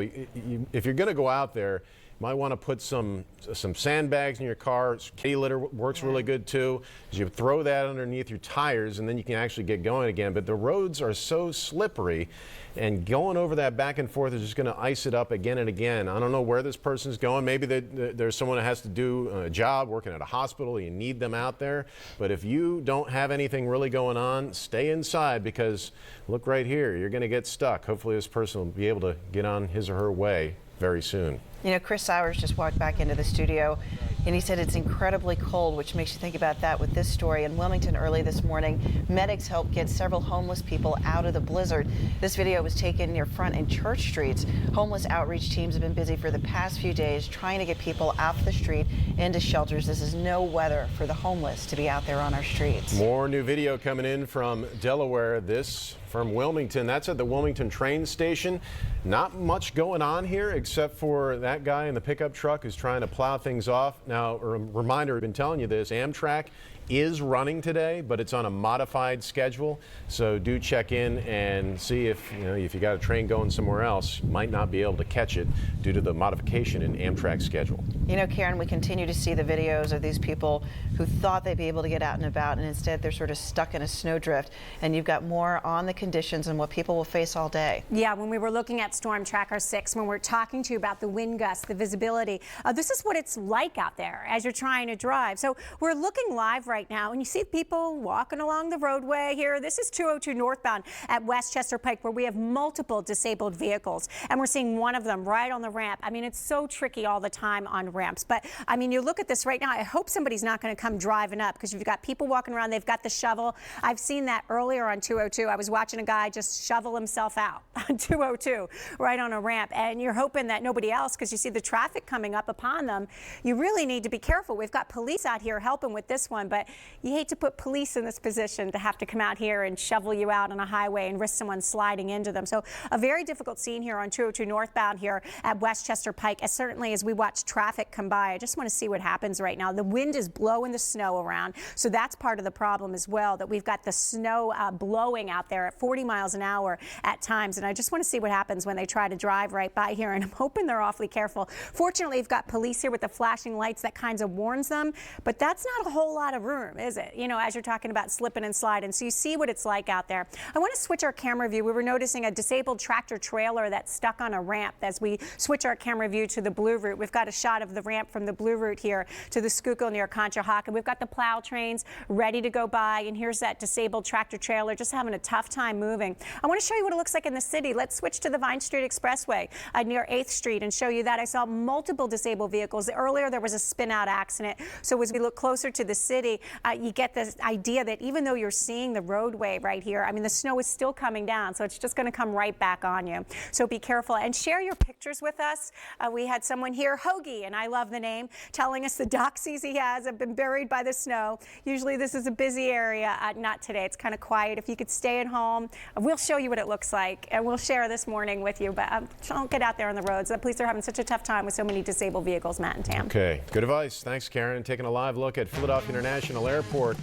If you're going to go out there, you might want to put some sandbags in your car. Kitty litter works really good too. You throw that underneath your tires and then you can actually get going again. But the roads are so slippery, and going over that back and forth is just going to ice it up again and again. I don't know where this person's going. Maybe there's someone that has to do a job working at a hospital. You need them out there. But if you don't have anything really going on, stay inside, because look right here, you're going to get stuck. Hopefully this person will be able to get on his or her way very soon. You know, Chris Sowers just walked back into the studio and he said it's incredibly cold, which makes you think about that with this story. In Wilmington early this morning, medics helped get several homeless people out of the blizzard. This video was taken near Front and Church Streets. Homeless outreach teams have been busy for the past few days trying to get people off the street into shelters. This is no weather for the homeless to be out there on our streets. More new video coming in from Delaware. This from Wilmington. That's at the Wilmington train station. Not much going on here except for that guy in the pickup truck who's trying to plow things off. Now, a reminder, I've been telling you this, Amtrak is running today, but it's on a modified schedule. So do check in and see if you got a train going somewhere else, you might not be able to catch it due to the modification in Amtrak's schedule. You know, Karen, we continue to see the videos of these people who thought they'd be able to get out and about, and instead they're sort of stuck in a snowdrift. And you've got more on the conditions and what people will face all day. Yeah, when we were looking at Storm Tracker 6, when we're talking to you about the wind gusts, the visibility, this is what it's like out there as you're trying to drive. So we're looking live right now, and you see people walking along the roadway here. This is 202 northbound at Westchester Pike, where we have multiple disabled vehicles, and we're seeing one of them right on the ramp. I mean, it's so tricky all the time on ramps, but I mean, you look at this right now, I hope somebody's not going to come driving up, because you've got people walking around, they've got the shovel. I've seen that earlier on 202. I was watching a guy just shovel himself out on 202 right on a ramp, and you're hoping that nobody else, because you see the traffic coming up upon them. You really need to be careful. We've got police out here helping with this one, but you hate to put police in this position to have to come out here and shovel you out on a highway and risk someone sliding into them. So a very difficult scene here on 202 northbound here at Westchester Pike, as certainly as we watch traffic come by. I just want to see what happens right now. The wind is blowing the snow around, so that's part of the problem as well, that we've got the snow blowing out there at 40 miles an hour at times, and I just want to see what happens when they try to drive right by here, and I'm hoping they're awfully careful. Fortunately, we've got police here with the flashing lights that kind of warns them, but that's not a whole lot of room, is it? You know, as you're talking about slipping and sliding, so you see what it's like out there. I want to switch our camera view. We were noticing a disabled tractor trailer that's stuck on a ramp. As we switch our camera view to the Blue Route, we've got a shot of the ramp from the Blue Route here to the Schuylkill near Conshohocken. We've got the plow trains ready to go by, and here's that disabled tractor trailer just having a tough time time moving. I want to show you what it looks like in the city. Let's switch to the Vine Street Expressway near 8th Street and show you that. I saw multiple disabled vehicles. Earlier, there was a spin-out accident. So as we look closer to the city, you get this idea that even though you're seeing the roadway right here, I mean, the snow is still coming down, so it's just going to come right back on you. So be careful and share your pictures with us. We had someone here, Hoagie, and I love the name, telling us the doxies he has have been buried by the snow. Usually this is a busy area. Not today. It's kind of quiet. If you could stay at home, we'll show you what it looks like, and we'll share this morning with you. But don't get out there on the roads. The police are having such a tough time with so many disabled vehicles, Matt and Tam. Okay, good advice. Thanks, Karen. Taking a live look at Philadelphia International Airport.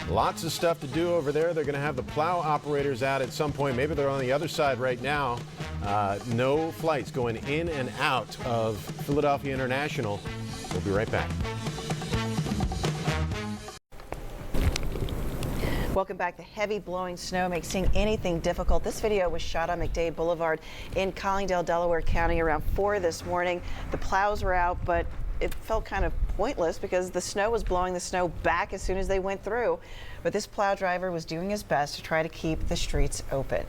Lots of stuff to do over there. They're going to have the plow operators out at some point. Maybe they're on the other side right now. No flights going in and out of Philadelphia International. We'll be right back. Welcome back. The heavy blowing snow makes seeing anything difficult. This video was shot on McDade Boulevard in Collingdale, Delaware County around 4 this morning. The plows were out, but it felt kind of pointless because the snow was blowing the snow back as soon as they went through. But this plow driver was doing his best to try to keep the streets open.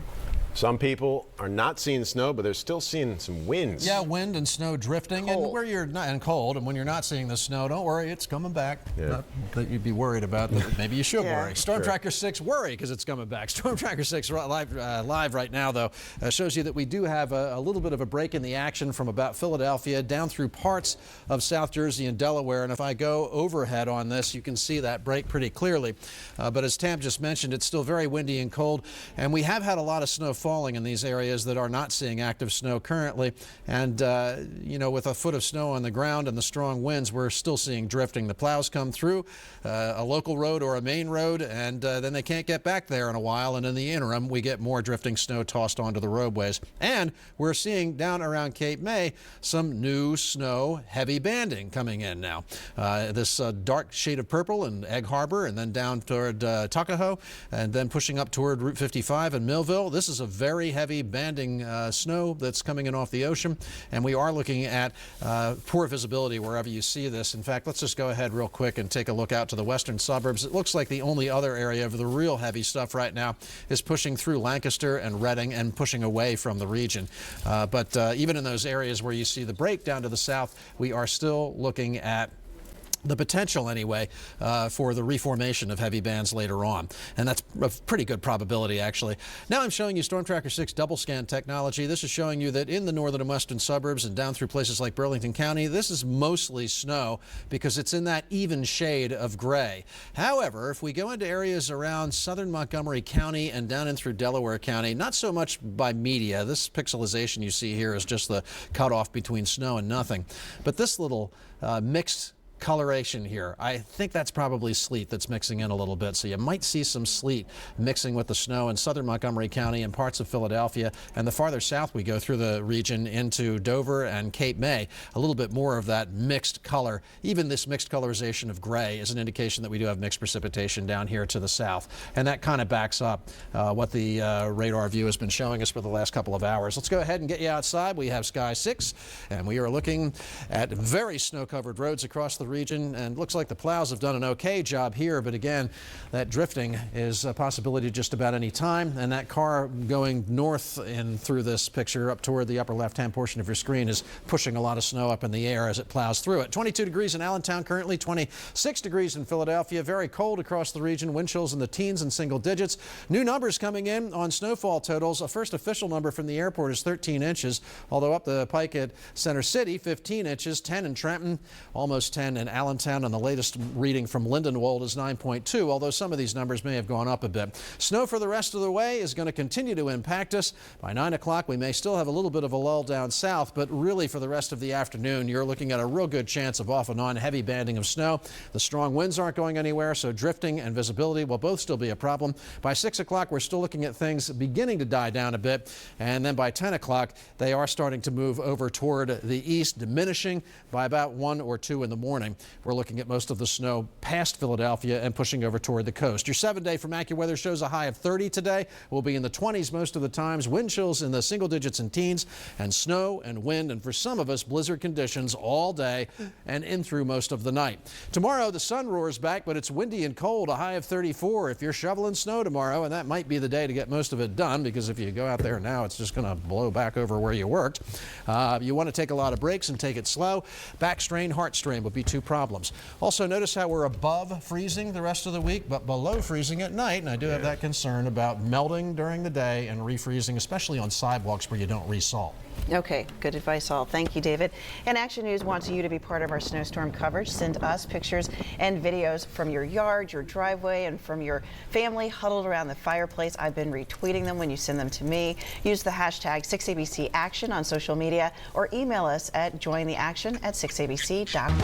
Some people are not seeing snow, but they're still seeing some winds. Yeah, wind and snow drifting, cold. and where you're not, and cold, and when you're not seeing the snow, don't worry, it's coming back. Yeah. Not that you'd be worried about. Maybe you should Yeah. worry. Storm Tracker 6, worry because it's coming back. Storm Tracker 6 live right now, though, shows you that we do have a little bit of a break in the action from about Philadelphia down through parts of South Jersey and Delaware. And if I go overhead on this, you can see that break pretty clearly. But as Tam just mentioned, it's still very windy and cold, and we have had a lot of snow falling in these areas that are not seeing active snow currently. And, you know, with a foot of snow on the ground and the strong winds, we're still seeing drifting. The plows come through a local road or a main road, and then they can't get back there in a while. And in the interim, we get more drifting snow tossed onto the roadways. And we're seeing down around Cape May some new snow heavy banding coming in now. This dark shade of purple in Egg Harbor, and then down toward Tuckahoe, and then pushing up toward Route 55 in Millville. This is a very heavy banding snow that's coming in off the ocean, and we are looking at poor visibility wherever you see this. In fact, let's just go ahead real quick and take a look out to the western suburbs. It looks like the only other area of the real heavy stuff right now is pushing through Lancaster and Reading and pushing away from the region. But even in those areas where you see the break down to the south, we are still looking at the potential anyway for the reformation of heavy bands later on. And that's a pretty good probability, actually. Now I'm showing you Storm Tracker 6 double scan technology. This is showing you that in the northern and western suburbs and down through places like Burlington County, this is mostly snow because it's in that even shade of gray. However, if we go into areas around southern Montgomery County and down in through Delaware County, not so much by media. This pixelization you see here is just the cutoff between snow and nothing. But this little mixed coloration here, I think that's probably sleet that's mixing in a little bit. So you might see some sleet mixing with the snow in southern Montgomery County and parts of Philadelphia. And the farther south we go through the region into Dover and Cape May, a little bit more of that mixed color. Even this mixed colorization of gray is an indication that we do have mixed precipitation down here to the south. And that kind of backs up what the radar view has been showing us for the last couple of hours. Let's go ahead and get you outside. We have Sky 6, and we are looking at very snow-covered roads across the region, and looks like the plows have done an okay job here, but again, that drifting is a possibility just about any time. And that car going north in through this picture up toward the upper left-hand portion of your screen is pushing a lot of snow up in the air as it plows through it. 22 degrees in Allentown currently, 26 degrees in Philadelphia. Very cold across the region, wind chills in the teens and single digits. New numbers coming in on snowfall totals. A first official number from the airport is 13 inches, although up the pike at Center City, 15 inches, 10 in Trenton, almost 10 in Allentown, and the latest reading from Lindenwold is 9.2, although some of these numbers may have gone up a bit. Snow for the rest of the way is going to continue to impact us. By 9 o'clock, we may still have a little bit of a lull down south, but really for the rest of the afternoon, you're looking at a real good chance of off and on heavy banding of snow. The strong winds aren't going anywhere, so drifting and visibility will both still be a problem. By 6 o'clock, we're still looking at things beginning to die down a bit, and then by 10 o'clock, they are starting to move over toward the east, diminishing by about 1 or 2 in the morning. morning, we're looking at most of the snow past Philadelphia and pushing over toward the coast. Your 7-day from AccuWeather shows a high of 30 today. We'll be in the 20s most of the times, wind chills in the single digits and teens, and snow and wind, and for some of us, blizzard conditions all day and in through most of the night. Tomorrow, the sun roars back, but it's windy and cold, a high of 34 if you're shoveling snow tomorrow, and that might be the day to get most of it done, because if you go out there now, it's just going to blow back over where you worked. You want to take a lot of breaks and take it slow. Back strain, heart strain would be two problems. Also, notice how we're above freezing the rest of the week, but below freezing at night, and I do have that concern about melting during the day and refreezing, especially on sidewalks where you don't resalt. Okay, good advice all. Thank you, David. And Action News wants you to be part of our snowstorm coverage. Send us pictures and videos from your yard, your driveway, and from your family huddled around the fireplace. I've been retweeting them when you send them to me. Use the hashtag 6ABC Action on social media or email us at jointheaction@6abc.com.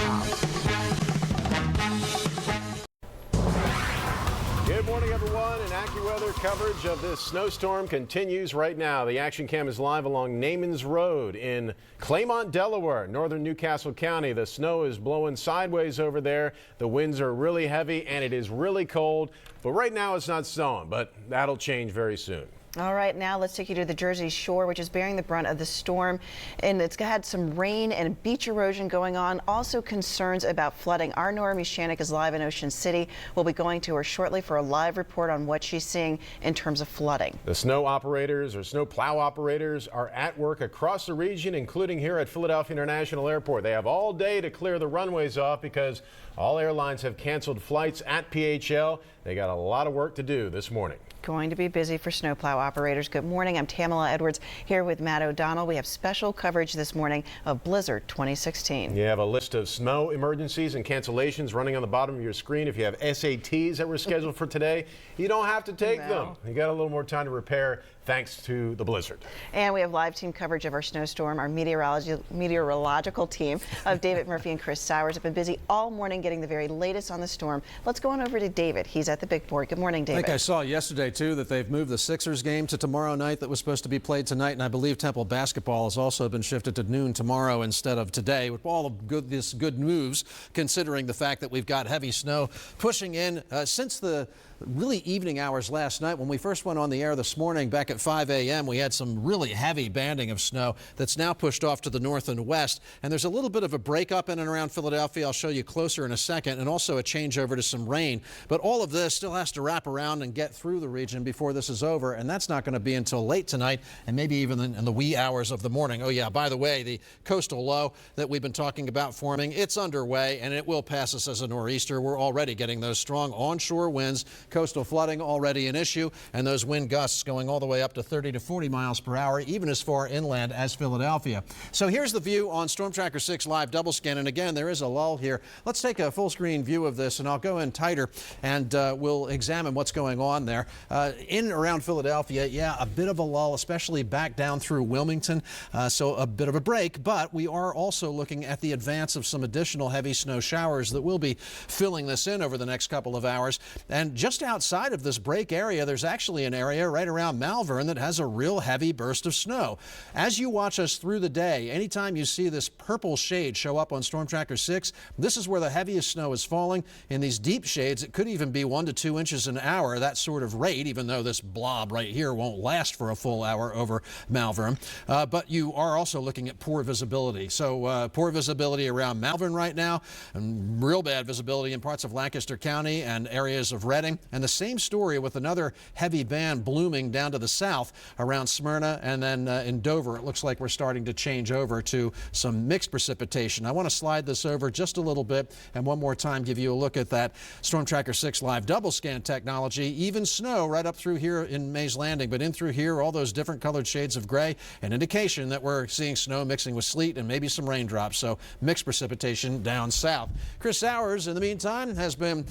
Good morning, everyone, and AccuWeather coverage of this snowstorm continues right now. The Action Cam is live along Naaman's Road in Claymont, Delaware, northern Newcastle County. The snow is blowing sideways over there. The winds are really heavy, and it is really cold. But right now, it's not snowing, but that'll change very soon. All right, now let's take you to the Jersey Shore, which is bearing the brunt of the storm, and it's had some rain and beach erosion going on. Also concerns about flooding. Our Nora Mushanik is live in Ocean City. We'll be going to her shortly for a live report on what she's seeing in terms of flooding. The snow operators or snow plow operators are at work across the region, including here at Philadelphia International Airport. They have all day to clear the runways off because all airlines have canceled flights at PHL. They got a lot of work to do this morning. Going to be busy for snowplow operators. Good morning. I'm Tamala Edwards here with Matt O'Donnell. We have special coverage this morning of Blizzard 2016. You have a list of snow emergencies and cancellations running on the bottom of your screen. If you have SATs that were scheduled for today, you don't have to take them. You got a little more time to prepare thanks to the blizzard. And we have live team coverage of our snowstorm. Our meteorological team of David Murphy and Chris Sowers have been busy all morning getting the very latest on the storm. Let's go on over to David. He's at the big board. Good morning, David. I think I saw yesterday, too, that they've moved the Sixers game to tomorrow night that was supposed to be played tonight, and I believe Temple basketball has also been shifted to noon tomorrow instead of today. With all of this good news, considering the fact that we've got heavy snow pushing in since the really evening hours last night. When we first went on the air this morning back at 5 a.m., we had some really heavy banding of snow that's now pushed off to the north and west. And there's a little bit of a break up in and around Philadelphia. I'll show you closer in a second, and also a change over to some rain. But all of this still has to wrap around and get through the region before this is over, and that's not going to be until late tonight and maybe even in the wee hours of the morning. Oh, yeah, by the way, the coastal low that we've been talking about forming, it's underway, and it will pass us as a nor'easter. We're already getting those strong onshore winds. Coastal flooding already an issue, and those wind gusts going all the way up to 30 to 40 miles per hour, even as far inland as Philadelphia. So here's the view on Storm Tracker 6 live double scan, and again, there is a lull here. Let's take a full screen view of this, and I'll go in tighter, and we'll examine what's going on there. In and around Philadelphia, yeah, a bit of a lull, especially back down through Wilmington, so a bit of a break, but we are also looking at the advance of some additional heavy snow showers that will be filling this in over the next couple of hours. And just outside of this break area, there's actually an area right around Malvern that has a real heavy burst of snow. As you watch us through the day, anytime you see this purple shade show up on Storm Tracker 6, this is where the heaviest snow is falling. In these deep shades, it could even be 1 to 2 inches an hour, that sort of rate, even though this blob right here won't last for a full hour over Malvern. But you are also looking at poor visibility. So poor visibility around Malvern right now, and real bad visibility in parts of Lancaster County and areas of Reading. And the same story with another heavy band blooming down to the south around Smyrna, and then in Dover, it looks like we're starting to change over to some mixed precipitation. I want to slide this over just a little bit and one more time give you a look at that Storm Tracker 6 live double scan technology. Even snow right up through here in Mays Landing, but in through here, all those different colored shades of gray, an indication that we're seeing snow mixing with sleet and maybe some raindrops, so mixed precipitation down south. Chris Sowers, in the meantime, has been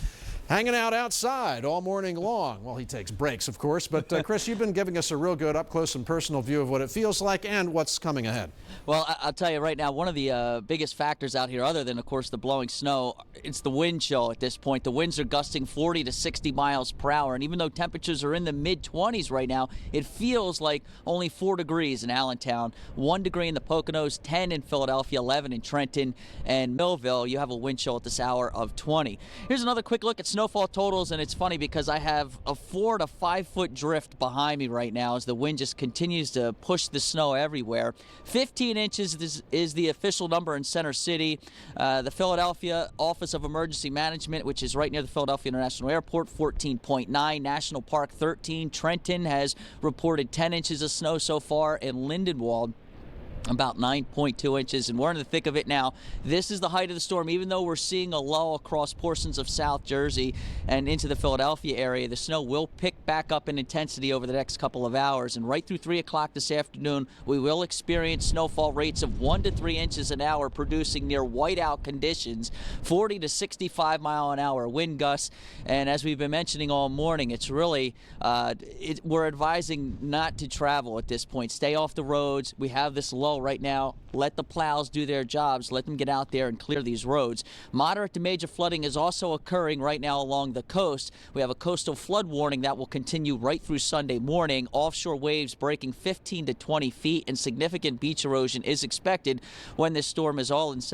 Hanging out outside all morning long. Well, he takes breaks, of course, but Chris, you've been giving us a real good up-close and personal view of what it feels like and what's coming ahead. Well, I'll tell you right now, one of the biggest factors out here, other than, of course, the blowing snow, it's the wind chill at this point. The winds are gusting 40 to 60 miles per hour, and even though temperatures are in the mid-20s right now, it feels like only 4 degrees in Allentown, 1 degree in the Poconos, 10 in Philadelphia, 11 in Trenton and Millville. You have a wind chill at this hour of 20. Here's another quick look at snowfall totals, and it's funny because I have a 4 to 5 foot drift behind me right now as the wind just continues to push the snow everywhere. 15 inches is the official number in Center City. The Philadelphia Office of Emergency Management, which is right near the Philadelphia International Airport, 14.9. National Park, 13. Trenton has reported 10 inches of snow so far, and Lindenwold about 9.2 inches, and we're in the thick of it now. This is the height of the storm. Even though we're seeing a lull across portions of South Jersey and into the Philadelphia area, the snow will pick back up in intensity over the next couple of hours, and right through 3 o'clock this afternoon, we will experience snowfall rates of 1 to 3 inches an hour, producing near whiteout conditions, 40 to 65 mile an hour wind gusts, and as we've been mentioning all morning, it's really, we're advising not to travel at this point. Stay off the roads. We have this lull right now. Let the plows do their jobs. Let them get out there and clear these roads. Moderate to major flooding is also occurring right now along the coast. We have a coastal flood warning that will continue right through Sunday morning. Offshore waves breaking 15 to 20 feet, and significant beach erosion is expected when this storm is all is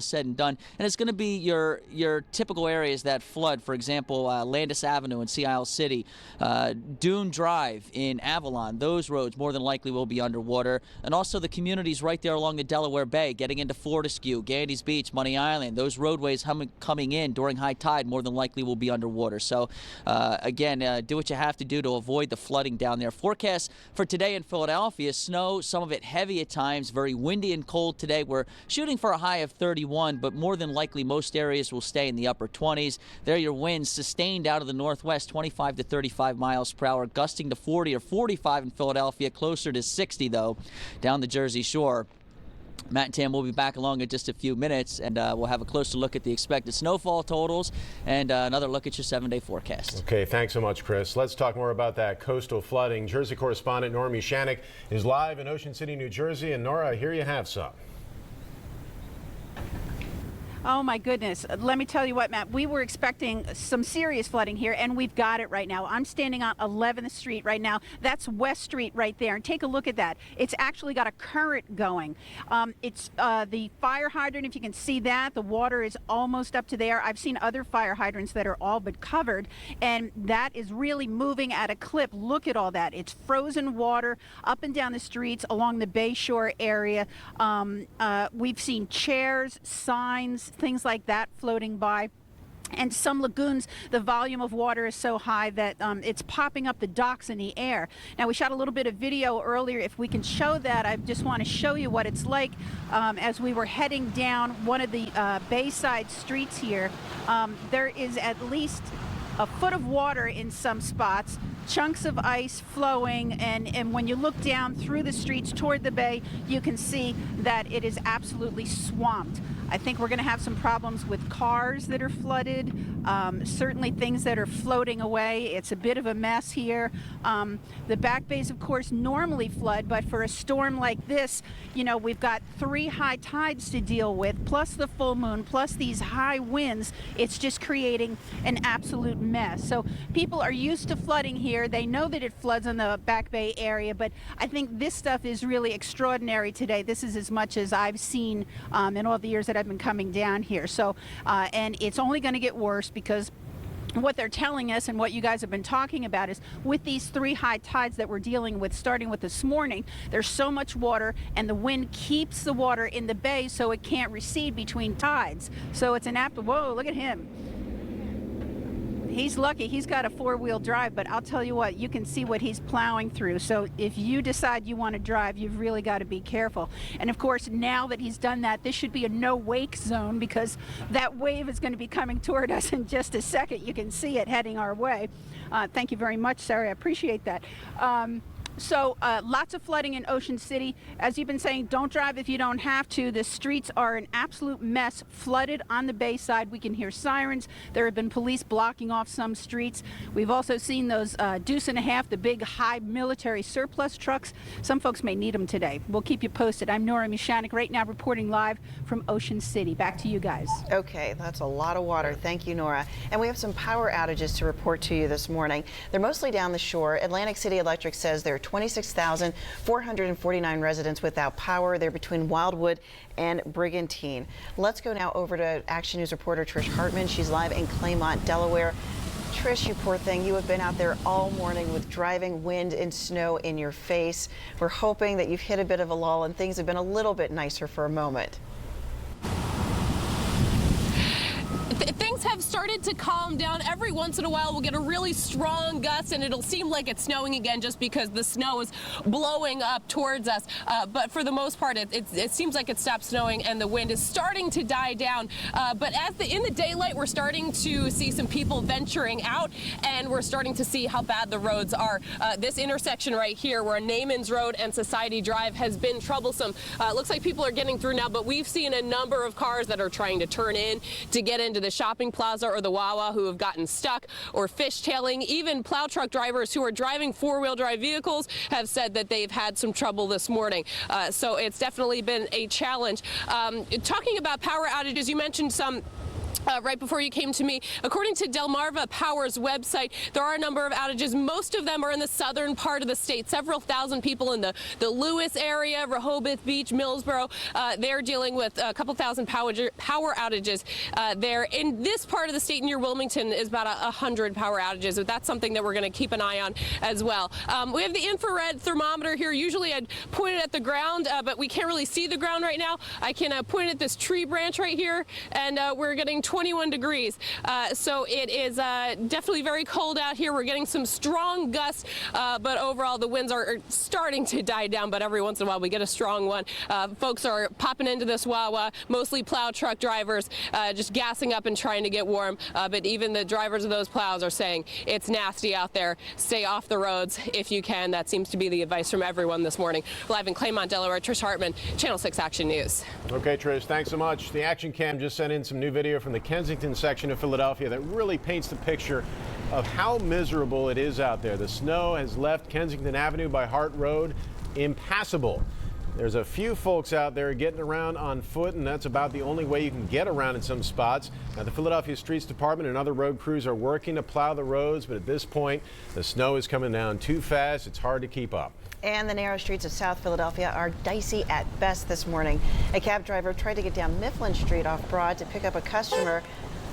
said and done. And it's going to be your typical areas that flood. For example, Landis Avenue in Sea Isle City, Dune Drive in Avalon. Those roads more than likely will be underwater, and also the communities right there along the Delaware Bay, getting into Fortescue, Gandy's Beach, Money Island. Those roadways coming in during high tide more than likely will be underwater. So again, do what you have to do to avoid the flooding down there. Forecast for today in Philadelphia: snow, some of it heavy at times, very windy and cold today. We're shooting for a high of 31, but more than likely most areas will stay in the upper 20s. There are your winds sustained out of the northwest, 25 to 35 miles per hour, gusting to 40 or 45 in Philadelphia, closer to 60 though down the Jersey Shore. Matt and Tam will be back along in just a few minutes, and we'll have a closer look at the expected snowfall totals and another look at your 7-day forecast. Okay, thanks so much, Chris. Let's talk more about that coastal flooding. Jersey correspondent Normie Shanik is live in Ocean City, New Jersey. And Nora, here you have some. Oh my goodness. Let me tell you what, Matt, we were expecting some serious flooding here, and we've got it right now. I'm standing on 11th Street right now. That's West Street right there, and take a look at that. It's actually got a current going. It's the fire hydrant, if you can see that. The water is almost up to there. I've seen other fire hydrants that are all but covered, and that is really moving at a clip. Look at all that. It's frozen water up and down the streets along the Bay Shore area. We've seen chairs, signs, things like that floating by. And some lagoons, the volume of water is so high that it's popping up the docks in the air. Now, we shot a little bit of video earlier. If we can show that, I just want to show you what it's like as we were heading down one of the Bayside streets here. There is at least a foot of water in some spots, chunks of ice flowing, and when you look down through the streets toward the bay, you can see that it is absolutely swamped. I think we're going to have some problems with cars that are flooded, certainly things that are floating away. It's a bit of a mess here. The back bays, of course, normally flood, but for a storm like this, you know, we've got 3 high tides to deal with, plus the full moon, plus these high winds. It's just creating an absolute mess. So people are used to flooding here. They know that it floods in the Back Bay area, but I think this stuff is really extraordinary today. This is as much as I've seen in all the years that I've been coming down here. So, and it's only going to get worse because what they're telling us and what you guys have been talking about is with these 3 high tides that we're dealing with, starting with this morning, there's so much water and the wind keeps the water in the bay so it can't recede between tides. So it's an whoa, look at him. He's lucky. He's got a 4-wheel drive, but I'll tell you what, you can see what he's plowing through. So if you decide you want to drive, you've really got to be careful. And of course, now that he's done that, this should be a no-wake zone because that wave is going to be coming toward us in just a second. You can see it heading our way. Thank you very much, Sarah. I appreciate that. So lots of flooding in Ocean City. As you've been saying, don't drive if you don't have to. The streets are an absolute mess, flooded on the bay side. We can hear sirens. There have been police blocking off some streets. We've also seen those deuce and a half, the big high military surplus trucks. Some folks may need them today. We'll keep you posted. I'm Nora Mishanik right now reporting live from Ocean City. Back to you guys. Okay, that's a lot of water. Thank you, Nora. And we have some power outages to report to you this morning. They're mostly down the shore. Atlantic City Electric says there are 26,449 residents without power. They're between Wildwood and Brigantine. Let's go now over to Action News reporter Trish Hartman. She's live in Claymont, Delaware. Trish, you poor thing, you have been out there all morning with driving wind and snow in your face. We're hoping that you've hit a bit of a lull and things have been a little bit nicer for a moment. Things have started to calm down. Every once in a while we'll get a really strong gust and it'll seem like it's snowing again just because the snow is blowing up towards us. But for the most part, it seems like it stopped snowing and the wind is starting to die down. But in the daylight, we're starting to see some people venturing out and we're starting to see how bad the roads are. This intersection right here where Naaman's Road and Society Drive has been troublesome. Looks like people are getting through now, but we've seen a number of cars that are trying to turn in to get into the shopping plaza or the Wawa who have gotten stuck or fishtailing. Even plow truck drivers who are driving four-wheel drive vehicles have said that they've had some trouble this morning. So it's definitely been a challenge. Talking about power outages, you mentioned some right before you came to me. According to Delmarva Power's website, there are a number of outages. Most of them are in the southern part of the state. Several thousand people in the Lewis area, Rehoboth Beach, Millsboro, they're dealing with a couple thousand power outages there. In this part of the state near Wilmington is about 100 power outages. But that's something that we're going to keep an eye on as well. We have the infrared thermometer here. Usually I'd point it at the ground, but we can't really see the ground right now. I can point at this tree branch right here, and we're getting 21 degrees. So it is definitely very cold out here. We're getting some strong gusts, but overall the winds are starting to die down, but every once in a while we get a strong one. Folks are popping into this Wawa, mostly plow truck drivers, just gassing up and trying to get warm. But even the drivers of those plows are saying it's nasty out there. Stay off the roads if you can. That seems to be the advice from everyone this morning. Live in Claymont, Delaware, Trish Hartman, Channel 6 Action News. Okay, Trish, thanks so much. The Action Cam just sent in some new video from the Kensington section of Philadelphia that really paints the picture of how miserable it is out there. The snow has left Kensington Avenue by Hart Road impassable. There's a few folks out there getting around on foot, and that's about the only way you can get around in some spots. Now, the Philadelphia Streets Department and other road crews are working to plow the roads, but at this point, the snow is coming down too fast. It's hard to keep up. And the narrow streets of South Philadelphia are dicey at best this morning. A cab driver tried to get down Mifflin Street off Broad to pick up a customer,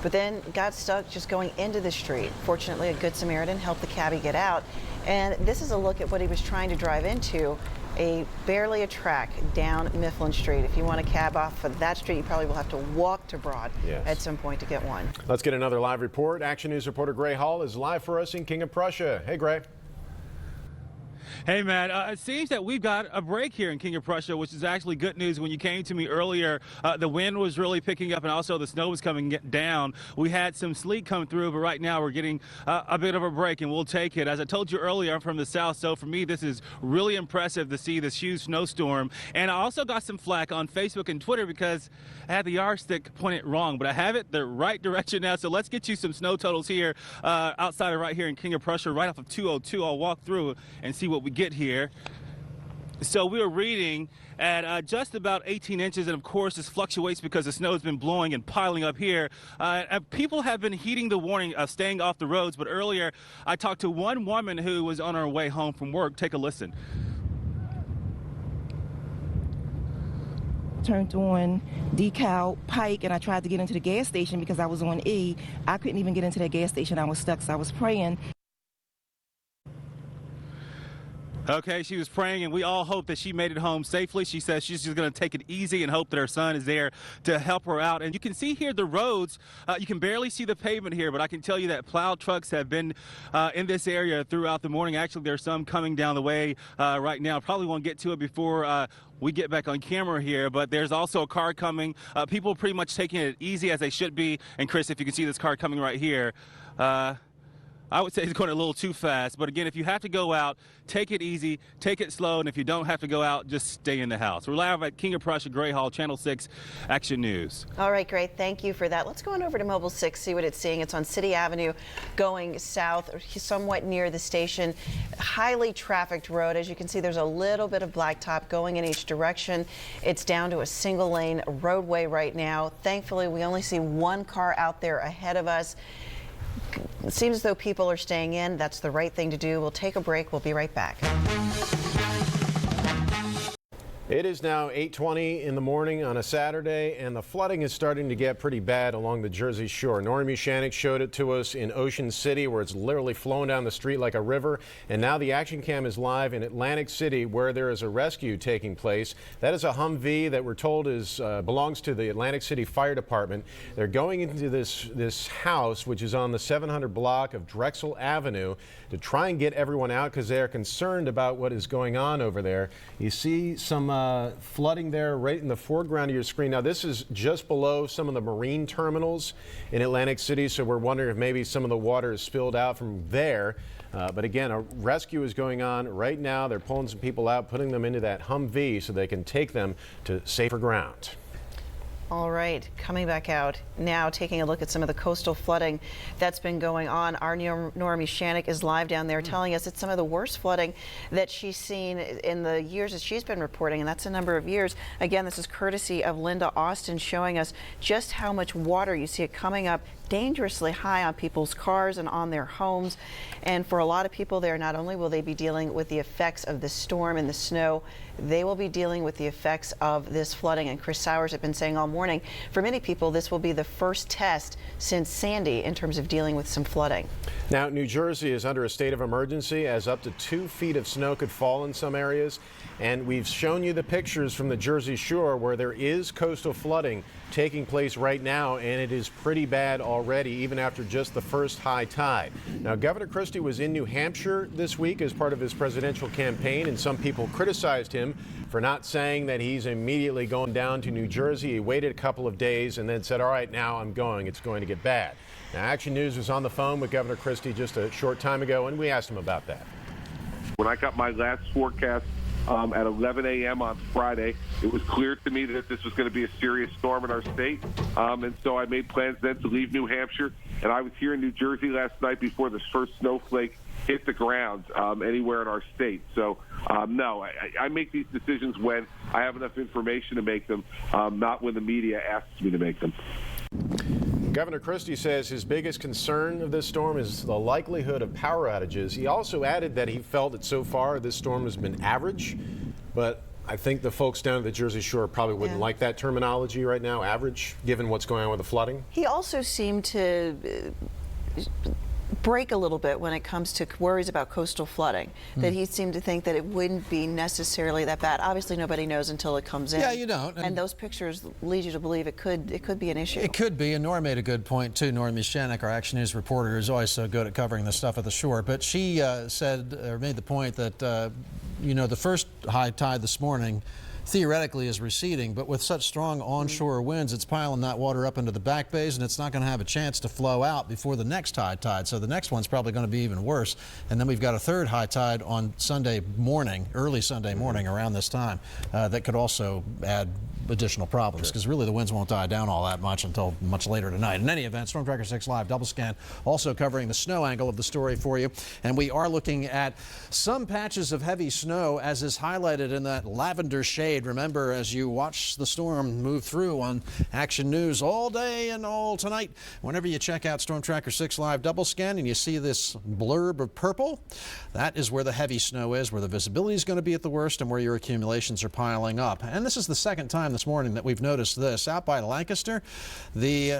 but then got stuck just going into the street. Fortunately, a Good Samaritan helped the cabbie get out. And this is a look at what he was trying to drive into, barely a track down Mifflin Street. If you want a cab off of that street, you probably will have to walk to Broad at some point to get one. Let's get another live report. Action News reporter Gray Hall is live for us in King of Prussia. Hey, Gray. Hey, man, it seems that we've got a break here in King of Prussia, which is actually good news. When you came to me earlier, the wind was really picking up and also the snow was coming down. We had some sleet come through, but right now we're getting a bit of a break, and we'll take it. As I told you earlier, I'm from the south, so for me, this is really impressive to see this huge snowstorm. And I also got some flack on Facebook and Twitter because I had the yardstick pointed wrong, but I have it the right direction now. So let's get you some snow totals here outside of right here in King of Prussia, right off of 202. I'll walk through and see what we get here. So we were reading at just about 18 inches, and of course this fluctuates because the snow has been blowing and piling up here. People have been heeding the warning of staying off the roads, but earlier I talked to one woman who was on her way home from work. Take a listen. Turned on Decal Pike, and I tried to get into the gas station because I was on E. I couldn't even get into that gas station. I was stuck, so I was praying. Okay, she was praying, and we all hope that she made it home safely. She says she's just going to take it easy and hope that her son is there to help her out. And you can see here the roads. You can barely see the pavement here, but I can tell you that plow trucks have been in this area throughout the morning. Actually, there's some coming down the way right now. Probably won't get to it before we get back on camera here, but there's also a car coming. People pretty much taking it easy as they should be. And Chris, if you can see this car coming right here, I would say it's going a little too fast. But again, if you have to go out, take it easy, take it slow, and if you don't have to go out, just stay in the house. We're live at King of Prussia, Gray Hall, Channel 6 Action News. All right, great. Thank you for that. Let's go on over to Mobile 6, see what it's seeing. It's on City Avenue going south, somewhat near the station. Highly trafficked road. As you can see, there's a little bit of blacktop going in each direction. It's down to a single lane roadway right now. Thankfully, we only see one car out there ahead of us. It seems as though people are staying in. That's the right thing to do. We'll take a break. We'll be right back. It is now 8:20 in the morning on a Saturday, and the flooding is starting to get pretty bad along the Jersey Shore. Norm Shannick showed it to us in Ocean City, where it's literally flowing down the street like a river. And now the action cam is live in Atlantic City, where there is a rescue taking place. That is a Humvee that we're told belongs to the Atlantic City Fire Department. They're going into this house, which is on the 700 block of Drexel Avenue, to try and get everyone out because they are concerned about what is going on over there. You see some flooding there right in the foreground of your screen. Now, this is just below some of the marine terminals in Atlantic City, so we're wondering if maybe some of the water is spilled out from there. But again, a rescue is going on right now. They're pulling some people out, putting them into that Humvee so they can take them to safer ground. All right, coming back out now, taking a look at some of the coastal flooding that's been going on. Our Normie Shannick is live down there telling us it's some of the worst flooding that she's seen in the years that she's been reporting, and that's a number of years. Again, this is courtesy of Linda Austin, showing us just how much water. You see it coming up dangerously high on people's cars and on their homes. And for a lot of people there, not only will they be dealing with the effects of the storm and the snow, they will be dealing with the effects of this flooding. And Chris Sowers had been saying all morning, for many people, this will be the first test since Sandy in terms of dealing with some flooding. Now, New Jersey is under a state of emergency, as up to 2 feet of snow could fall in some areas. And we've shown you the pictures from the Jersey Shore where there is coastal flooding taking place right now, and it is pretty bad already, even after just the first high tide. Now, Governor Christie was in New Hampshire this week as part of his presidential campaign, and some people criticized him for not saying that he's immediately going down to New Jersey. He waited a couple of days and then said, all right, now I'm going. It's going to get bad. Now, Action News was on the phone with Governor Christie just a short time ago, and we asked him about that. When I got my last forecast at 11 a.m. on Friday, it was clear to me that this was going to be a serious storm in our state. And so I made plans then to leave New Hampshire. And I was here in New Jersey last night before this first snowflake hit the ground anywhere in our state. So, no, I make these decisions when I have enough information to make them, not when the media asks me to make them. Governor Christie says his biggest concern of this storm is the likelihood of power outages. He also added that he felt that so far this storm has been average, but I think the folks down at the Jersey Shore probably wouldn't like that terminology right now, average, given what's going on with the flooding. He also seemed to break a little bit when it comes to worries about coastal flooding, that he seemed to think that it wouldn't be necessarily that bad. Obviously, nobody knows until it comes in. Yeah, you don't. And those pictures lead you to believe it could be an issue. It could be, and Nora made a good point, too. Nora Shannick, our Action News reporter, is always so good at covering the stuff at the shore. But she made the point that, you know, the first high tide this morning theoretically is receding, but with such strong onshore winds, it's piling that water up into the back bays, and it's not going to have a chance to flow out before the next high tide. So the next one's probably going to be even worse. And then we've got a third high tide on Sunday morning, early Sunday morning around this time, that could also add additional problems, because really the winds won't die down all that much until much later tonight. In any event, Storm Tracker 6 Live double scan also covering the snow angle of the story for you, and we are looking at some patches of heavy snow as is highlighted in that lavender shade. Remember, as you watch the storm move through on Action News all day and all tonight, whenever you check out Storm Tracker 6 Live double scan and you see this blurb of purple, that is where the heavy snow is, where the visibility is going to be at the worst and where your accumulations are piling up. And this is the second time this morning that we've noticed this. Out by Lancaster, the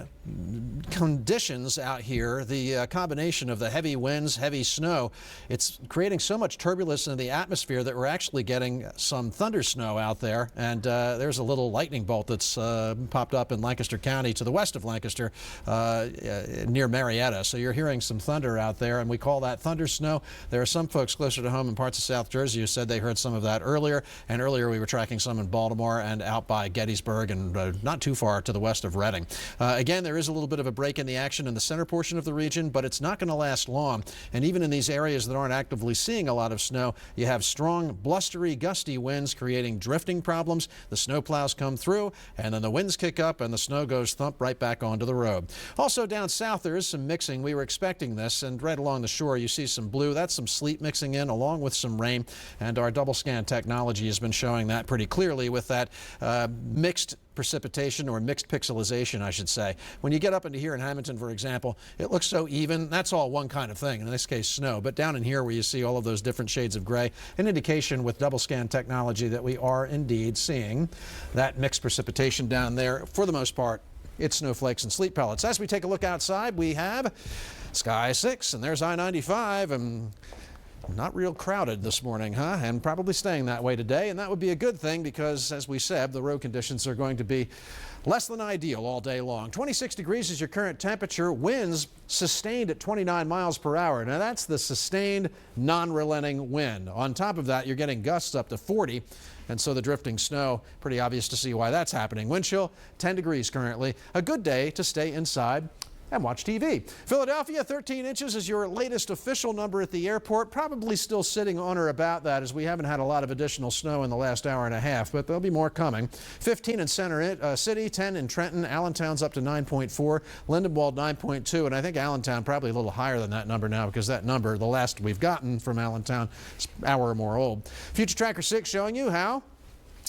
conditions out here, the combination of the heavy winds, heavy snow, it's creating so much turbulence in the atmosphere that we're actually getting some thunder snow out there. there, and there's a little lightning bolt that's popped up in Lancaster County to the west of Lancaster near Marietta. So you're hearing some thunder out there, and we call that thunder snow. There are some folks closer to home in parts of South Jersey who said they heard some of that earlier, and earlier we were tracking some in Baltimore and out by Gettysburg and not too far to the west of Reading. Again, there is a little bit of a break in the action in the center portion of the region, but it's not going to last long. And even in these areas that aren't actively seeing a lot of snow, you have strong, blustery, gusty winds creating drifting problems. The snow plows come through, and then the winds kick up and the snow goes thump right back onto the road. Also down south, there is some mixing. We were expecting this, and right along the shore you see some blue. That's some sleet mixing in along with some rain, and our double scan technology has been showing that pretty clearly with that mixed precipitation, or mixed pixelization, I should say. When you get up into here in Hamilton, for example, it looks so even. That's all one kind of thing, in this case snow. But down in here where you see all of those different shades of gray, an indication with double scan technology that we are indeed seeing that mixed precipitation down there. For the most part, it's snowflakes and sleet pellets. As we take a look outside, we have Sky 6, and there's I-95, and not real crowded this morning, huh? And probably staying that way today, and that would be a good thing because, as we said, the road conditions are going to be less than ideal all day long. 26 degrees is your current temperature. Winds sustained at 29 miles per hour. Now that's the sustained, non-relenting wind. On top of that, you're getting gusts up to 40. And so the drifting snow, pretty obvious to see why that's happening. Wind chill, 10 degrees currently. A good day to stay inside and watch TV. Philadelphia, 13 inches is your latest official number at the airport. Probably still sitting on or about that, as we haven't had a lot of additional snow in the last hour and a half, but there'll be more coming. 15 in Center City, 10 in Trenton. Allentown's up to 9.4, Lindenwold 9.2, and I think Allentown probably a little higher than that number now, because that number, the last we've gotten from Allentown, is an hour or more old. Future Tracker 6 showing you how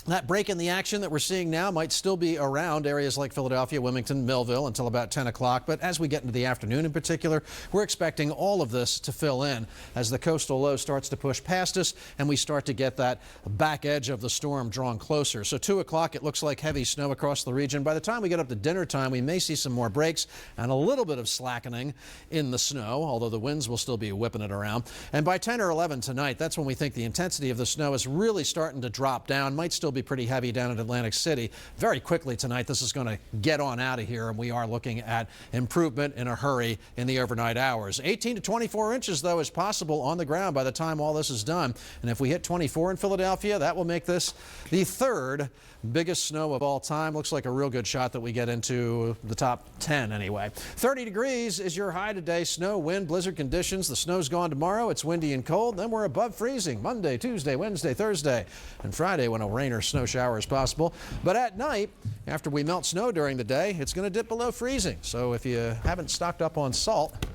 that break in the action that we're seeing now might still be around areas like Philadelphia, Wilmington, Millville until about 10 o'clock. But as we get into the afternoon in particular, we're expecting all of this to fill in as the coastal low starts to push past us and we start to get that back edge of the storm drawn closer. So 2 o'clock, it looks like heavy snow across the region. By the time we get up to dinner time, we may see some more breaks and a little bit of slackening in the snow, although the winds will still be whipping it around. And by 10 or 11 tonight, that's when we think the intensity of the snow is really starting to drop down. Might still be pretty heavy down at Atlantic City. Very quickly tonight, this is going to get on out of here, and we are looking at improvement in a hurry in the overnight hours. 18 to 24 inches, though, is possible on the ground by the time all this is done. And if we hit 24 in Philadelphia, that will make this the third biggest snow of all time. Looks like a real good shot that we get into the top 10 anyway. 30 degrees is your high today. Snow, wind, blizzard conditions. The snow's gone tomorrow. It's windy and cold. Then we're above freezing Monday, Tuesday, Wednesday, Thursday, and Friday when a rain or snow shower is possible. But at night, after we melt snow during the day, it's going to dip below freezing. So if you haven't stocked up on salt,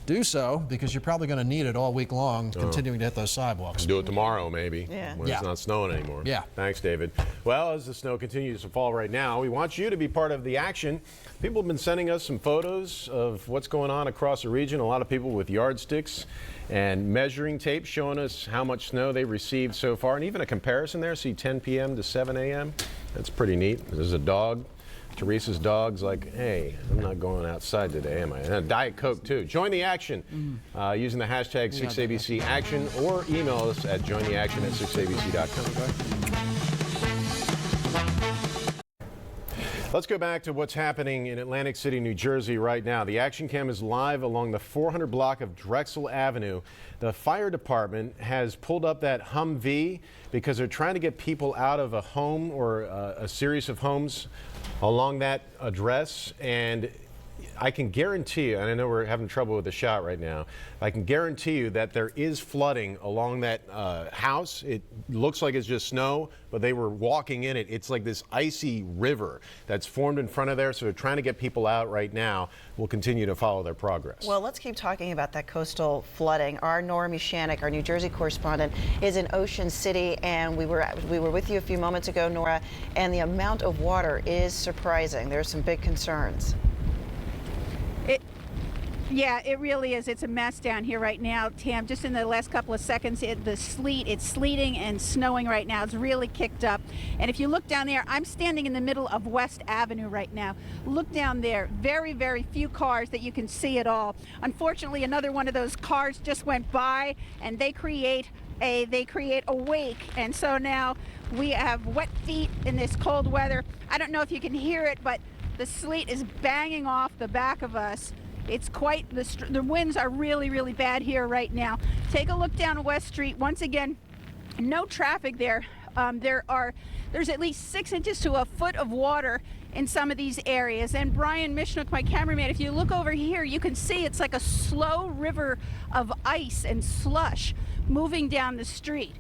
do so, because you're probably going to need it all week long, continuing to hit those sidewalks. Do it tomorrow, maybe, when Yeah. it's not snowing anymore. Yeah. Thanks, David. Well, as the snow continues to fall right now, we want you to be part of the action. People have been sending us some photos of what's going on across the region. A lot of people with yardsticks and measuring tape showing us how much snow they received so far, and even a comparison there. See 10 p.m. to 7 a.m. That's pretty neat. There's a dog. Teresa's dog's like, hey, I'm not going outside today, am I? And a Diet Coke, too. Join the action using the hashtag 6ABC Action, or email us at jointheaction@6abc.com. Let's go back to what's happening in Atlantic City, New Jersey right now. The action cam is live along the 400 block of Drexel Avenue. The fire department has pulled up that Humvee because they're trying to get people out of a home or a series of homes along that address. And I can guarantee you, and I know we're having trouble with the shot right now, I can guarantee you that there is flooding along that house. It looks like it's just snow, but they were walking in it. It's like this icy river that's formed in front of there, so they're trying to get people out right now. We'll continue to follow their progress. Well, let's keep talking about that coastal flooding. Our Nora Mushanek, our New Jersey correspondent, is in Ocean City, and we were with you a few moments ago, Nora, and the amount of water is surprising. There's some big concerns. Yeah, it really is. It's a mess down here right now, Tam. Just in the last couple of seconds, it's sleeting and snowing right now. It's really kicked up. And if you look down there, I'm standing in the middle of West Avenue right now. Look down there. Very, very few cars that you can see at all. Unfortunately, another one of those cars just went by, and they create they create a wake, and so now we have wet feet in this cold weather. I don't know if you can hear it, but the sleet is banging off the back of us. It's quite, the winds are really, really bad here right now. Take a look down West Street. Once again, no traffic there. There's at least 6 inches to a foot of water in some of these areas. And Brian Mishnook, my cameraman, if you look over here, you can see it's like a slow river of ice and slush moving down the street.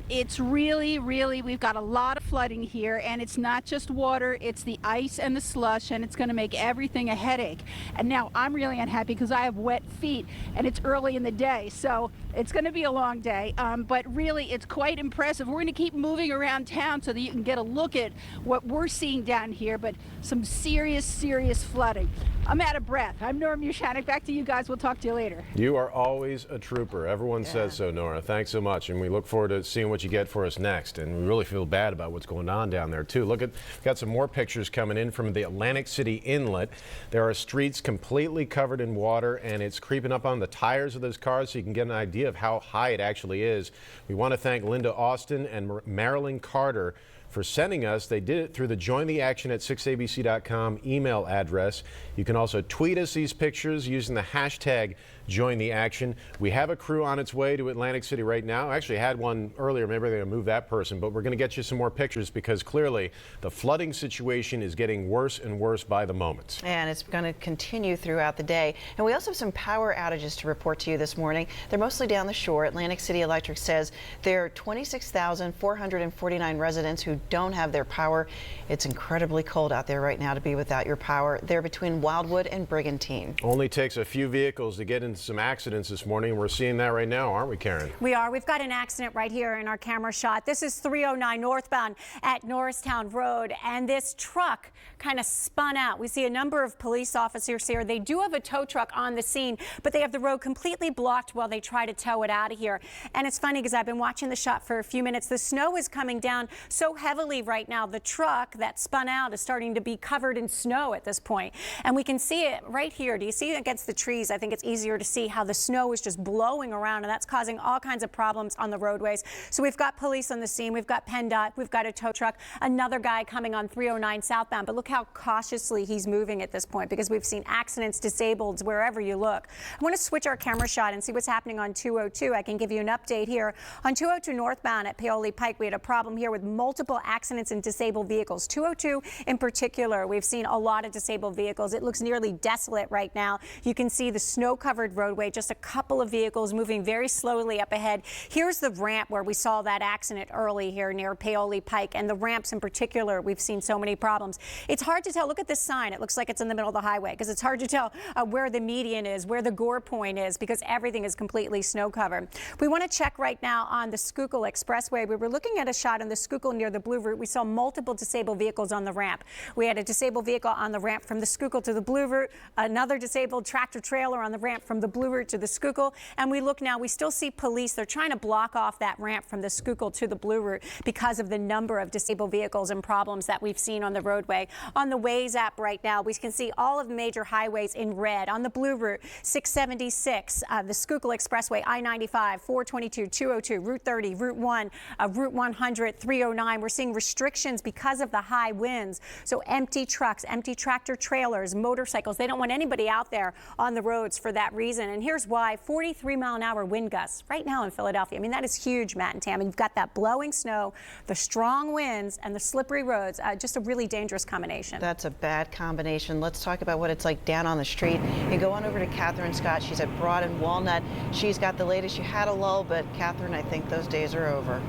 It's really, we've got a lot of flooding here, and it's not just water, it's the ice and the slush, and it's going to make everything a headache. And now I'm really unhappy because I have wet feet, and it's early in the day, so it's going to be a long day. But really, it's quite impressive. We're going to keep moving around town so that you can get a look at what we're seeing down here, but some serious flooding. I'm out of breath. I'm Nora Mushanek. Back to you guys. We'll talk to you later. You are always a trooper. Everyone says so, Nora. Thanks so much, and we look forward to seeing what you get for us next. And we really feel bad about what's going on down there, too. Look, we've got some more pictures coming in from the Atlantic City Inlet. There are streets completely covered in water, and it's creeping up on the tires of those cars, so you can get an idea of how high it actually is. We want to thank Linda Austin and Marilyn Carter for sending us. They did it through the jointheaction@6abc.com email address. You can also tweet us these pictures using the hashtag #JoinTheAction. We have a crew on its way to Atlantic City right now. Actually had one earlier. Maybe they're going to move that person, but we're going to get you some more pictures because clearly the flooding situation is getting worse and worse by the moment. And it's going to continue throughout the day. And we also have some power outages to report to you this morning. They're mostly down the shore. Atlantic City Electric says there are 26,449 residents who don't have their power. It's incredibly cold out there right now to be without your power. They're between Wildwood and Brigantine. Only takes a few vehicles to get into some accidents this morning. We're seeing that right now, aren't we, Karen? We are. We've got an accident right here in our camera shot. This is 309 northbound at Norristown Road, and this truck kind of spun out. We see a number of police officers here. They do have a tow truck on the scene, but they have the road completely blocked while they try to tow it out of here. And it's funny because I've been watching the shot for a few minutes. The snow is coming down so heavily right now. The truck that spun out is starting to be covered in snow at this point. And we can see it right here. Do you see it against the trees? I think it's easier to see how the snow is just blowing around, and that's causing all kinds of problems on the roadways. So we've got police on the scene. We've got PennDOT. We've got a tow truck. Another guy coming on 309 southbound. But look how cautiously he's moving at this point because we've seen accidents, disabled wherever you look. I want to switch our camera shot and see what's happening on 202. I can give you an update here. On 202 northbound at Paoli Pike, we had a problem here with multiple accidents and disabled vehicles. 202 in particular, we've seen a lot of disabled vehicles. It looks nearly desolate right now. You can see the snow-covered roadway, just a couple of vehicles moving very slowly up ahead. Here's the ramp where we saw that accident early here near Paoli Pike, and the ramps in particular, we've seen so many problems. It's hard to tell. Look at this sign. It looks like it's in the middle of the highway because it's hard to tell where the median is, where the gore point is, because everything is completely snow-covered. We want to check right now on the Schuylkill Expressway. We were looking at a shot on the Schuylkill near the Blue Route. We saw multiple disabled vehicles on the ramp. We had a disabled vehicle on the ramp from the Schuylkill to the Blue Route, another disabled tractor trailer on the ramp from the Blue Route to the Schuylkill, and we look now, we still see police. They're trying to block off that ramp from the Schuylkill to the Blue Route because of the number of disabled vehicles and problems that we've seen on the roadway. On the Waze app right now, we can see all of the major highways in red. On the Blue Route, 676, the Schuylkill Expressway, I-95, 422, 202, Route 30, Route 1, Route 100, 309. We're seeing restrictions because of the high winds. So empty trucks, empty tractor trailers, motorcycles, they don't want anybody out there on the roads for that reason. And here's why: 43-mile-an-hour wind gusts right now in Philadelphia. I mean, that is huge, Matt and Tam. And you've got that blowing snow, the strong winds, and the slippery roads. Just a really dangerous combination. That's a bad combination. Let's talk about what it's like down on the street. You go on over to Catherine Scott. She's at Broad and Walnut. She's got the latest. You had a lull, but Catherine, I think those days are over.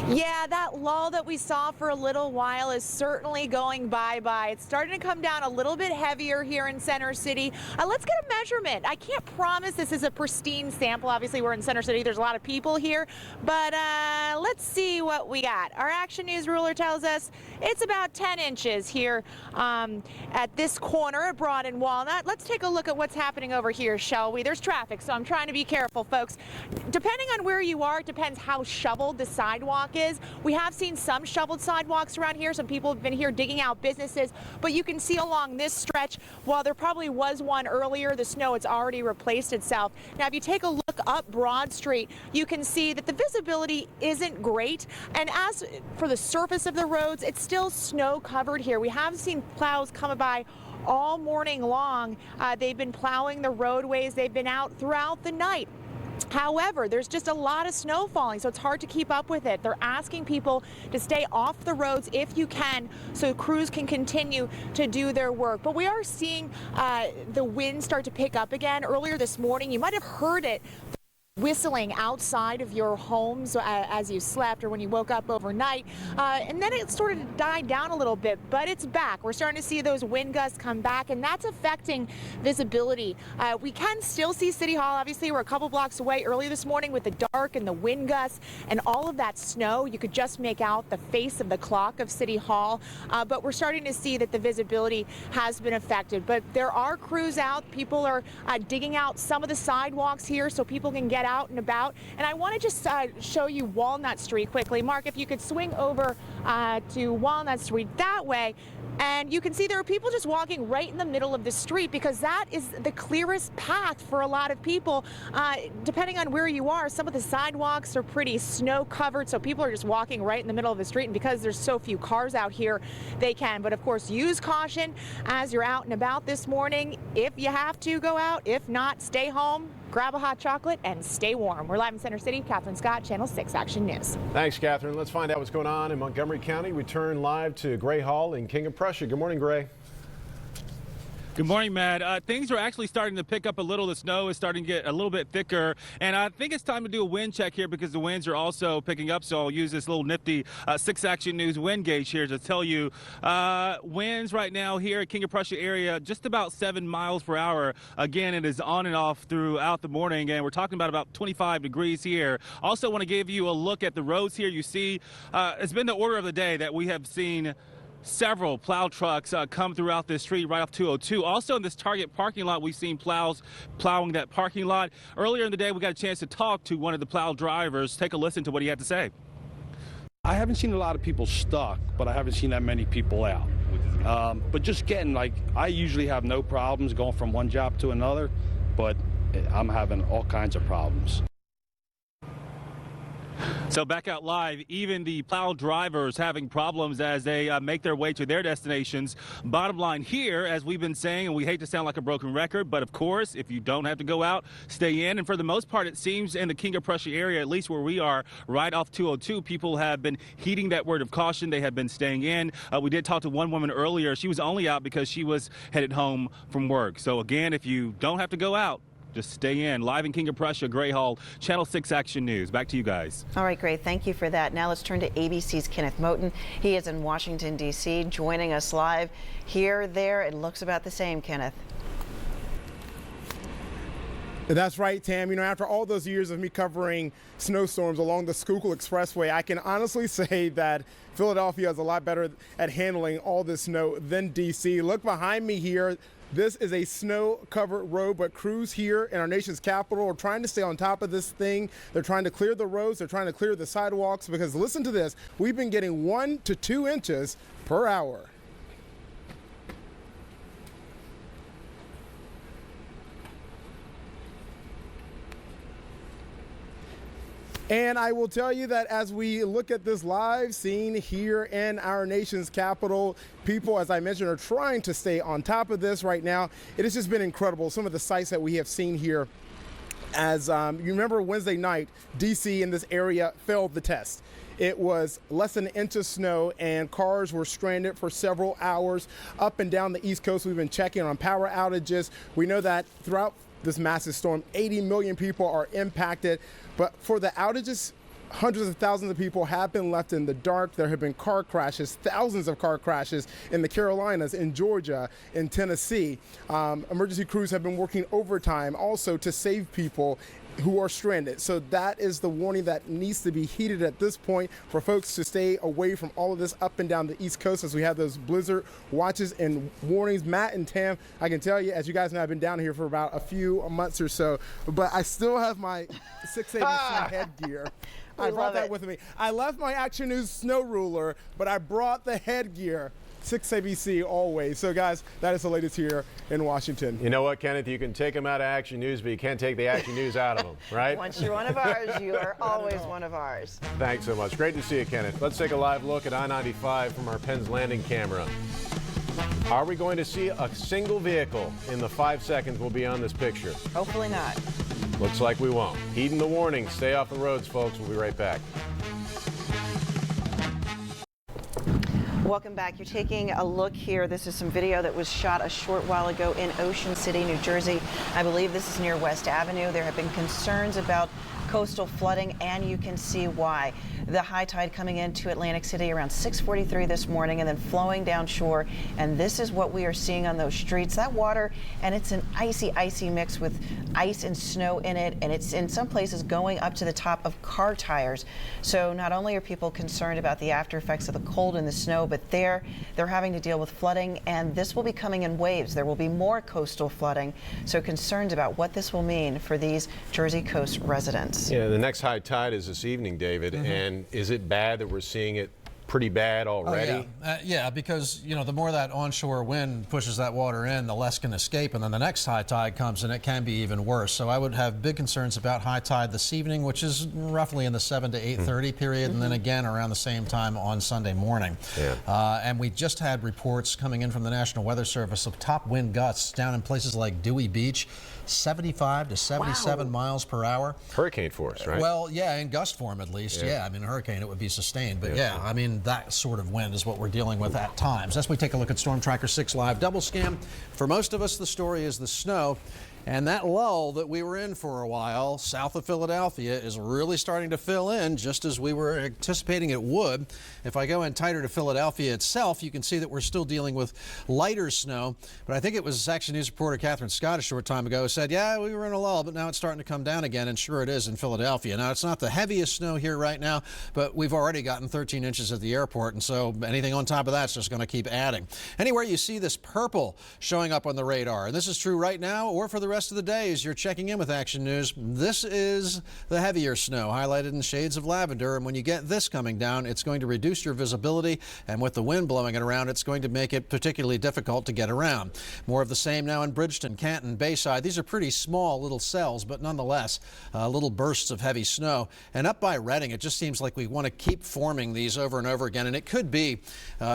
Yeah, that lull that we saw for a little while is certainly going bye-bye. It's starting to come down a little bit heavier here in Center City. Let's get a measurement. I can't promise this is a pristine sample. Obviously, we're in Center City. There's a lot of people here, but let's see what we got. Our Action News ruler tells us it's about 10 inches here at this corner at Broad and Walnut. Let's take a look at what's happening over here, shall we? There's traffic, so I'm trying to be careful, folks. Depending on where you are, it depends how shoveled the sidewalk is. is. We have seen some shoveled sidewalks around here. Some people have been here digging out businesses, but you can see along this stretch, while there probably was one earlier, the snow has already replaced itself. Now, if you take a look up Broad Street, you can see that the visibility isn't great. And as for the surface of the roads, it's still snow covered here. We have seen plows come by all morning long. They've been plowing the roadways. They've been out throughout the night. However, there's just a lot of snow falling, so it's hard to keep up with it. They're asking people to stay off the roads if you can, so crews can continue to do their work. But we are seeing the wind start to pick up again. Earlier this morning, you might have heard it whistling outside of your homes as you slept or when you woke up overnight, and then it sort of died down a little bit, but it's back. We're starting to see those wind gusts come back, and that's affecting visibility. We can still see City Hall. Obviously, we're a couple blocks away. Earlier this morning with the dark and the wind gusts and all of that snow, you could just make out the face of the clock of City Hall, but we're starting to see that the visibility has been affected. But there are crews out. People are digging out some of the sidewalks here so people can get out and about. And I want to just show you Walnut Street quickly. Mark, if you could swing over to Walnut Street that way, and you can see there are people just walking right in the middle of the street because that is the clearest path for a lot of people. Depending on where you are, some of the sidewalks are pretty snow covered, so people are just walking right in the middle of the street, and because there's so few cars out here, they can. But of course, use caution as you're out and about this morning. If you have to go out, if not, stay home, grab a hot chocolate, and stay warm. We're live in Center City. Catherine Scott, Channel 6 Action News. Thanks, Catherine. Let's find out what's going on in Montgomery County. We turn live to Gray Hall in King of Prussia. Good morning, Gray. Good morning, Matt. Things are actually starting to pick up a little. The snow is starting to get a little bit thicker, and I think it's time to do a wind check here because the winds are also picking up, so I'll use this little nifty 6 Action News wind gauge here to tell you winds right now here at King of Prussia area just about 7 miles per hour. Again, it is on and off throughout the morning, and we're talking about 25 degrees here. Also want to give you a look at the roads here. You see, it's been the order of the day that we have seen several plow trucks come throughout this street right off 202. Also in this Target parking lot, we've seen plows plowing that parking lot. Earlier in the day, we got a chance to talk to one of the plow drivers. Take a listen to what he had to say. I haven't seen a lot of people stuck, but I haven't seen that many people out. But just getting, I usually have no problems going from one job to another, but I'm having all kinds of problems. So back out live, even the plow drivers having problems as they make their way to their destinations. Bottom line here, as we've been saying, and we hate to sound like a broken record, but of course, if you don't have to go out, stay in. And for the most part, it seems in the King of Prussia area, at least where we are, right off 202, people have been heeding that word of caution. They have been staying in. We did talk to one woman earlier. She was only out because she was headed home from work. So again, if you don't have to go out, just stay in. Live in King of Prussia, Gray Hall, Channel 6 Action News. Back to you guys. All right, great. Thank you for that. Now let's turn to ABC's Kenneth Moten. He is in Washington, D.C., joining us live. Here, there, it looks about the same, Kenneth. That's right, Tam. You know, after all those years of me covering snowstorms along the Schuylkill Expressway, I can honestly say that Philadelphia is a lot better at handling all this snow than D.C. Look behind me here. This is a snow-covered road, but crews here in our nation's capital are trying to stay on top of this thing. They're trying to clear the roads. They're trying to clear the sidewalks because, listen to this, we've been getting 1 to 2 inches per hour. And I will tell you that as we look at this live scene here in our nation's capital, people, as I mentioned, are trying to stay on top of this right now. It has just been incredible. Some of the sights that we have seen here. As you remember, Wednesday night, D.C. in this area failed the test. It was less than an inch of snow and cars were stranded for several hours up and down the East Coast. We've been checking on power outages. We know that throughout this massive storm, 80 million people are impacted. But for the outages, hundreds of thousands of people have been left in the dark. There have been car crashes, thousands of car crashes in the Carolinas, in Georgia, in Tennessee. Emergency crews have been working overtime also to save people who are stranded. So that is the warning that needs to be heeded at this point for folks to stay away from all of this up and down the East Coast as we have those blizzard watches and warnings. Matt and Tam, I can tell you, as you guys know, I've been down here for about a few months or so, but I still have my 6ABC headgear. I brought that with me. I left my Action News snow ruler, but I brought the headgear. 6ABC always. So guys, that is the latest here in Washington. You know what, Kenneth? You can take them out of Action News, but you can't take the Action News out of them, right? Once you're one of ours, you are always one of ours. Thanks so much. Great to see you, Kenneth. Let's take a live look at I-95 from our Penn's Landing camera. Are we going to see a single vehicle in the 5 seconds we'll be on this picture? Hopefully not. Looks like we won't. Heeding the warning. Stay off the roads, folks. We'll be right back. Welcome back. You're taking a look here. This is some video that was shot a short while ago in Ocean City, New Jersey. I believe this is near West Avenue. There have been concerns about coastal flooding, and you can see why. The high tide coming into Atlantic City around 6:43 this morning and then flowing down shore. And this is what we are seeing on those streets. That water, and it's an icy mix with ice and snow in it. And it's in some places going up to the top of car tires. So not only are people concerned about the after effects of the cold and the snow, but they're having to deal with flooding. And this will be coming in waves. There will be more coastal flooding. So concerns about what this will mean for these Jersey coast residents. Yeah, the next high tide is this evening, David. And is it bad that we're seeing it pretty bad already? Oh, yeah, because, you know, the more that onshore wind pushes that water in, the less can escape. And then the next high tide comes and it can be even worse. So I would have big concerns about high tide this evening, which is roughly in the 7 to 8:30 period. And then again around the same time on Sunday morning. And we just had reports coming in from the National Weather Service of top wind gusts down in places like Dewey Beach, 75 to 77 miles per hour. Hurricane force, right? Well, yeah, in gust form at least. Yeah, I mean, a hurricane, it would be sustained. But yeah, I mean, that sort of wind is what we're dealing with at times. As we take a look at Storm Tracker 6 Live Double Scan, for most of us, the story is the snow. And that lull that we were in for a while south of Philadelphia is really starting to fill in, just as we were anticipating it would. If I go in tighter to Philadelphia itself, you can see that we're still dealing with lighter snow. But I think it was Action News reporter Catherine Scott a short time ago who said, yeah, we were in a lull, but now it's starting to come down again. And sure it is in Philadelphia. Now, it's not the heaviest snow here right now, but we've already gotten 13 inches at the airport. And so anything on top of that's just going to keep adding. Anywhere you see this purple showing up on the radar, and this is true right now or for the rest of the day as you're checking in with Action News, this is the heavier snow highlighted in shades of lavender. And when you get this coming down, it's going to reduce your visibility. And with the wind blowing it around, it's going to make it particularly difficult to get around. More of the same now in Bridgeton, Canton, Bayside. These are pretty small little cells, but nonetheless, little bursts of heavy snow. And up by Reading, it just seems like we want to keep forming these over and over again. And it could be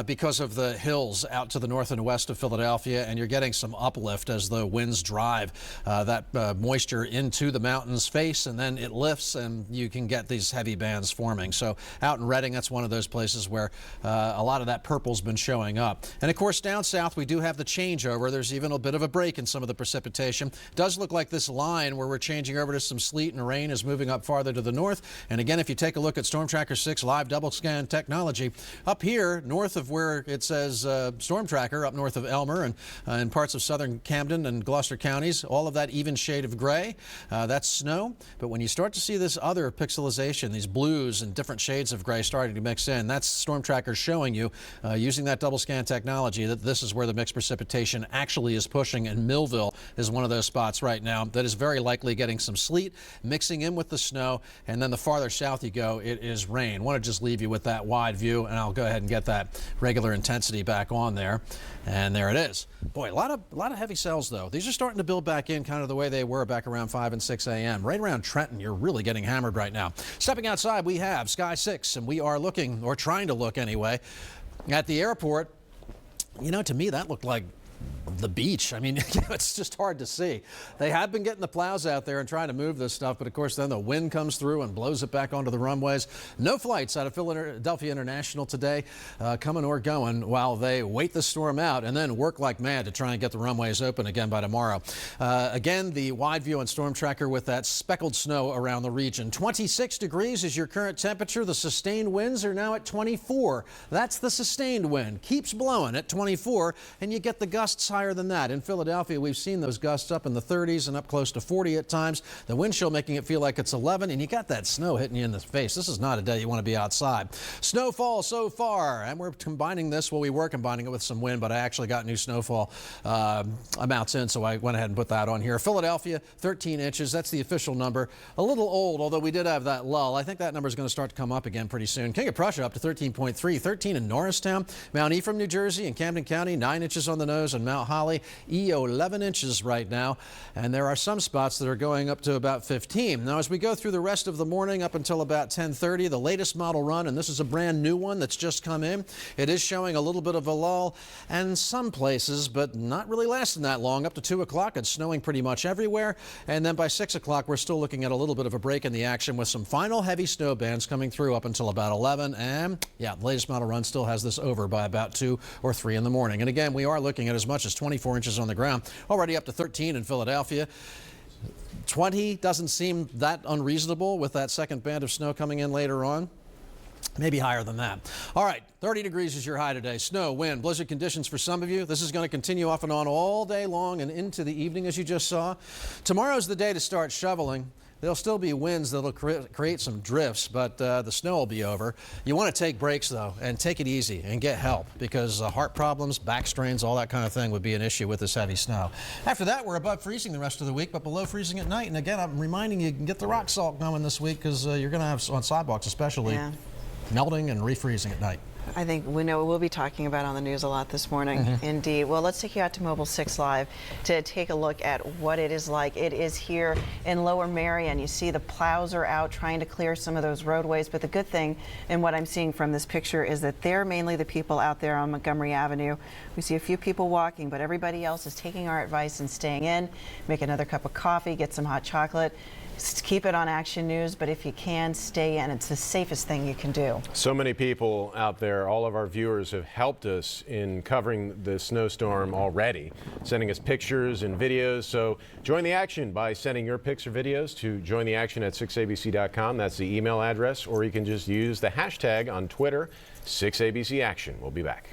because of the hills out to the north and west of Philadelphia, and you're getting some uplift as the winds drive that moisture into the mountain's face, and then it lifts and you can get these heavy bands forming. So out in Reading, that's one of those places where a lot of that purple's been showing up. And of course down south we do have the changeover. There's even a bit of a break in some of the precipitation. It does look like this line where we're changing over to some sleet and rain is moving up farther to the north. And again, if you take a look at Storm Tracker 6 Live Double Scan technology, up here north of where it says Storm Tracker, up north of Elmer and in parts of southern Camden and Gloucester counties, all of that even shade of gray, that's snow. But when you start to see this other pixelization, these blues and different shades of gray starting to mix in, that's Storm Tracker showing you using that double scan technology that this is where the mixed precipitation actually is pushing. And Millville is one of those spots right now that is very likely getting some sleet mixing in with the snow. And then the farther south you go, it is rain. I want to just leave you with that wide view, and I'll go ahead and get that regular intensity back on there. And there it is. Boy, a lot of heavy cells though. These are starting to build back in kind of the way they were back around 5 and 6 a.m. Right around Trenton, you're really getting hammered right now. Stepping outside, we have Sky 6, and we are looking, or trying to look anyway, at the airport. You know, to me, that looked like the beach. I mean, it's just hard to see. They have been getting the plows out there and trying to move this stuff, but of course then the wind comes through and blows it back onto the runways. No flights out of Philadelphia International today coming or going while they wait the storm out and then work like mad to try and get the runways open again by tomorrow. Again, the wide view on Storm Tracker with that speckled snow around the region. 26 degrees is your current temperature. The sustained winds are now at 24. That's the sustained wind. Keeps blowing at 24, and you get the gusts higher than that. In Philadelphia, we've seen those gusts up in the 30s and up close to 40 at times. The wind chill making it feel like it's 11, and you got that snow hitting you in the face. This is not a day you want to be outside. Snowfall so far, and we're combining this. Well, we were combining it with some wind, but I actually got new snowfall amounts in, so I went ahead and put that on here. Philadelphia, 13 inches. That's the official number. A little old, although we did have that lull. I think that number is going to start to come up again pretty soon. King of Prussia up to 13.3, 13 in Norristown. Mount Ephraim, New Jersey, and Camden County, 9 inches on the nose, and Mount Holly, 11 inches right now. And there are some spots that are going up to about 15. Now, as we go through the rest of the morning up until about 10:30, the latest model run, and this is a brand new one that's just come in, it is showing a little bit of a lull and some places, but not really lasting that long. Up to 2 o'clock, it's snowing pretty much everywhere. And then by 6 o'clock, we're still looking at a little bit of a break in the action with some final heavy snow bands coming through up until about 11. And yeah, the latest model run still has this over by about 2 or 3 in the morning. And again, we are looking at as much as 24 inches on the ground, already up to 13 in Philadelphia. 20 doesn't seem that unreasonable with that second band of snow coming in later on. Maybe higher than that. All right, 30 degrees is your high today. Snow, wind, blizzard conditions for some of you. This is going to continue off and on all day long and into the evening, as you just saw. Tomorrow's the day to start shoveling. There'll still be winds that'll create some drifts, but the snow will be over. You want to take breaks, though, and take it easy and get help, because heart problems, back strains, all that kind of thing would be an issue with this heavy snow. After that, we're above freezing the rest of the week, but below freezing at night. And again, I'm reminding you, get the rock salt going this week, because you're going to have, on sidewalks especially, melting and refreezing at night. I think we know we'll be talking about on the news a lot this morning. Indeed. Well, let's take you out to Mobile 6 Live to take a look at what it is like. It is here in Lower Merion. You see the plows are out trying to clear some of those roadways. But the good thing, and what I'm seeing from this picture, is that they're mainly the people out there on Montgomery Avenue. We see a few people walking, but everybody else is taking our advice and staying in. Make another cup of coffee, get some hot chocolate. Keep it on Action News, but if you can, stay in. It's the safest thing you can do. So many people out there, all of our viewers have helped us in covering the snowstorm already, sending us pictures and videos. So join the action by sending your pics or videos to jointheaction@6abc.com. That's the email address, or you can just use the hashtag on Twitter, 6ABCAction. We'll be back.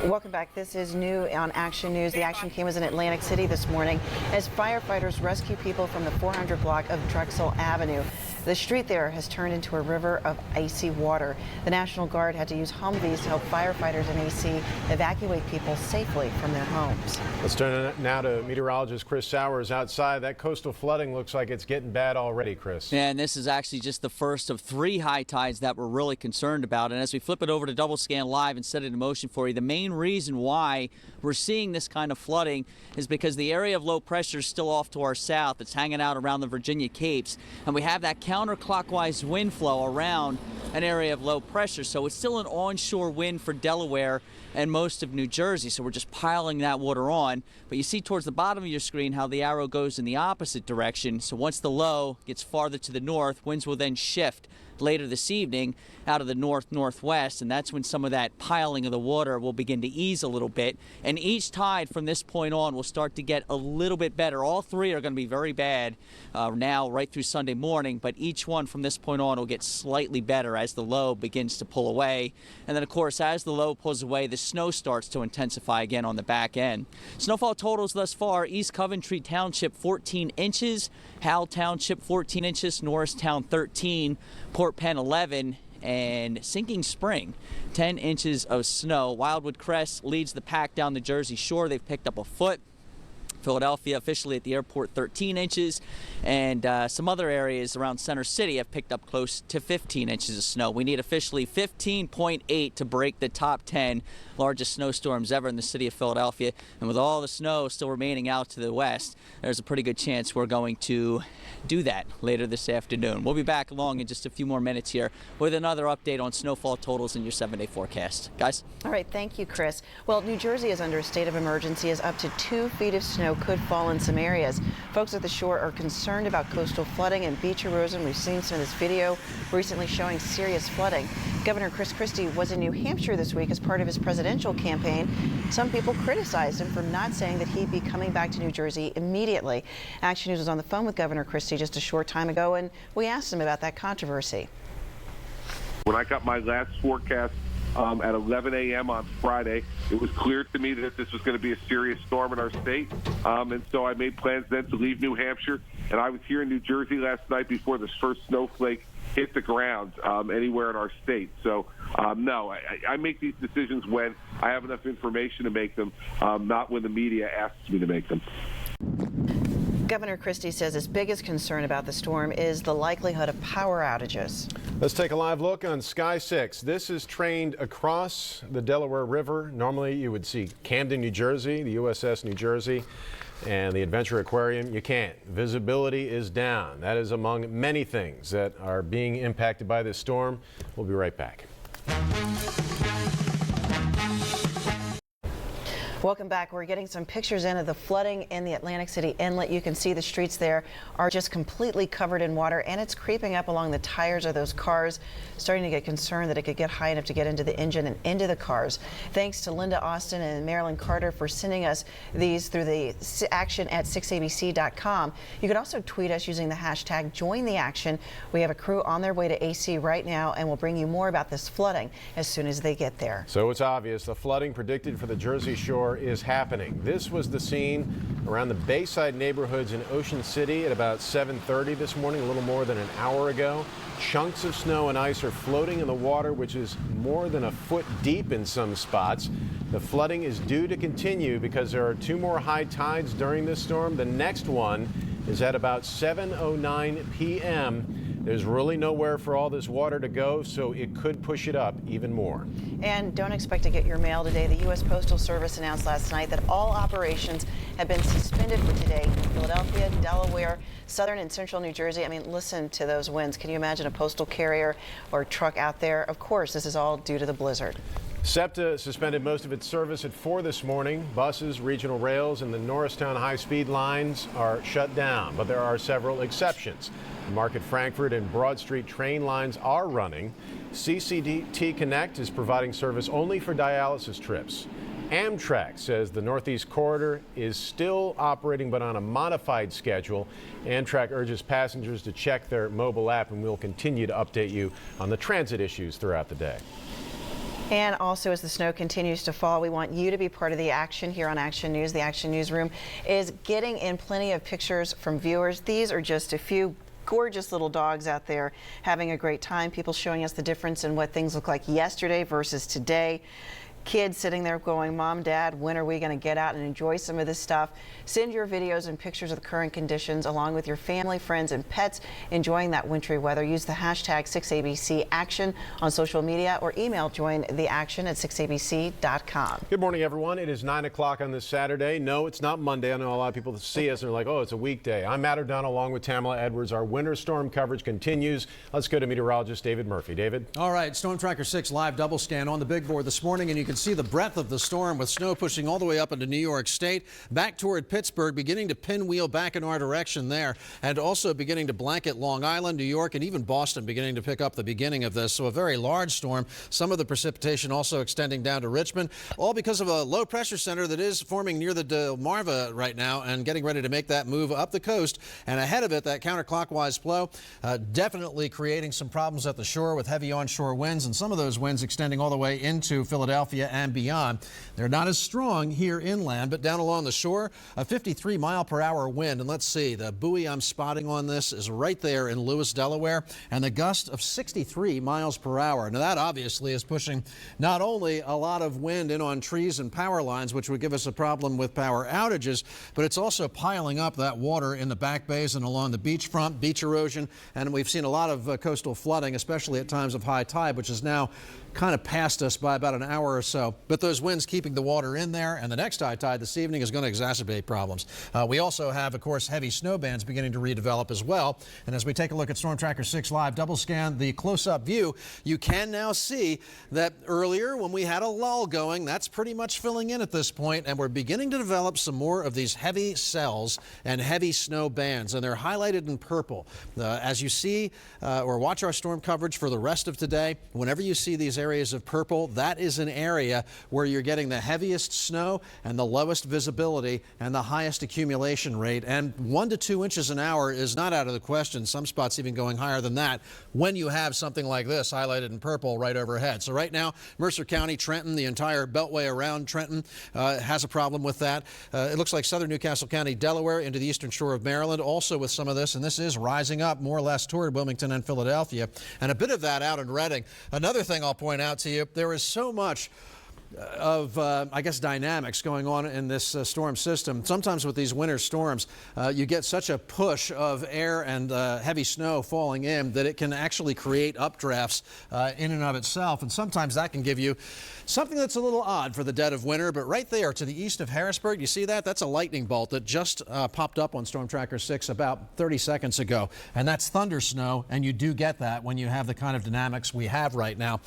Welcome back. This is new on Action News. The action came as in Atlantic City this morning as firefighters rescue people from the 400 block of Drexel Avenue. The street there has turned into a river of icy water. The National Guard had to use Humvees to help firefighters and AC evacuate people safely from their homes. Let's turn now to meteorologist Chris Sowers outside. That coastal flooding looks like it's getting bad already, Chris. Yeah, and this is actually just the first of 3 high tides that we're really concerned about. And as we flip it over to Double Scan Live and set it in motion for you, the main reason why we're seeing this kind of flooding is because the area of low pressure is still off to our south. It's hanging out around the Virginia Capes, and we have that counterclockwise wind flow around an area of low pressure. So it's still an onshore wind for Delaware and most of New Jersey. So we're just piling that water on. But you see towards the bottom of your screen how the arrow goes in the opposite direction. So once the low gets farther to the north, winds will then shift later this evening out of the north-northwest, and that's when some of that piling of the water will begin to ease a little bit. And each tide from this point on will start to get a little bit better. All 3 are going to be very bad now right through Sunday morning, but each one from this point on will get slightly better as the low begins to pull away. And then, of course, as the low pulls away, the snow starts to intensify again on the back end. Snowfall totals thus far: East Coventry Township 14 inches, Howell Township 14 inches, Norristown 13, Port Penn 11, and Sinking Spring 10 inches of snow. Wildwood Crest leads the pack down the Jersey Shore. They've picked up a foot. Philadelphia officially at the airport 13 inches, and some other areas around Center City have picked up close to 15 inches of snow. We need officially 15.8 to break the top 10 largest snowstorms ever in the city of Philadelphia. And with all the snow still remaining out to the west, there's a pretty good chance we're going to do that later this afternoon. We'll be back along in just a few more minutes here with another update on snowfall totals in your 7-day forecast. Guys? All right, thank you, Chris. Well, New Jersey is under a state of emergency as up to 2 feet of snow could fall in some areas. Folks at the shore are concerned about coastal flooding and beach erosion. We've seen some of this video recently showing serious flooding. Governor Chris Christie was in New Hampshire this week as part of his presidential campaign. Some people criticized him for not saying that he'd be coming back to New Jersey immediately. Action News was on the phone with Governor Christie just a short time ago, and we asked him about that controversy. When I got my last forecast at 11 a.m. on Friday. It was clear to me that this was going to be a serious storm in our state, and so I made plans then to leave New Hampshire, and I was here in New Jersey last night before this first snowflake hit the ground anywhere in our state. So, no, I make these decisions when I have enough information to make them, not when the media asks me to make them. Governor Christie says his biggest concern about the storm is the likelihood of power outages. Let's take a live look on Sky 6. This is trained across the Delaware River. Normally you would see Camden, New Jersey, the USS New Jersey, and the Adventure Aquarium. You can't. Visibility is down. That is among many things that are being impacted by this storm. We'll be right back. Welcome back. We're getting some pictures in of the flooding in the Atlantic City Inlet. You can see the streets there are just completely covered in water, and it's creeping up along the tires of those cars, starting to get concerned that it could get high enough to get into the engine and into the cars. Thanks to Linda Austin and Marilyn Carter for sending us these through the action at 6abc.com. You can also tweet us using the hashtag #JoinTheAction. We have a crew on their way to AC right now, and we'll bring you more about this flooding as soon as they get there. So it's obvious the flooding predicted for the Jersey Shore is happening. This was the scene around the Bayside neighborhoods in Ocean City at about 7:30 this morning, a little more than an hour ago. Chunks of snow and ice are floating in the water, which is more than a foot deep in some spots. The flooding is due to continue because there are 2 more high tides during this storm. The next one is at about 7:09 p.m. There's really nowhere for all this water to go, so it could push it up even more. And don't expect to get your mail today. The U.S. Postal Service announced last night that all operations have been suspended for today in Philadelphia, Delaware, southern and central New Jersey. I mean, listen to those winds. Can you imagine a postal carrier or truck out there? Of course, this is all due to the blizzard. SEPTA suspended most of its service at 4 this morning. Buses, regional rails, and the Norristown high-speed lines are shut down, but there are several exceptions. Market Frankford and Broad Street train lines are running. CCT Connect is providing service only for dialysis trips. Amtrak says the Northeast Corridor is still operating but on a modified schedule. Amtrak urges passengers to check their mobile app, and we'll continue to update you on the transit issues throughout the day. And also, as the snow continues to fall, we want you to be part of the action here on Action News. The Action Newsroom is getting in plenty of pictures from viewers. These are just a few gorgeous little dogs out there having a great time. People showing us the difference in what things look like yesterday versus today. Kids sitting there going, Mom, Dad, when are we going to get out and enjoy some of this stuff? Send your videos and pictures of the current conditions along with your family, friends, and pets enjoying that wintry weather. Use the hashtag 6ABCAction on social media or email jointheaction@6abc.com. Good morning, everyone. It is 9 o'clock on this Saturday. No, it's not Monday. I know a lot of people see us and they're like, oh, it's a weekday. I'm Matt O'Donnell along with Tamala Edwards. Our winter storm coverage continues. Let's go to meteorologist David Murphy. David? All right, Storm Tracker 6 live double scan on the big board this morning, and you can see the breadth of the storm with snow pushing all the way up into New York State, back toward Pittsburgh, beginning to pinwheel back in our direction there, and also beginning to blanket Long Island, New York, and even Boston beginning to pick up the beginning of this. So a very large storm. Some of the precipitation also extending down to Richmond, all because of a low pressure center that is forming near the Delmarva right now and getting ready to make that move up the coast. And ahead of it, that counterclockwise flow definitely creating some problems at the shore with heavy onshore winds, and some of those winds extending all the way into Philadelphia and beyond. They're not as strong here inland, but down along the shore, a 53-mile-per-hour wind. And let's see, the buoy I'm spotting on this is right there in Lewis, Delaware, and the gust of 63 miles per hour. Now, that obviously is pushing not only a lot of wind in on trees and power lines, which would give us a problem with power outages, but it's also piling up that water in the back bays and along the beachfront, beach erosion, and we've seen a lot of coastal flooding, especially at times of high tide, which is now kind of passed us by about an hour or so. But those winds keeping the water in there, and the next high tide this evening is going to exacerbate problems. We also have, of course, heavy snow bands beginning to redevelop as well. And as we take a look at Storm Tracker 6 live double scan, the close-up view, you can now see that earlier when we had a lull going, that's pretty much filling in at this point, and we're beginning to develop some more of these heavy cells and heavy snow bands, and they're highlighted in purple. As you see or watch our storm coverage for the rest of today, whenever you see these areas areas of purple, that is an area where you're getting the heaviest snow and the lowest visibility and the highest accumulation rate. And 1 to 2 inches an hour is not out of the question. Some spots even going higher than that when you have something like this highlighted in purple right overhead. So right now, Mercer County, Trenton, the entire beltway around Trenton has a problem with that. It looks like southern Newcastle County, Delaware, into the eastern shore of Maryland, also with some of this, and this is rising up more or less toward Wilmington and Philadelphia, and a bit of that out in Reading. Another thing I'll point out to you, there is so much of, I guess, dynamics going on in this storm system. Sometimes with these winter storms, you get such a push of air and heavy snow falling in that it can actually create updrafts in and of itself. And sometimes that can give you something that's a little odd for the dead of winter. But right there to the east of Harrisburg, you see that? That's a lightning bolt that just popped up on Storm Tracker 6 about 30 seconds ago. And that's thunder snow. And you do get that when you have the kind of dynamics we have right now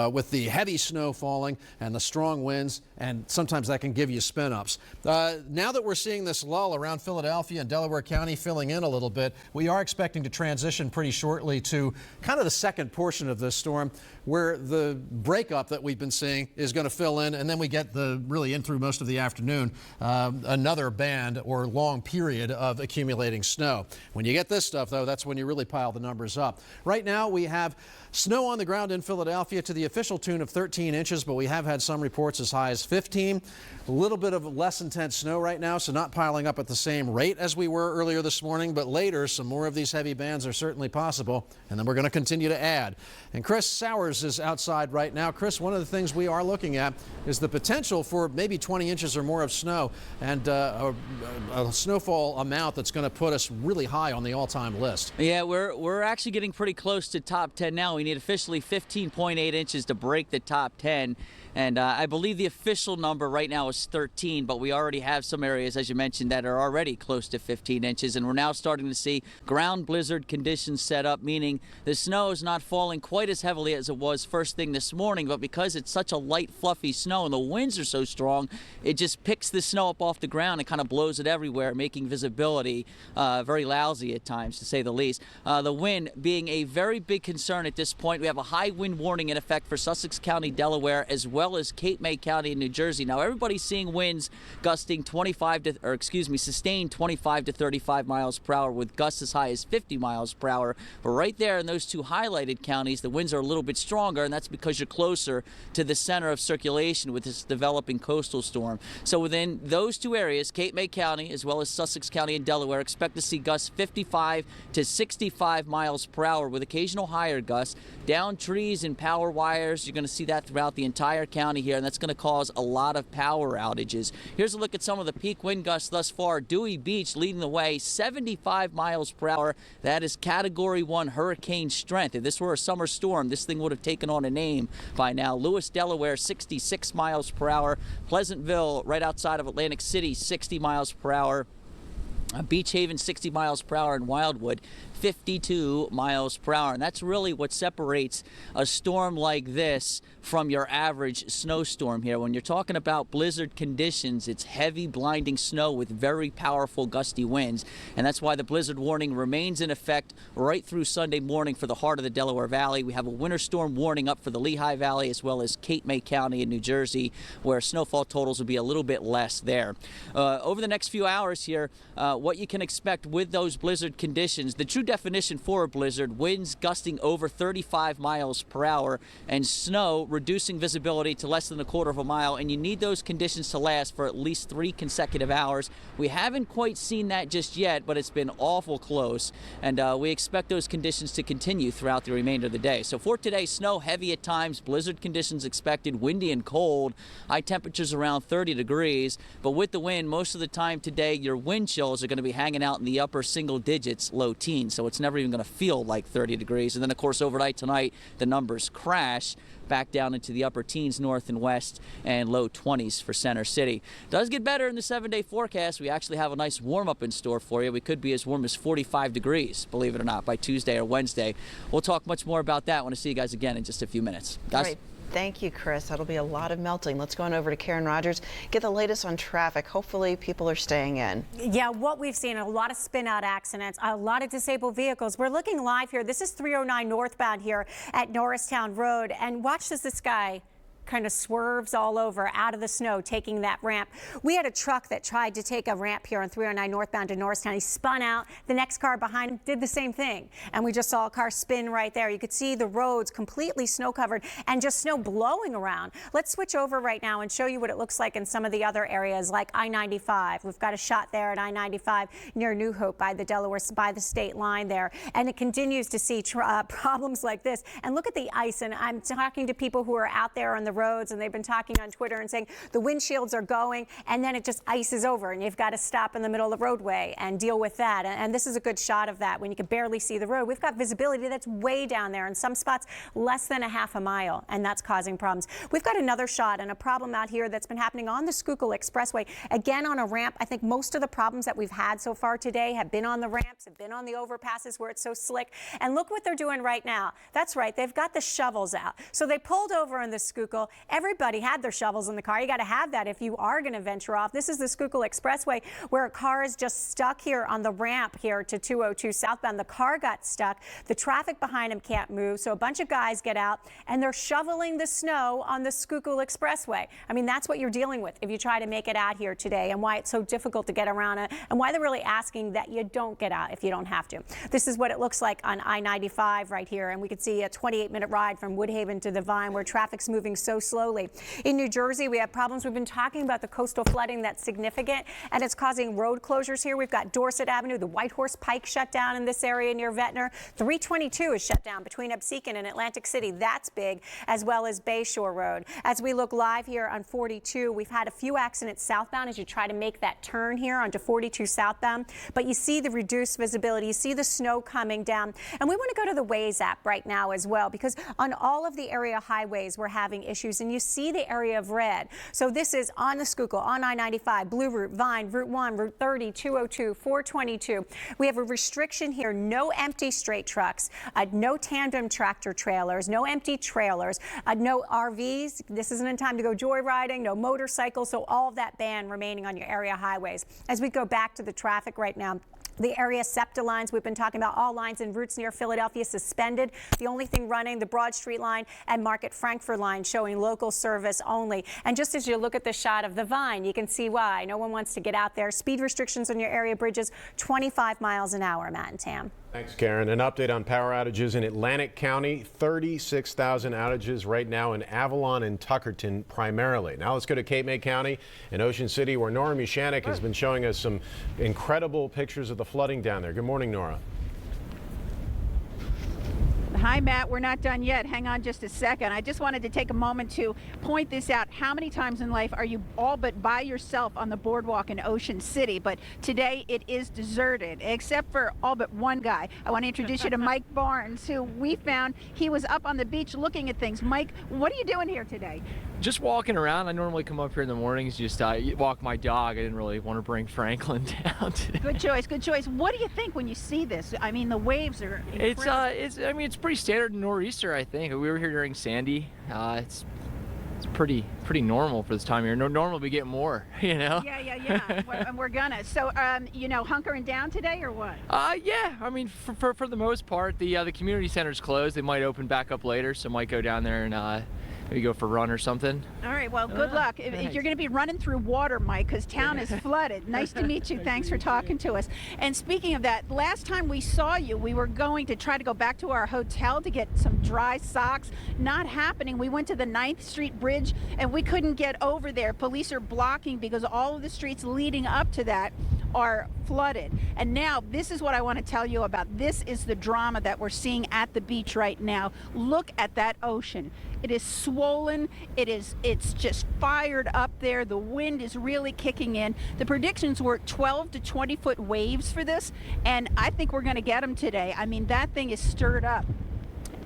with the heavy snow falling and the strong winds, and sometimes that can give you spin-ups. Now that we're seeing this lull around Philadelphia and Delaware County filling in a little bit, we are expecting to transition pretty shortly to kind of the second portion of this storm, where the breakup that we've been seeing is going to fill in, and then we get really in through most of the afternoon, another band or long period of accumulating snow. When you get this stuff, though, that's when you really pile the numbers up. Right now, we have snow on the ground in Philadelphia to the official tune of 13 inches, but we have had some reports as high as 15. A little bit of less intense snow right now, so not piling up at the same rate as we were earlier this morning, but later some more of these heavy bands are certainly possible, and then we're going to continue to add. And Chris Sowers is outside right now. Chris, one of the things we are looking at is the potential for maybe 20 inches or more of snow and a snowfall amount that's going to put us really high on the all-time list. Yeah, we're actually getting pretty close to top 10 now. We need officially 15.8 inches to break the top 10. And I believe the official number right now is 13, but we already have some areas, as you mentioned, that are already close to 15 inches. And we're now starting to see ground blizzard conditions set up, meaning the snow is not falling quite as heavily as it was first thing this morning. But because it's such a light, fluffy snow and the winds are so strong, it just picks the snow up off the ground and kind of blows it everywhere, making visibility very lousy at times, to say the least. The wind being a very big concern at this point. We have a high wind warning in effect for Sussex County, Delaware, as well as Cape May County in New Jersey. Now everybody's seeing winds gusting sustained 25 to 35 miles per hour with gusts as high as 50 miles per hour. But right there in those two highlighted counties, the winds are a little bit stronger, and that's because you're closer to the center of circulation with this developing coastal storm. So within those two areas, Cape May County as well as Sussex County and Delaware, expect to see gusts 55 to 65 miles per hour with occasional higher gusts. Down trees and power wires, you're going to see that throughout the entire county here, and that's going to cause a lot of power outages. Here's a look at some of the peak wind gusts thus far. Dewey Beach leading the way, 75 miles per hour. That is Category 1 hurricane strength. If this were a summer storm, this thing would have taken on a name by now. Lewis, Delaware, 66 miles per hour. Pleasantville, right outside of Atlantic City, 60 miles per hour. Beach Haven, 60 miles per hour, and Wildwood, 52 miles per hour. And that's really what separates a storm like this from your average snowstorm here. When you're talking about blizzard conditions, it's heavy, blinding snow with very powerful gusty winds. And that's why the blizzard warning remains in effect right through Sunday morning for the heart of the Delaware Valley. We have a winter storm warning up for the Lehigh Valley as well as Cape May County in New Jersey, where snowfall totals will be a little bit less there. Over the next few hours here, what you can expect with those blizzard conditions, the true definition for a blizzard, winds gusting over 35 miles per hour and snow reducing visibility to less than a quarter of a mile, and you need those conditions to last for at least 3 consecutive hours. We haven't quite seen that just yet, but it's been awful close, and we expect those conditions to continue throughout the remainder of the day. So for today, snow heavy at times, blizzard conditions expected, windy and cold, high temperatures around 30 degrees, but with the wind, most of the time today, your wind chills are going to be hanging out in the upper single digits, low teens, so it's never even going to feel like 30 degrees. And then, of course, overnight tonight, the numbers crash back down into the upper teens north and west and low 20s for Center City. Does get better in the 7-day forecast. We actually have a nice warm-up in store for you. We could be as warm as 45 degrees, believe it or not, by Tuesday or Wednesday. We'll talk much more about that. I want to see you guys again in just a few minutes. Guys? Right. Thank you, Chris. That'll be a lot of melting. Let's go on over to Karen Rogers, get the latest on traffic. Hopefully people are staying in. Yeah, what we've seen, a lot of spin-out accidents, a lot of disabled vehicles. We're looking live here. This is 309 northbound here at Norristown Road. And watch as this guy kind of swerves all over out of the snow, taking that ramp. We had a truck that tried to take a ramp here on 309 northbound to Norristown. He spun out. The next car behind him did the same thing. And we just saw a car spin right there. You could see the roads completely snow covered and just snow blowing around. Let's switch over right now and show you what it looks like in some of the other areas like I-95. We've got a shot there at I-95 near New Hope by the Delaware, by the state line there. And it continues to see problems like this. And look at the ice. And I'm talking to people who are out there on the roads, and they've been talking on Twitter and saying the windshields are going and then it just ices over and you've got to stop in the middle of the roadway and deal with that. And this is a good shot of that when you can barely see the road. We've got visibility that's way down there in some spots less than a half a mile, and that's causing problems. We've got another shot and a problem out here that's been happening on the Schuylkill Expressway, again on a ramp. I think most of the problems that we've had so far today have been on the ramps, have been on the overpasses where it's so slick. And look what they're doing right now. That's right, they've got the shovels out. So they pulled over in the Schuylkill. Everybody had their shovels in the car. You got to have that if you are going to venture off. This is the Schuylkill Expressway where a car is just stuck here on the ramp here to 202 southbound. The car got stuck. The traffic behind him can't move. So a bunch of guys get out and they're shoveling the snow on the Schuylkill Expressway. I mean, that's what you're dealing with if you try to make it out here today, and why it's so difficult to get around it, and why they're really asking that you don't get out if you don't have to. This is what it looks like on I-95 right here. And we can see a 28-minute ride from Woodhaven to the Vine where traffic's moving so slowly. In New Jersey, we have problems. We've been talking about the coastal flooding that's significant, and it's causing road closures here. We've got Dorset Avenue, the Whitehorse Pike shut down in this area near Ventnor. 322 is shut down between Absecon and Atlantic City. That's big, as well as Bayshore Road. As we look live here on 42, we've had a few accidents southbound as you try to make that turn here onto 42 southbound. But you see the reduced visibility. You see the snow coming down. And we want to go to the Waze app right now as well, because on all of the area highways, we're having issues, and you see the area of red. So this is on the Schuylkill, on I-95, Blue Route, Vine, Route 1, Route 30, 202, 422. We have a restriction here, no empty straight trucks, no tandem tractor trailers, no empty trailers, no RVs. This isn't a time to go joyriding, no motorcycles. So all of that ban remaining on your area highways. As we go back to the traffic right now, the area SEPTA lines, we've been talking about all lines and routes near Philadelphia suspended. The only thing running, the Broad Street line and Market Frankfurt line showing local service only. And just as you look at the shot of the Vine, you can see why. No one wants to get out there. Speed restrictions on your area bridges, 25 miles an hour, Matt and Tam. Thanks, Karen. An update on power outages in Atlantic County. 36,000 outages right now in Avalon and Tuckerton primarily. Now let's go to Cape May County in Ocean City, where Nora Mushanek has been showing us some incredible pictures of the flooding down there. Good morning, Nora. Hi, Matt. We're not done yet. Hang on just a second. I just wanted to take a moment to point this out. How many times in life are you all but by yourself on the boardwalk in Ocean City? But today it is deserted, except for all but one guy. I want to introduce you to Mike Barnes, who we found he was up on the beach looking at things. Mike, what are you doing here today? Just walking around. I normally come up here in the mornings, just walk my dog. I didn't really want to bring Franklin down today. Good choice, good choice. What do you think when you see this? I mean, the waves are incredible. It's pretty standard nor'easter, I think. We were here during Sandy. It's pretty normal for this time of year. Normal we get more, you know? Yeah. And we're gonna. So, hunkering down today or what? Yeah. I mean, for the most part, the community center's closed. They might open back up later, so might go down there and maybe go for a run or something. All right, well, good luck. If you're going to be running through water, Mike, because town is flooded. Nice to meet you. Thanks for talking to us. And speaking of that, last time we saw you, we were going to try to go back to our hotel to get some dry socks. Not happening. We went to the 9th Street Bridge, and we couldn't get over there. Police are blocking because all of the streets leading up to that are flooded. And now this is what I want to tell you about. This is the drama that we're seeing at the beach right now. Look at that ocean. It is swollen. It's just fired up there. The wind is really kicking in. The predictions were 12 to 20 foot waves for this, and I think we're going to get them today. I mean, that thing is stirred up.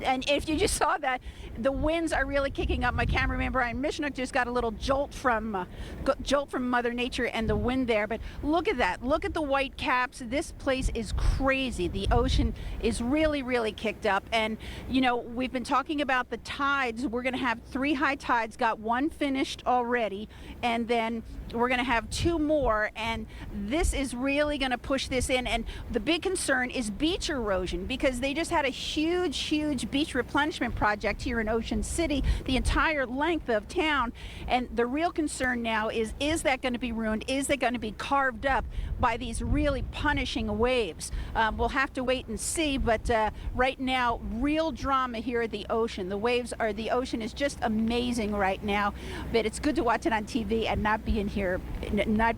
And if you just saw that, the winds are really kicking up. My cameraman Brian Mishnook just got a little jolt from Mother Nature and the wind there. But look at that. Look at the white caps. This place is crazy. The ocean is really, really kicked up. And, you know, we've been talking about the tides. We're going to have 3 high tides, got 1 finished already, and then we're going to have 2 more, and this is really going to push this in. And the big concern is beach erosion, because they just had a huge beach replenishment project here in Ocean City, the entire length of town. And the real concern now is that going to be ruined? Is it going to be carved up by these really punishing waves? We'll have to wait and see, but right now, real drama here at the ocean. The ocean is just amazing right now, but it's good to watch it on TV and not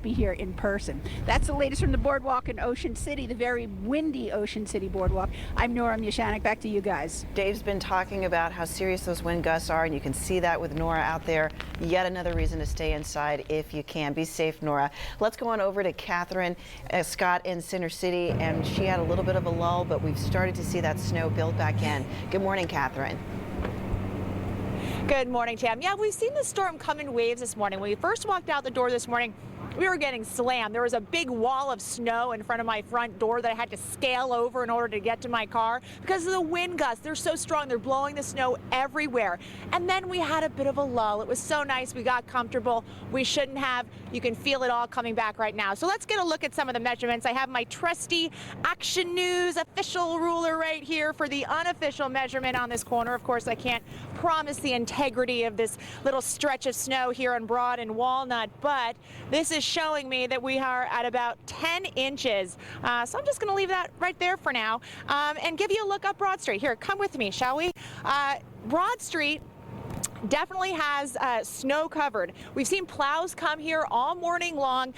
be here in person. That's the latest from the boardwalk in Ocean City, the very windy Ocean City boardwalk. I'm Nora Mushanek. Back to you guys. Dave's been talking about how serious those wind gusts are, and you can see that with Nora out there. Yet another reason to stay inside if you can. Be safe, Nora. Let's go on over to Catherine Scott in Center City, and she had a little bit of a lull, but we've started to see that snow build back in. Good morning, Catherine. Good morning, Tam. Yeah, we've seen the storm come in waves this morning. When we first walked out the door this morning, we were getting slammed. There was a big wall of snow in front of my front door that I had to scale over in order to get to my car because of the wind gusts. They're so strong. They're blowing the snow everywhere. And then we had a bit of a lull. It was so nice. We got comfortable. We shouldn't have. You can feel it all coming back right now. So let's get a look at some of the measurements. I have my trusty Action News official ruler right here for the unofficial measurement on this corner. Of course, I can't promise the integrity of this little stretch of snow here on Broad and Walnut, but this is showing me that we are at about 10 inches. So I'm just going to leave that right there for now and give you a look up Broad Street. Here, come with me, shall we? Broad Street definitely has snow covered. We've seen plows come here all morning long.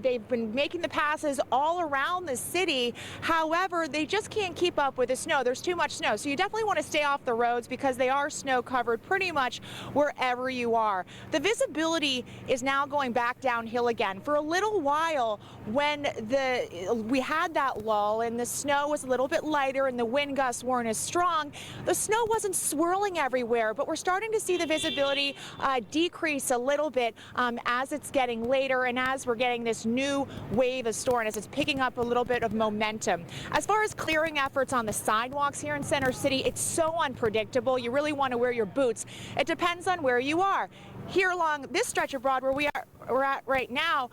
They've been making the passes all around the city. However, they just can't keep up with the snow. There's too much snow. So you definitely want to stay off the roads because they are snow covered pretty much wherever you are. The visibility is now going back downhill again. For a little while, when we had that lull and the snow was a little bit lighter and the wind gusts weren't as strong, the snow wasn't swirling everywhere, but we're starting to see the visibility decrease a little bit as it's getting later and as we're getting this new wave of storm, as it's picking up a little bit of momentum. As far as clearing efforts on the sidewalks here in Center City, it's so unpredictable. You really want to wear your boots. It depends on where you are. Here along this stretch of Broad where we're at right now,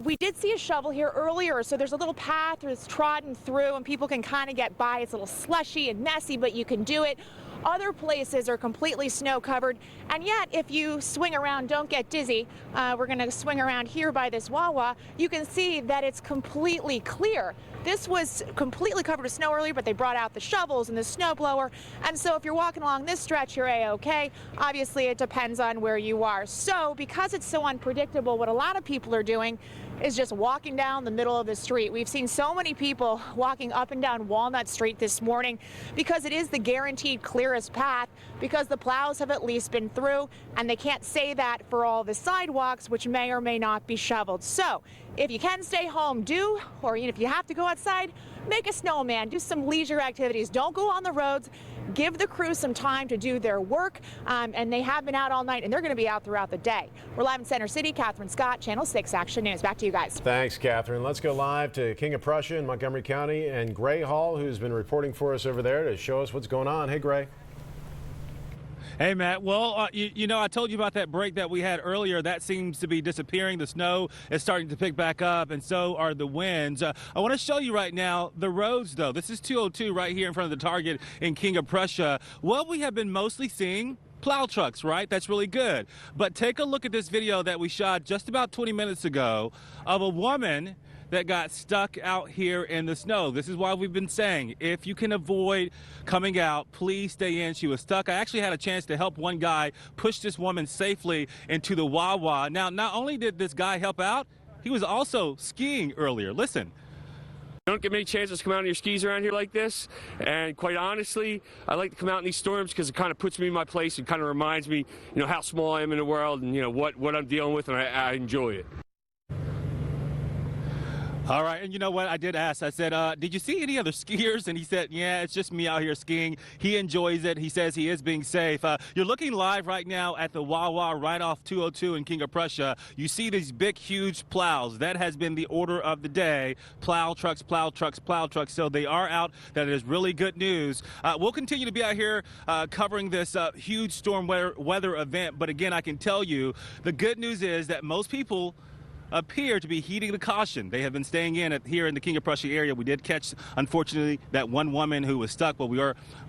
we did see a shovel here earlier, so there's a little path that's trodden through and people can kind of get by. It's a little slushy and messy, but you can do it. Other places are completely snow covered, and yet if you swing around, don't get dizzy, we're going to swing around here by this Wawa, you can see that it's completely clear. This was completely covered with snow earlier, but they brought out the shovels and the snow blower, and so if you're walking along this stretch, you're A-okay. Obviously, it depends on where you are. So because it's so unpredictable, what a lot of people are doing is just walking down the middle of the street. We've seen so many people walking up and down Walnut Street this morning because it is the guaranteed clearest path, because the plows have at least been through, and they can't say that for all the sidewalks, which may or may not be shoveled. So if you can stay home, do, or if you have to go outside, make a snowman, do some leisure activities. Don't go on the roads. Give the crew some time to do their work, and they have been out all night, and they're going to be out throughout the day. We're live in Center City. Catherine Scott, Channel 6 Action News. Back to you guys. Thanks, Catherine. Let's go live to King of Prussia in Montgomery County and Gray Hall, who's been reporting for us over there to show us what's going on. Hey, Gray. Hey, Matt. Well, you know, I told you about that break that we had earlier. That seems to be disappearing. The snow is starting to pick back up, and so are the winds. I want to show you right now the roads, though. This is 202 right here in front of the Target in King of Prussia. What we have been mostly seeing, plow trucks, right? That's really good. But take a look at this video that we shot just about 20 minutes ago of a woman that got stuck out here in the snow. This is why we've been saying, if you can avoid coming out, please stay in. She was stuck. I actually had a chance to help one guy push this woman safely into the Wawa. Now, not only did this guy help out, he was also skiing earlier. Listen. You don't get many chances to come out on your skis around here like this, and quite honestly, I like to come out in these storms because it kind of puts me in my place and kind of reminds me, you know, how small I am in the world and, you know, what I'm dealing with, and I enjoy it. All right, and you know what? I did ask. I said, did you see any other skiers? And he said, yeah, it's just me out here skiing. He enjoys it. He says he is being safe. You're looking live right now at the Wawa right off 202 in King of Prussia. You see these big, huge plows. That has been the order of the day. Plow trucks, plow trucks, plow trucks. So they are out. That is really good news. We'll continue to be out here covering this huge storm weather event. But again, I can tell you the good news is that most people appear to be heeding the caution. They have been staying in here in the King of Prussia area. We did catch, unfortunately, that one woman who was stuck, but we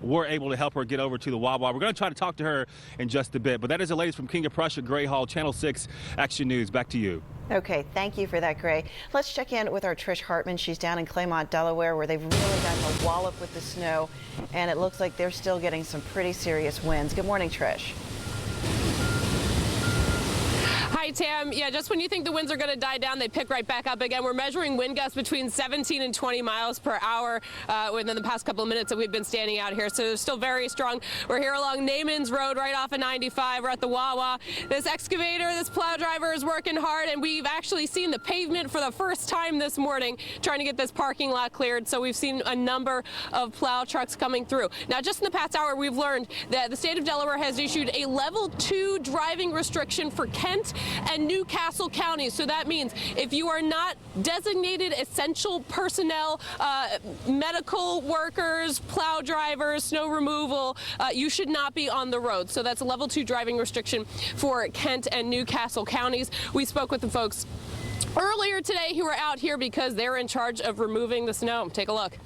were able to help her get over to the Wawa. We're going to try to talk to her in just a bit. But that is the latest from King of Prussia, Gray Hall, Channel 6 Action News. Back to you. Okay, thank you for that, Gray. Let's check in with our Trish Hartman. She's down in Claymont, Delaware, where they've really gotten a wallop with the snow, and it looks like they're still getting some pretty serious winds. Good morning, Trish. Hi, Tam. Yeah, just when you think the winds are going to die down, they pick right back up again. We're measuring wind gusts between 17 and 20 miles per hour within the past couple of minutes that we've been standing out here. So they're still very strong. We're here along Naaman's Road right off of 95. We're at the Wawa. This excavator, this plow driver is working hard, and we've actually seen the pavement for the first time this morning trying to get this parking lot cleared. So we've seen a number of plow trucks coming through. Now, just in the past hour, we've learned that the state of Delaware has issued a level 2 driving restriction for Kent and Newcastle counties. So that means if you are not designated essential personnel, medical workers, plow drivers, snow removal, you should not be on the road. So that's a level 2 driving restriction for Kent and Newcastle counties. We spoke with the folks earlier today who were out here because they're in charge of removing the snow. Take a look.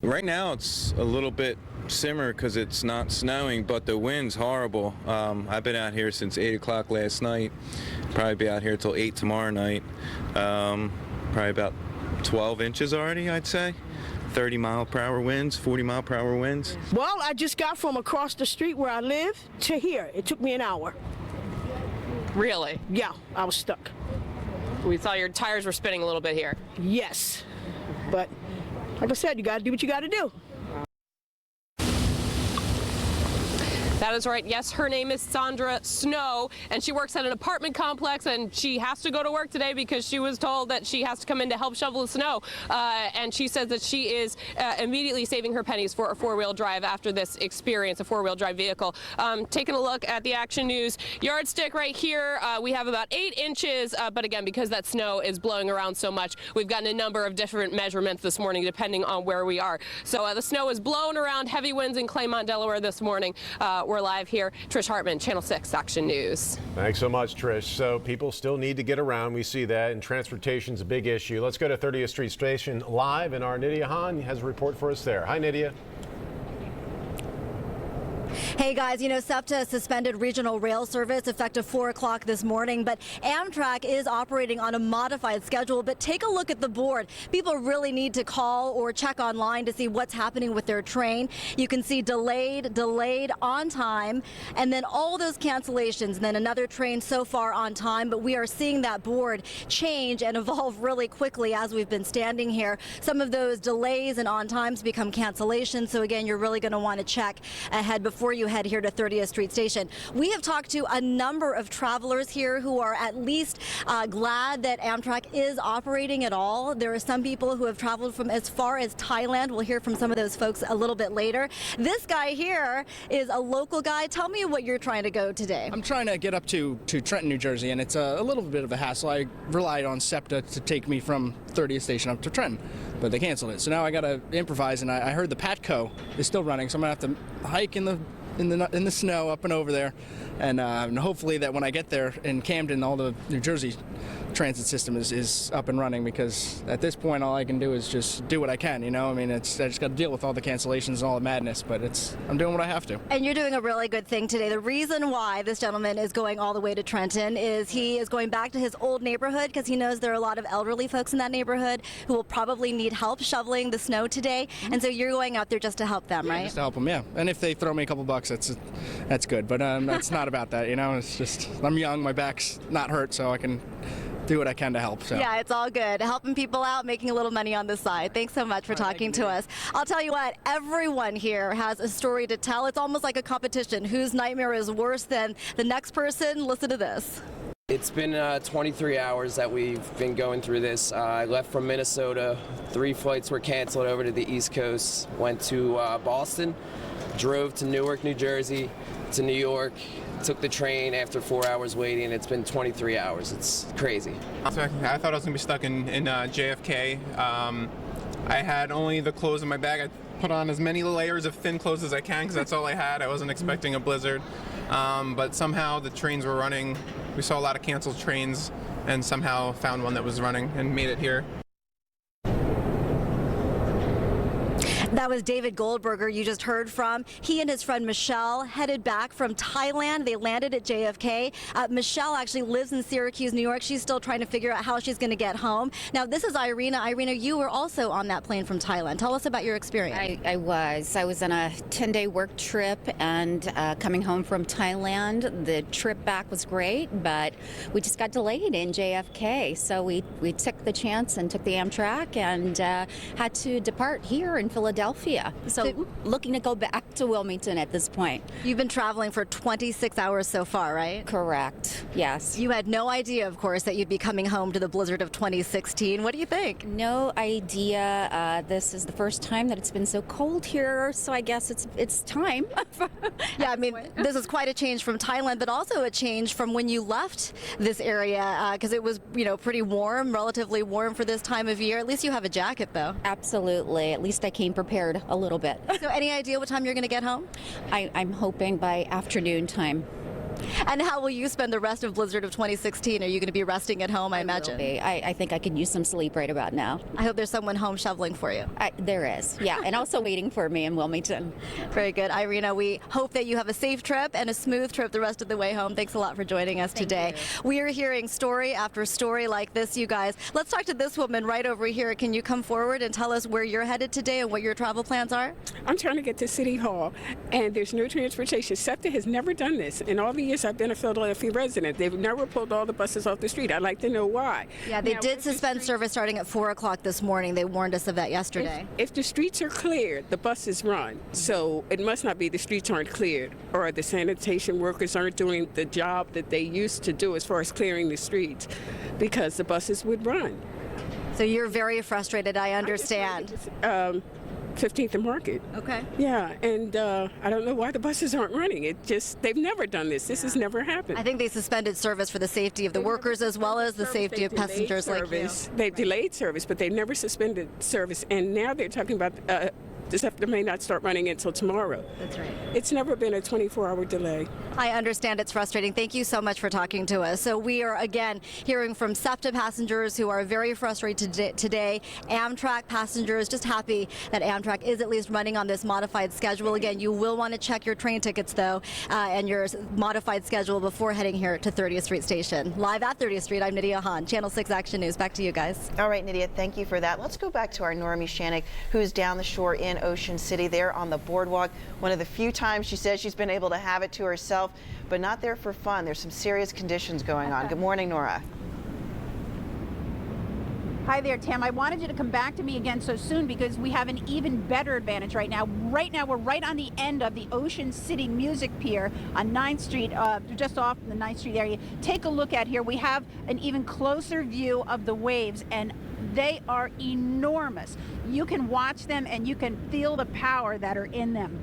Right now it's a little bit simmer because it's not snowing, but the wind's horrible. I've been out here since 8 o'clock last night. Probably be out here till 8 tomorrow night. Probably about 12 inches already, I'd say. 30-mile-per-hour winds, 40-mile-per-hour winds. Well, I just got from across the street where I live to here. It took me an hour. Really? Yeah, I was stuck. We saw your tires were spinning a little bit here. Yes, but like I said, you got to do what you got to do. That is right. Yes, her name is Sandra Snow, and she works at an apartment complex, and she has to go to work today because she was told that she has to come in to help shovel the snow. And she says that she is immediately saving her pennies for a four-wheel drive after this experience, a four-wheel drive vehicle. Taking a look at the Action News yardstick right here, we have about 8 inches, but again, because that snow is blowing around so much, we've gotten a number of different measurements this morning depending on where we are. So the snow is blowing around, heavy winds in Claymont, Delaware this morning. We're live here. Trish Hartman, Channel 6 Action News. Thanks so much, Trish. So people still need to get around. We see that, and transportation's a big issue. Let's go to 30th Street Station live, and our Nydia Hahn has a report for us there. Hi, Nydia. Hey guys, you know, SEPTA suspended regional rail service effective 4 o'clock this morning, but Amtrak is operating on a modified schedule. But take a look at the board. People really need to call or check online to see what's happening with their train. You can see delayed, on time, and then all those cancellations, and then another train so far on time. But we are seeing that board change and evolve really quickly as we've been standing here. Some of those delays and on times become cancellations. So again, you're really going to want to check ahead before you head here to 30th Street Station. We have talked to a number of travelers here who are at least glad that Amtrak is operating at all. There are some people who have traveled from as far as Thailand. We'll hear from some of those folks a little bit later. This guy here is a local guy. Tell me what you're trying to go today. I'm trying to get up to Trenton, New Jersey, and it's a little bit of a hassle. I relied on SEPTA to take me from 30th Station up to Trenton, but they canceled it. So now I got to improvise, and I heard the Patco is still running, so I'm going to have to hike in the snow up and over there, and hopefully that when I get there in Camden, all the New Jersey transit system is up and running, because at this point all I can do is just do what I can, you know. I mean, I just got to deal with all the cancellations and all the madness, but I'm doing what I have to. And you're doing a really good thing today. The reason why this gentleman is going all the way to Trenton is he is going back to his old neighborhood because he knows there are a lot of elderly folks in that neighborhood who will probably need help shoveling the snow today, and so you're going out there just to help them, right? Just to help them, yeah. And if they throw me a couple bucks, that's good, but it's not about that, you know. It's just I'm young, my back's not hurt, so I can do what I can to help. So. Yeah, it's all good. Helping people out, making a little money on the side. Thanks so much for talking to us. I'll tell you what, everyone here has a story to tell. It's almost like a competition. Whose nightmare is worse than the next person? Listen to this. It's been 23 hours that we've been going through this. I left from Minnesota. 3 flights were canceled over to the East Coast. Went to Boston, drove to Newark, New Jersey, to New York, took the train after 4 hours waiting. It's been 23 hours. It's crazy. So I thought I was going to be stuck in JFK. I had only the clothes in my bag. I put on as many layers of thin clothes as I can because that's all I had. I wasn't expecting a blizzard. But somehow the trains were running. We saw a lot of canceled trains and somehow found one that was running and made it here. That was David Goldberger you just heard from. He and his friend Michelle headed back from Thailand. They landed at JFK. Michelle actually lives in Syracuse, New York. She's still trying to figure out how she's going to get home. Now, this is Irina. Irina, you were also on that plane from Thailand. Tell us about your experience. I was on a 10-day work trip and coming home from Thailand. The trip back was great, but we just got delayed in JFK. So we took the chance and took the Amtrak and had to depart here in Philadelphia. So looking to go back to Wilmington at this point. You've been traveling for 26 hours so far, right? Correct. Yes. You had no idea, of course, that you'd be coming home to the blizzard of 2016. What do you think? No idea. This is the first time that it's been so cold here, so I guess it's time. Yeah, I mean, this is quite a change from Thailand, but also a change from when you left this area, because it was, pretty warm, relatively warm for this time of year. At least you have a jacket, though. Absolutely. At least I came prepared a little bit. So any idea what time you're going to get home? I'm hoping by afternoon time. And how will you spend the rest of Blizzard of 2016? Are you going to be resting at home, I imagine? I think I can use some sleep right about now. I hope there's someone home shoveling for you. There is, yeah, and also waiting for me in Wilmington. Very good. Irina, we hope that you have a safe trip and a smooth trip the rest of the way home. Thanks a lot for joining us today. We are hearing story after story like this, you guys. Let's talk to this woman right over here. Can you come forward and tell us where you're headed today and what your travel plans are? I'm trying to get to City Hall, and there's no transportation. SEPTA has never done this. In all the years I've been a Philadelphia resident, they've never pulled all the buses off the street. I'd like to know why. Yeah, they did suspend service starting at 4 o'clock this morning. They warned us of that yesterday. If the streets are cleared, the buses run. So it must not be the streets aren't cleared or the sanitation workers aren't doing the job that they used to do as far as clearing the streets, because the buses would run. So you're very frustrated, I understand. 15th and Market. Okay. Yeah, and I don't know why the buses aren't running. They've never done this. This has never happened. I think they suspended service for the safety of the workers as well as the safety of passengers like you. They've delayed service, but they've never suspended service. And now they're talking about the SEPTA may not start running until tomorrow. That's right. It's never been a 24-hour delay. I understand it's frustrating. Thank you so much for talking to us. So we are, again, hearing from SEPTA passengers who are very frustrated today. Amtrak passengers just happy that Amtrak is at least running on this modified schedule. Again, you will want to check your train tickets, though, and your modified schedule before heading here to 30th Street Station. Live at 30th Street, I'm Nydia Hahn, Channel 6 Action News. Back to you guys. All right, Nydia, thank you for that. Let's go back to our Normie Shannick, who's down the shore in Ocean City there on the boardwalk. One of the few times she says she's been able to have it to herself, but not there for fun. There's some serious conditions going on. Good morning, Nora. Hi there, Tam. I wanted you to come back to me again so soon because we have an even better advantage right now. Right now, we're right on the end of the Ocean City Music Pier on 9th Street, just off the 9th Street area. Take a look at here. We have an even closer view of the waves, and they are enormous. You can watch them and you can feel the power that are in them.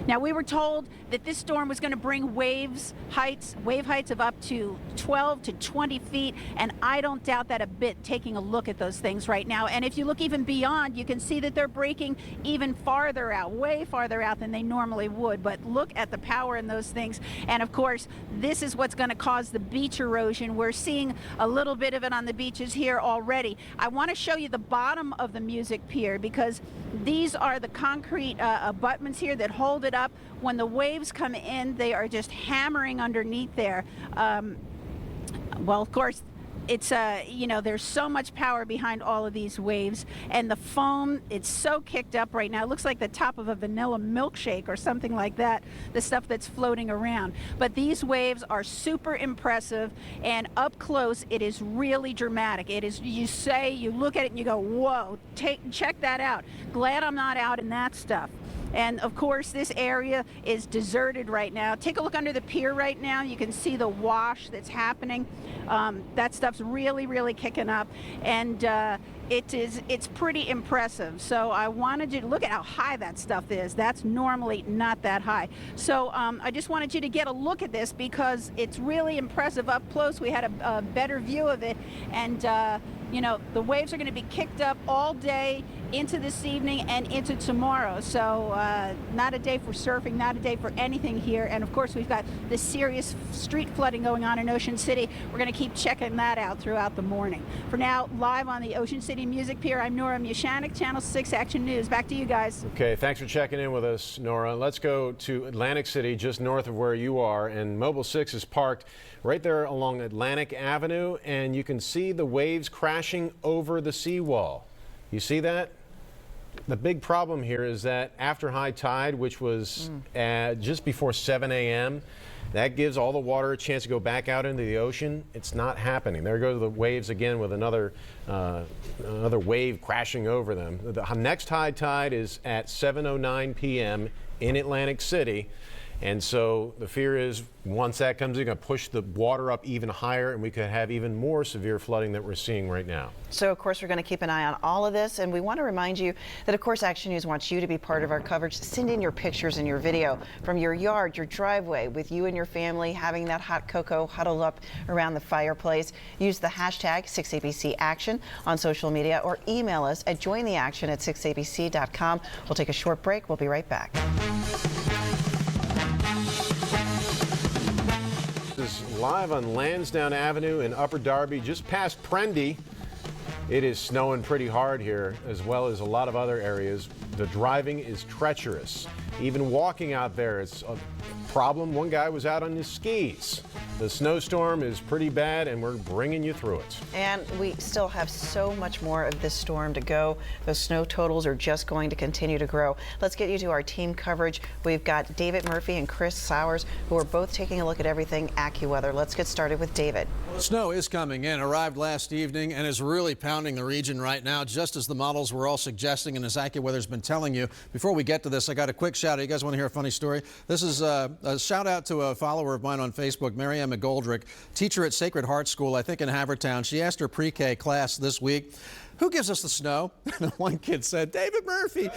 Now, we were told that this storm was going to bring wave heights of up to 12 to 20 feet, and I don't doubt that a bit taking a look at those things right now. And if you look even beyond, you can see that they're breaking even farther out, way farther out than they normally would. But look at the power in those things. And of course, this is what's going to cause the beach erosion. We're seeing a little bit of it on the beaches here already. I want to show you the bottom of the Music Pier because these are the concrete abutments here that hold it up. When the waves come in, they are just hammering underneath there. Well, of course, it's there's so much power behind all of these waves, and the foam, it's so kicked up right now. It looks like the top of a vanilla milkshake or something like that, the stuff that's floating around. But these waves are super impressive, and up close, it is really dramatic. It is, you look at it and you go, whoa, check that out. Glad I'm not out in that stuff. And of course, this area is deserted right now. Take a look under the pier right now. You can see the wash that's happening. That stuff's really, really kicking up. And it's pretty impressive. So I wanted you to look at how high that stuff is. That's normally not that high. So I just wanted you to get a look at this because it's really impressive up close. We had a better view of it. And you know, the waves are going to be kicked up all day into this evening and into tomorrow. So not a day for surfing, not a day for anything here. And of course, we've got the serious street flooding going on in Ocean City. We're going to keep checking that out throughout the morning. For now, live on the Ocean City Music Pier, I'm Nora Mushanik, Channel 6 Action News. Back to you guys. Okay, thanks for checking in with us, Nora. Let's go to Atlantic City, just north of where you are. And Mobile 6 is parked right there along Atlantic Avenue, and you can see the waves crashing over the seawall. You see that? The big problem here is that after high tide, which was just before 7 a.m., that gives all the water a chance to go back out into the ocean. It's not happening. There go the waves again with another wave crashing over them. The next high tide is at 7:09 p.m. in Atlantic City. And so the fear is once that comes in, going to push the water up even higher, and we could have even more severe flooding that we're seeing right now. So, of course, we're going to keep an eye on all of this, and we want to remind you that, of course, Action News wants you to be part of our coverage. Send in your pictures and your video from your yard, your driveway, with you and your family having that hot cocoa huddled up around the fireplace. Use the hashtag 6ABC on social media or email us at jointheaction@6abc.com. We'll take a short break. We'll be right back. Is live on Lansdowne Avenue in Upper Darby, just past Prendy. It is snowing pretty hard here, as well as a lot of other areas. The driving is treacherous. Even walking out there, it's a problem. One guy was out on his skis. The snowstorm is pretty bad, and we're bringing you through it. And we still have so much more of this storm to go. Those snow totals are just going to continue to grow. Let's get you to our team coverage. We've got David Murphy and Chris Sowers, who are both taking a look at everything AccuWeather. Let's get started with David. Snow is coming in, arrived last evening, and is really pounding the region right now, just as the models were all suggesting and as AccuWeather's been telling you. Before we get to this, I got a quick shout out. You guys want to hear a funny story? This is a shout out to a follower of mine on Facebook, Marianne McGoldrick, teacher at Sacred Heart School, I think in Havertown. She asked her pre-K class this week, who gives us the snow? And one kid said, David Murphy.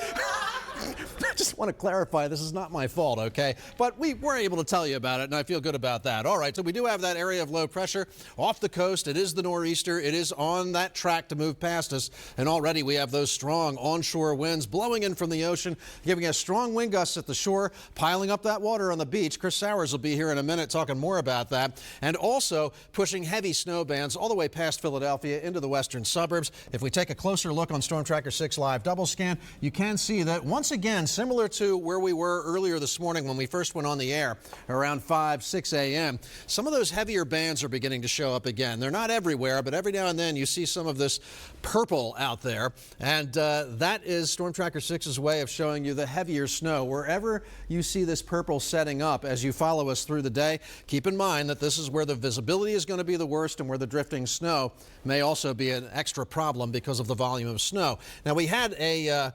I just want to clarify, this is not my fault, okay? But we were able to tell you about it, and I feel good about that. All right, so we do have that area of low pressure off the coast. It is the nor'easter. It is on that track to move past us, and already we have those strong onshore winds blowing in from the ocean, giving us strong wind gusts at the shore, piling up that water on the beach. Chris Sowers will be here in a minute talking more about that, and also pushing heavy snow bands all the way past Philadelphia into the western suburbs. If we take a closer look on Storm Tracker 6 Live double scan, you can see that once again, similar to where we were earlier this morning when we first went on the air around 6 a.m., some of those heavier bands are beginning to show up again. They're not everywhere, but every now and then you see some of this purple out there, and that is Storm Tracker 6's way of showing you the heavier snow. Wherever you see this purple setting up as you follow us through the day, keep in mind that this is where the visibility is going to be the worst and where the drifting snow may also be an extra problem because of the volume of snow. Now, we had a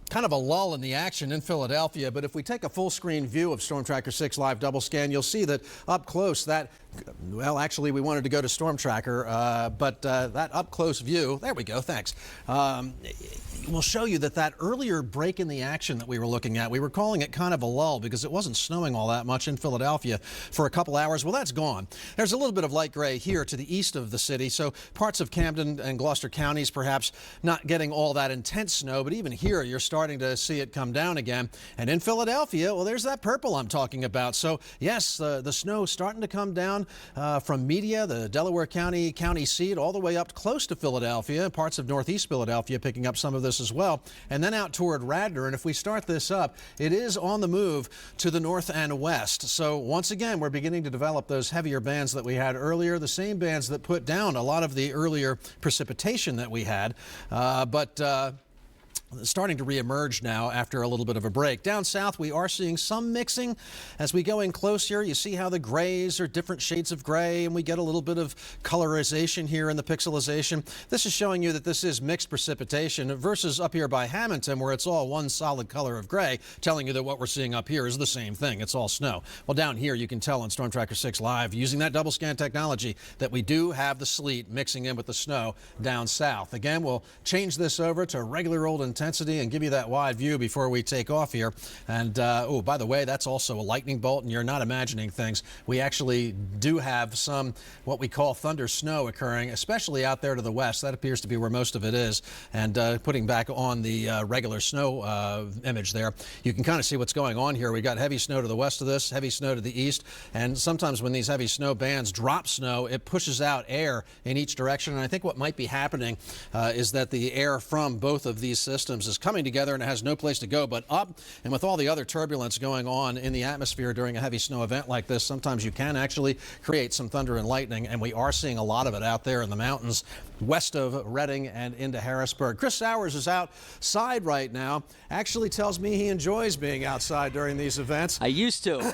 kind of a lull in the action in Philadelphia, but if we take a full screen view of Storm Tracker 6 Live double scan, you'll see that up close that, well, actually we wanted to go to Storm Tracker, but that up close view, there we go, thanks. We'll show you that earlier break in the action that we were looking at, we were calling it kind of a lull because it wasn't snowing all that much in Philadelphia for a couple hours. Well, that's gone. There's a little bit of light gray here to the east of the city, so parts of Camden and Gloucester counties perhaps not getting all that intense snow, but even here you're starting to see it come down again. And in Philadelphia, well, there's that purple I'm talking about. So yes, the snow starting to come down from Media, the Delaware County seat, all the way up close to Philadelphia, parts of northeast Philadelphia picking up some of this as well, and then out toward Radnor. And if we start this up, it is on the move to the north and west. So once again, we're beginning to develop those heavier bands that we had earlier, the same bands that put down a lot of the earlier precipitation that we had. starting to reemerge now after a little bit of a break. Down south, we are seeing some mixing. As we go in close here, you see how the grays are different shades of gray, and we get a little bit of colorization here in the pixelization. This is showing you that this is mixed precipitation versus up here by Hamilton, where it's all one solid color of gray, telling you that what we're seeing up here is the same thing. It's all snow. Well, down here, you can tell on Storm Tracker 6 Live, using that double scan technology, that we do have the sleet mixing in with the snow down south. Again, we'll change this over to regular old intensity and give you that wide view before we take off here. And oh, by the way, that's also a lightning bolt, and you're not imagining things. We actually do have some what we call thunder snow occurring, especially out there to the west. That appears to be where most of it is. And putting back on the regular snow image there, you can kind of see what's going on here. We got heavy snow to the west of this, heavy snow to the east, and sometimes when these heavy snow bands drop snow, it pushes out air in each direction. And I think what might be happening is that the air from both of these systems is coming together, and it has no place to go but up. And with all the other turbulence going on in the atmosphere during a heavy snow event like this, sometimes you can actually create some thunder and lightning, and we are seeing a lot of it out there in the mountains west of Reading and into Harrisburg. Chris Sowers is outside right now. Actually tells me he enjoys being outside during these events. I used to.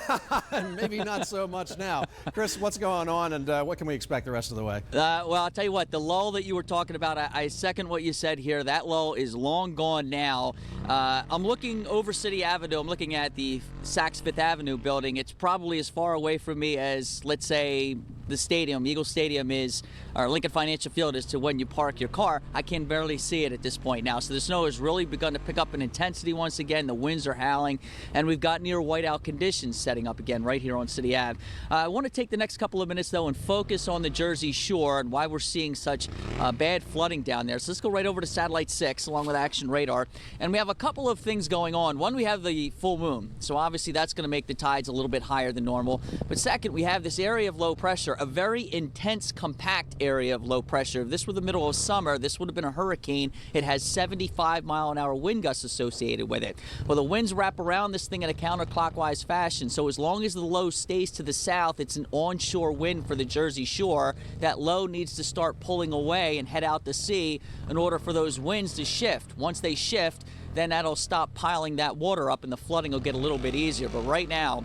Maybe not so much now. Chris, what's going on, and what can we expect the rest of the way? Well, I'll tell you what, the lull that you were talking about, I second what you said here. That lull is long gone now. I'm looking over City Avenue. I'm looking at the Saks Fifth Avenue building. It's probably as far away from me as, let's say, the stadium, Eagle Stadium is, or Lincoln Financial Field is to when you park your car. I can barely see it at this point now. So the snow has really begun to pick up in intensity once again. The winds are howling, and we've got near whiteout conditions setting up again right here on City Ave. I want to take the next couple of minutes, though, and focus on the Jersey Shore and why we're seeing such bad flooding down there. So let's go right over to Satellite 6 along with Action Radar. And we have a couple of things going on. One, we have the full moon. So obviously that's going to make the tides a little bit higher than normal. But second, we have this area of low pressure, a very intense, compact area of low pressure. If this were the middle of summer, this would have been a hurricane. It has 75-mile-an-hour wind gusts associated with it. Well, the winds wrap around this thing in a counterclockwise fashion. So as long as the low stays to the south, it's an onshore wind for the Jersey Shore. That low needs to start pulling away and head out to sea in order for those winds to shift. Once they shift, then that'll stop piling that water up and the flooding will get a little bit easier. But right now,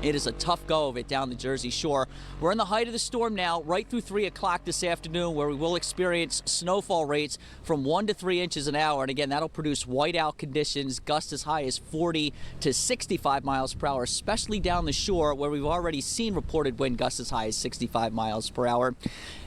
it is a tough go of it down the Jersey Shore. We're in the height of the storm now, right through 3 o'clock this afternoon, where we will experience snowfall rates from 1 to 3 inches an hour. And again, that'll produce whiteout conditions, gusts as high as 40 to 65 miles per hour, especially down the shore, where we've already seen reported wind gusts as high as 65 miles per hour.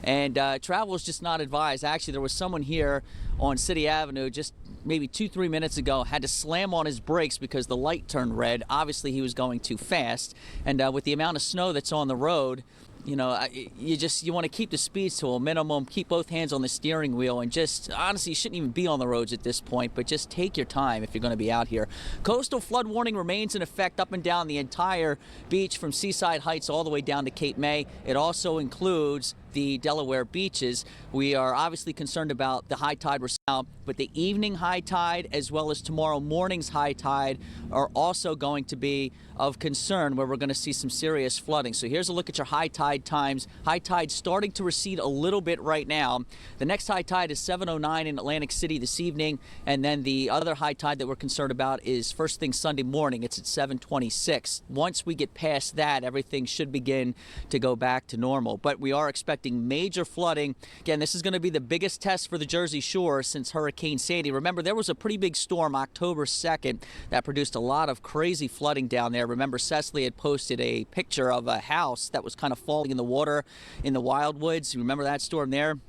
And travel is just not advised. Actually, there was someone here on City Avenue just maybe 2-3 minutes ago, had to slam on his brakes because the light turned red. Obviously, he was going too fast. And with the amount of snow that's on the road, you know, you want to keep the speeds to a minimum, keep both hands on the steering wheel, and just, honestly, you shouldn't even be on the roads at this point, but just take your time if you're going to be out here. Coastal flood warning remains in effect up and down the entire beach from Seaside Heights all the way down to Cape May. It also includes the Delaware beaches. We are obviously concerned about the high tide we're now, but the evening high tide as well as tomorrow morning's high tide are also going to be of concern, where we're going to see some serious flooding. So here's a look at your high tide times. High tide starting to recede a little bit right now. The next high tide is 7:09 in Atlantic City this evening, and then the other high tide that we're concerned about is first thing Sunday morning. It's at 7:26. Once we get past that, everything should begin to go back to normal. But we are expecting major flooding. Again, this is going to be the biggest test for the Jersey Shore since Hurricane Sandy. Remember, there was a pretty big storm October 2nd that produced a lot of crazy flooding down there. Remember, Cecily had posted a picture of a house that was kind of falling in the water in the Wildwoods. You remember that storm there?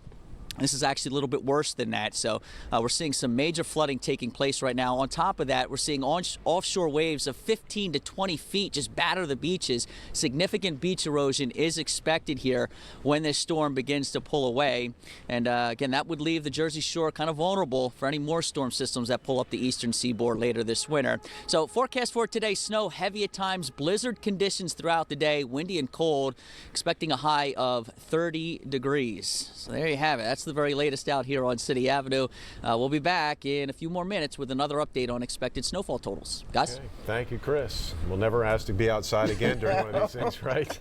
This is actually a little bit worse than that. So we're seeing some major flooding taking place right now. On top of that, we're seeing offshore waves of 15 to 20 feet just batter the beaches. Significant beach erosion is expected here when this storm begins to pull away. And again, that would leave the Jersey Shore kind of vulnerable for any more storm systems that pull up the eastern seaboard later this winter. So forecast for today, snow heavy at times, blizzard conditions throughout the day, windy and cold, expecting a high of 30 degrees. So there you have it. That's the very latest out here on City Avenue. We'll be back in a few more minutes with another update on expected snowfall totals. Guys? Okay. Thank you, Chris. We'll never ask to be outside again during one of these things, right?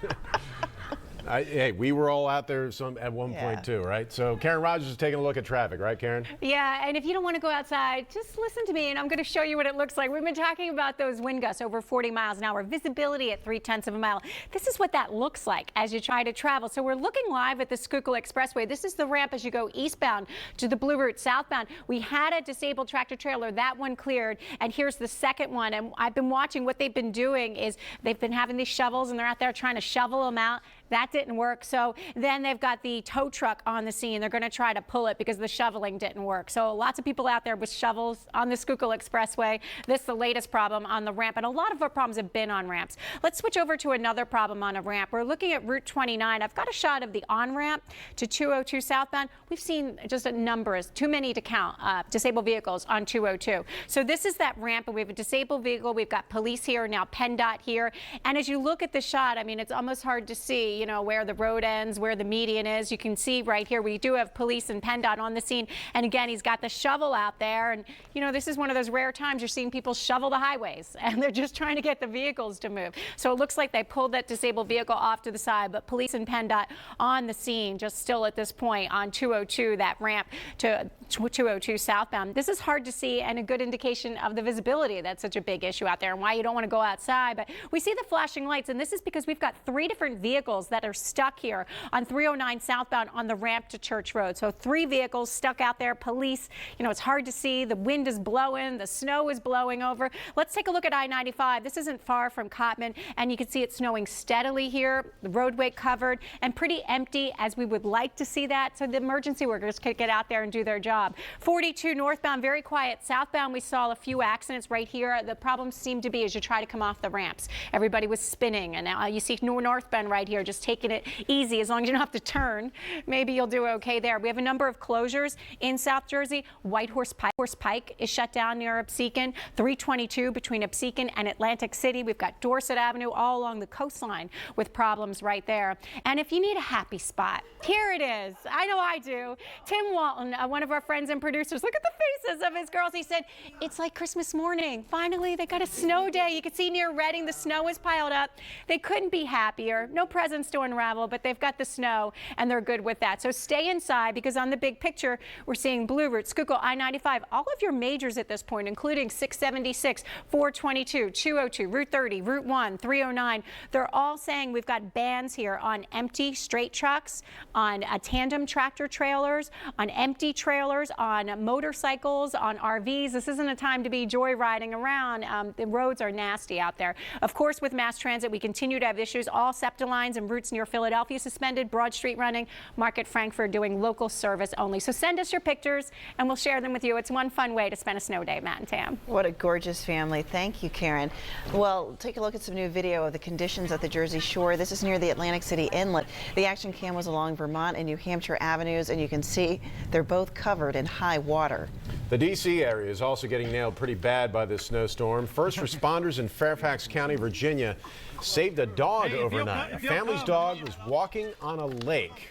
Hey, we were all out there at one point too, right? So Karen Rogers is taking a look at traffic, right, Karen? Yeah, and if you don't want to go outside, just listen to me and I'm going to show you what it looks like. We've been talking about those wind gusts over 40 miles an hour, visibility at 0.3 of a mile. This is what that looks like as you try to travel. So we're looking live at the Schuylkill Expressway. This is the ramp as you go eastbound to the Blue Route southbound. We had a disabled tractor trailer. That one cleared, and here's the second one. And I've been watching. What they've been doing is they've been having these shovels and they're out there trying to shovel them out. That didn't work. So then they've got the tow truck on the scene. They're going to try to pull it because the shoveling didn't work. So lots of people out there with shovels on the Schuylkill Expressway. This is the latest problem on the ramp, and a lot of our problems have been on ramps. Let's switch over to another problem on a ramp. We're looking at Route 29. I've got a shot of the on-ramp to 202 southbound. We've seen just a number, too many to count, disabled vehicles on 202. So this is that ramp, and we have a disabled vehicle. We've got police here, now PennDOT here. And as you look at the shot, I mean, it's almost hard to see, you know, where the road ends, where the median is. You can see right here, we do have police and PennDOT on the scene. And again, he's got the shovel out there. And, you know, this is one of those rare times you're seeing people shovel the highways and they're just trying to get the vehicles to move. So it looks like they pulled that disabled vehicle off to the side, but police and PennDOT on the scene, just still at this point on 202, that ramp to 202 southbound. This is hard to see and a good indication of the visibility. That's such a big issue out there and why you don't want to go outside. But we see the flashing lights, and this is because we've got 3 different vehicles that are stuck here on 309 southbound on the ramp to Church Road. So 3 vehicles stuck out there. Police, you know, it's hard to see. The wind is blowing. The snow is blowing over. Let's take a look at I-95. This isn't far from Cottman, and you can see it snowing steadily here. The roadway covered and pretty empty as we would like to see that. So the emergency workers could get out there and do their job. 42 northbound, very quiet. Southbound, we saw a few accidents right here. The problem seemed to be as you try to come off the ramps. Everybody was spinning, and now you see northbound right here, just taking it easy. As long as you don't have to turn, maybe you'll do okay there. We have a number of closures in South Jersey. Whitehorse Pike is shut down near Absecon. 322 between Absecon and Atlantic City. We've got Dorset Avenue all along the coastline with problems right there. And if you need a happy spot, here it is. I know I do. Tim Walton, one of our friends and producers, look at the faces of his girls. He said, it's like Christmas morning. Finally, they got a snow day. You can see near Reading, the snow is piled up. They couldn't be happier. No presents to unravel, but they've got the snow and they're good with that. So stay inside because on the big picture, we're seeing Blue Route, Schuylkill, I-95, all of your majors at this point, including 676, 422, 202, Route 30, Route 1, 309. They're all saying we've got bans here on empty straight trucks, on tandem tractor trailers, on empty trailers, on motorcycles, on RVs. This isn't a time to be joyriding around. The roads are nasty out there. Of course, with mass transit, we continue to have issues. All SEPTA lines and routes near Philadelphia suspended, Broad Street running, Market Frankfurt doing local service only. So send us your pictures and we'll share them with you. It's one fun way to spend a snow day, Matt and Tam. What a gorgeous family. Thank you, Karen. Well, take a look at some new video of the conditions at the Jersey Shore. This is near the Atlantic City Inlet. The action cam was along Vermont and New Hampshire avenues, and you can see they're both covered in high water. The D.C. area is also getting nailed pretty bad by this snowstorm. First responders in Fairfax County, Virginia, saved a dog overnight. A family's dog was walking on a lake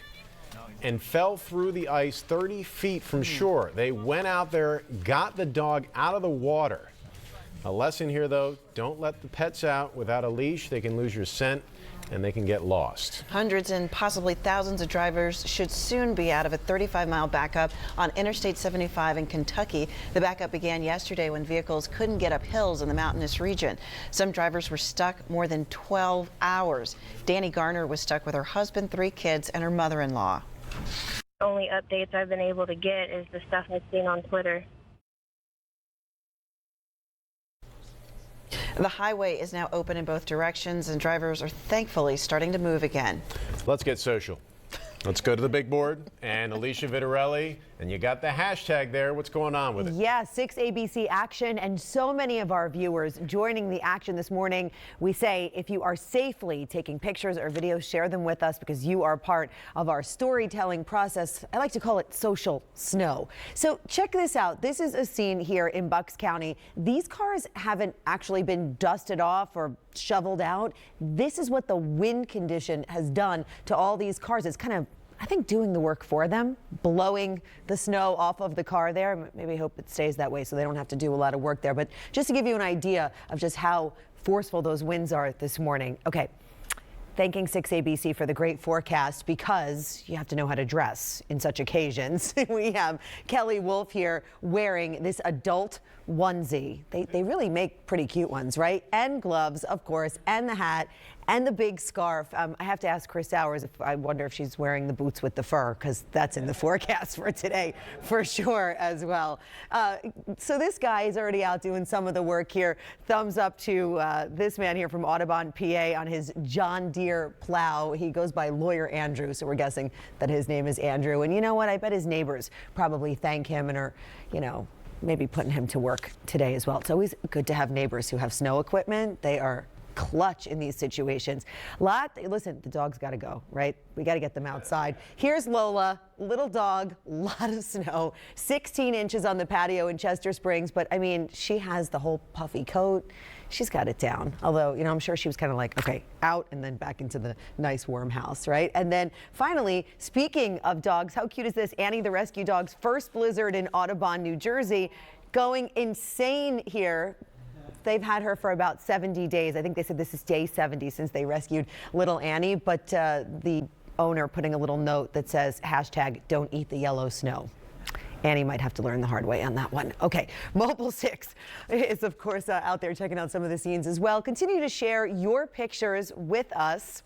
and fell through the ice 30 feet from shore. They went out there, got the dog out of the water. A lesson here, though, don't let the pets out without a leash. They can lose your scent and they can get lost. Hundreds and possibly thousands of drivers should soon be out of a 35-mile backup on Interstate 75 in Kentucky. The backup began yesterday when vehicles couldn't get up hills in the mountainous region. Some drivers were stuck more than 12 hours. Danny Garner was stuck with her husband, 3 kids, and her mother-in-law. Only updates I've been able to get is the stuff I've seen on Twitter. The highway is now open in both directions, and drivers are thankfully starting to move again. Let's get social. Let's go to the big board and Alicia Vitarelli, and you got the hashtag there. What's going on with it? Yeah, 6ABC action, and so many of our viewers joining the action this morning. We say if you are safely taking pictures or videos, share them with us because you are part of our storytelling process. I like to call it social snow. So check this out. This is a scene here in Bucks County. These cars haven't actually been dusted off or shoveled out. This is what the wind condition has done to all these cars. It's kind of, I think, doing the work for them, blowing the snow off of the car there. Maybe hope it stays that way so they don't have to do a lot of work there. But just to give you an idea of just how forceful those winds are this morning. Okay, Thanking 6ABC for the great forecast because you have to know how to dress in such occasions. We have Kelly Wolf here wearing this adult onesie. They really make pretty cute ones, right? And gloves, of course, and the hat and the big scarf. I have to ask Chris Sowers if I wonder if she's wearing the boots with the fur, because that's in the forecast for today for sure as well. So this guy is already out doing some of the work here. Thumbs up to this man here from Audubon, PA on his John Deere plow. He goes by Lawyer Andrew, so we're guessing that his name is Andrew. And you know what? I bet his neighbors probably thank him and are, you know, maybe putting him to work today as well. It's always good to have neighbors who have snow equipment. They are clutch in these situations. Listen, the dog's got to go, right? We got to get them outside. Here's Lola, little dog, lot of snow, 16 inches on the patio in Chester Springs. But I mean, she has the whole puffy coat. She's got it down. Although, you know, I'm sure she was kind of like, okay, out and then back into the nice warm house, right? And then finally, speaking of dogs, how cute is this? Annie the rescue dog's first blizzard in Audubon, New Jersey, going insane here. They've had her for about 70 days. I think they said this is day 70 since they rescued little Annie, but the owner putting a little note that says hashtag don't eat the yellow snow. Annie might have to learn the hard way on that one. Okay, Mobile 6 is, of course, out there checking out some of the scenes as well. Continue to share your pictures with us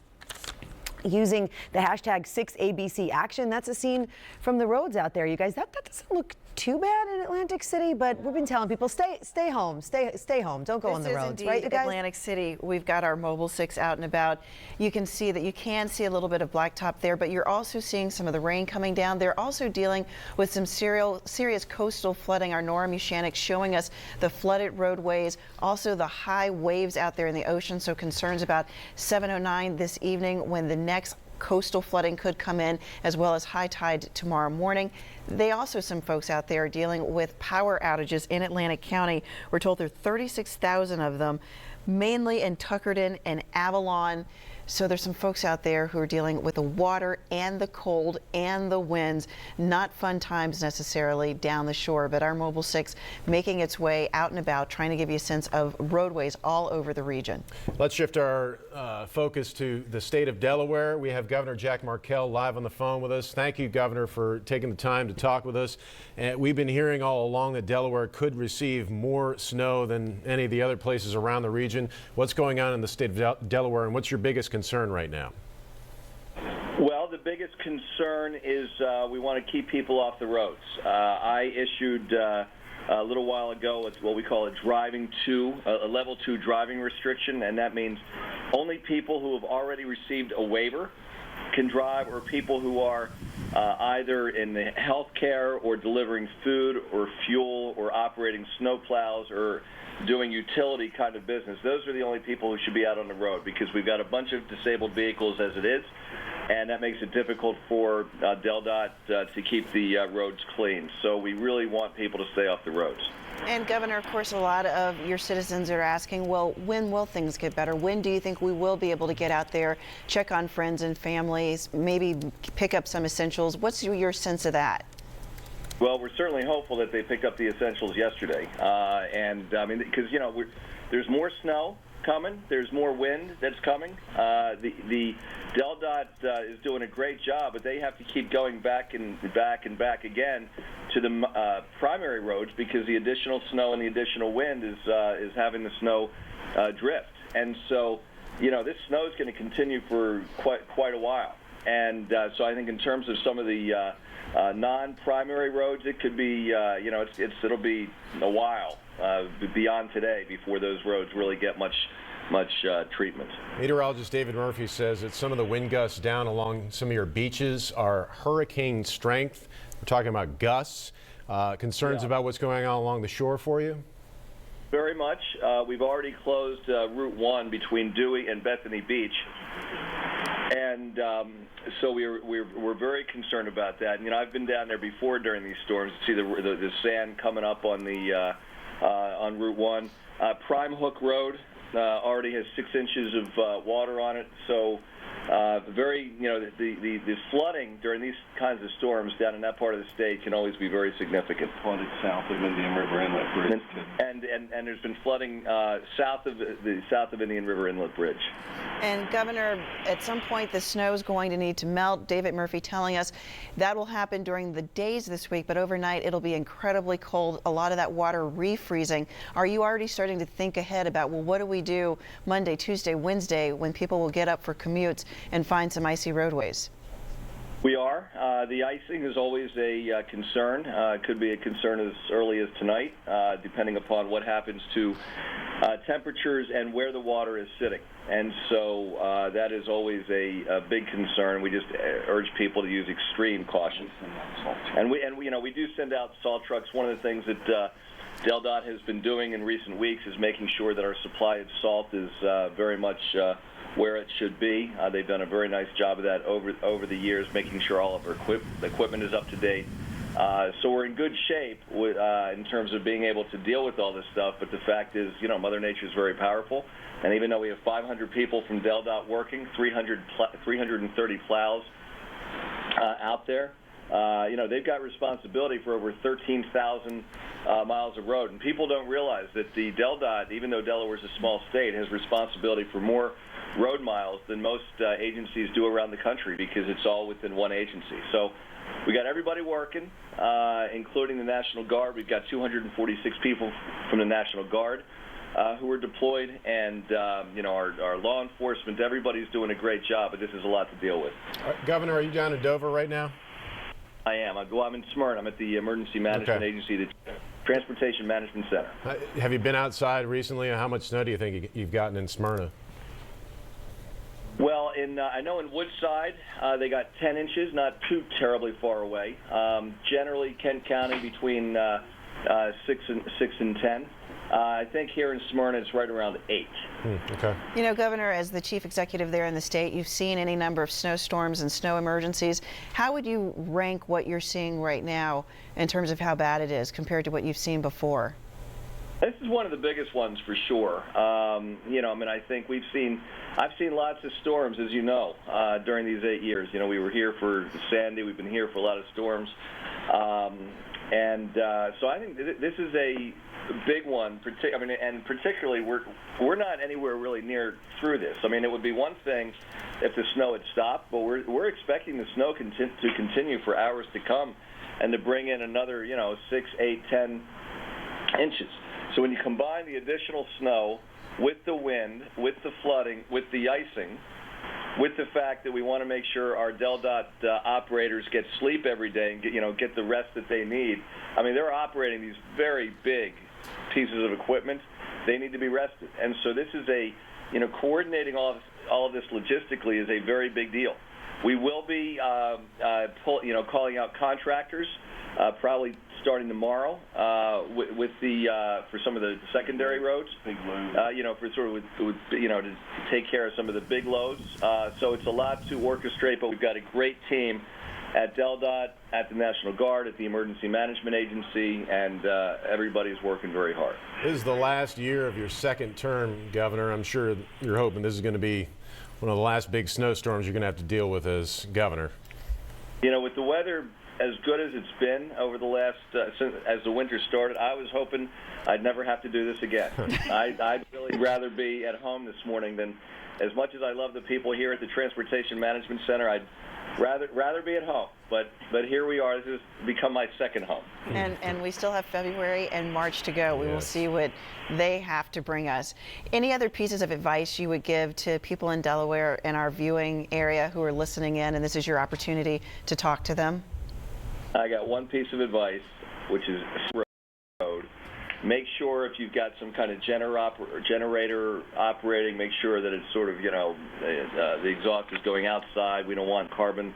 using the hashtag 6ABC Action. That's a scene from the roads out there, you guys. That doesn't look too bad in Atlantic City, but we've been telling people stay home, stay home, don't go on the roads, right, you guys? Atlantic City. We've got our Mobile 6 out and about. You can see that you can see a little bit of blacktop there, but you're also seeing some of the rain coming down. They're also dealing with some serious coastal flooding. Our Nora Mushanik showing us the flooded roadways, also the high waves out there in the ocean. So concerns about 7:09 this evening when the next coastal flooding could come in, as well as high tide tomorrow morning. They also, some folks out there are dealing with power outages in Atlantic County. We're told there are 36,000 of them, mainly in Tuckerton and Avalon. So there's some folks out there who are dealing with the water and the cold and the winds. Not fun times necessarily down the shore, but our Mobile 6 making its way out and about, trying to give you a sense of roadways all over the region. Let's shift our focus to the state of Delaware. We have Governor Jack Markell live on the phone with us. Thank you, Governor, for taking the time to talk with us. And we've been hearing all along that Delaware could receive more snow than any of the other places around the region. What's going on in the state of Delaware, and what's your biggest concern right now? Well, the biggest concern is we want to keep people off the roads. I issued a little while ago what we call a level 2 driving restriction, and that means only people who have already received a waiver can drive, or people who are either in the healthcare or delivering food or fuel or operating snowplows or doing utility kind of business. Those are the only people who should be out on the road, because we've got a bunch of disabled vehicles as it is, and that makes it difficult for DelDOT to keep the roads clean. So we really want people to stay off the roads. And Governor, of course, a lot of your citizens are asking, well, when will things get better? When do you think we will be able to get out there, check on friends and families, maybe pick up some essentials? What's your sense of that? Well, we're certainly hopeful that they picked up the essentials yesterday. And I mean, because, you know, there's more snow coming, there's more wind that's coming. The DelDOT is doing a great job, but they have to keep going back and back again to the primary roads, because the additional snow and the additional wind is having the snow drift. And so, you know, this snow is going to continue for quite a while. And so I think in terms of some of the non-primary roads, it could be, you know, it'll be a while beyond today before those roads really get much treatment. Meteorologist David Murphy says that some of the wind gusts down along some of your beaches are hurricane strength. We're talking about gusts. Concerns about what's going on along the shore for you? Very much. We've already closed Route 1 between Dewey and Bethany Beach. And so we're very concerned about that. And, you know, I've been down there before during these storms to see the sand coming up on the on Route 1. Prime Hook Road already has 6 inches of water on it. So The flooding during these kinds of storms down in that part of the state can always be very significant. Flooded south of Indian River Inlet Bridge. And there's been flooding south of Indian River Inlet Bridge. And Governor, at some point the snow is going to need to melt. David Murphy telling us that will happen during the days this week, but overnight it'll be incredibly cold. A lot of that water refreezing. Are you already starting to think ahead about, well, what do we do Monday, Tuesday, Wednesday when people will get up for commutes and find some icy roadways? We are. The icing is always a concern. It could be a concern as early as tonight, depending upon what happens to temperatures and where the water is sitting. And so that is always a big concern. We just urge people to use extreme caution. And we do send out salt trucks. One of the things that DelDOT has been doing in recent weeks is making sure that our supply of salt is very much where it should be. They've done a very nice job of that over the years, making sure all of our equipment is up to date. So we're in good shape in terms of being able to deal with all this stuff. But the fact is, Mother Nature is very powerful. And even though we have 500 people from DelDOT working, 330 plows out there, they've got responsibility for over 13,000 miles of road. And people don't realize that the DelDOT, even though Delaware's a small state, has responsibility for more road miles than most agencies do around the country, because it's all within one agency. So we got everybody working, including the National Guard. We've got 246 people from the National Guard who are deployed, and our law enforcement. Everybody's doing a great job, but this is a lot to deal with. Governor, are you down in Dover right now? I am. I'm in Smyrna. I'm at the Emergency Management Agency, the Transportation Management Center. Have you been outside recently? How much snow do you think you've gotten in Smyrna? Well, I know in Woodside they got 10 inches, not too terribly far away. Generally, Kent County between 6 and 10. I think here in Smyrna it's right around 8. Okay. Governor, as the chief executive there in the state, you've seen any number of snowstorms and snow emergencies. How would you rank what you're seeing right now in terms of how bad it is compared to what you've seen before? This is one of the biggest ones for sure. I think I've seen lots of storms, as you know, during these 8 years. We were here for Sandy. We've been here for a lot of storms. So I think this is a big one. And particularly, we're not anywhere really near through this. It would be one thing if the snow had stopped, but we're expecting the snow to continue for hours to come, and to bring in another 6, 8, 10 inches. So when you combine the additional snow with the wind, with the flooding, with the icing, with the fact that we want to make sure our DelDOT operators get sleep every day and get the rest that they need. They're operating these very big pieces of equipment. They need to be rested. And so this is coordinating all of this logistically is a very big deal. We will be calling out contractors probably starting tomorrow for some of the secondary roads. Big loads. To take care of some of the big loads. So it's a lot to orchestrate, but we've got a great team at DelDOT, at the National Guard, at the Emergency Management Agency, and everybody's working very hard. This is the last year of your second term, Governor. I'm sure you're hoping this is going to be one of the last big snowstorms you're going to have to deal with as governor. With the weather as good as it's been over the last, as the winter started, I was hoping I'd never have to do this again. I'd really rather be at home this morning than, as much as I love the people here at the Transportation Management Center, I'd rather be at home. But here we are. This has become my second home. And we still have February and March to go. We will see what they have to bring us. Any other pieces of advice you would give to people in Delaware and our viewing area who are listening in, and this is your opportunity to talk to them? I got one piece of advice, which is road. Make sure if you've got some kind of generator operating, make sure that it's sort of, the exhaust is going outside. We don't want carbon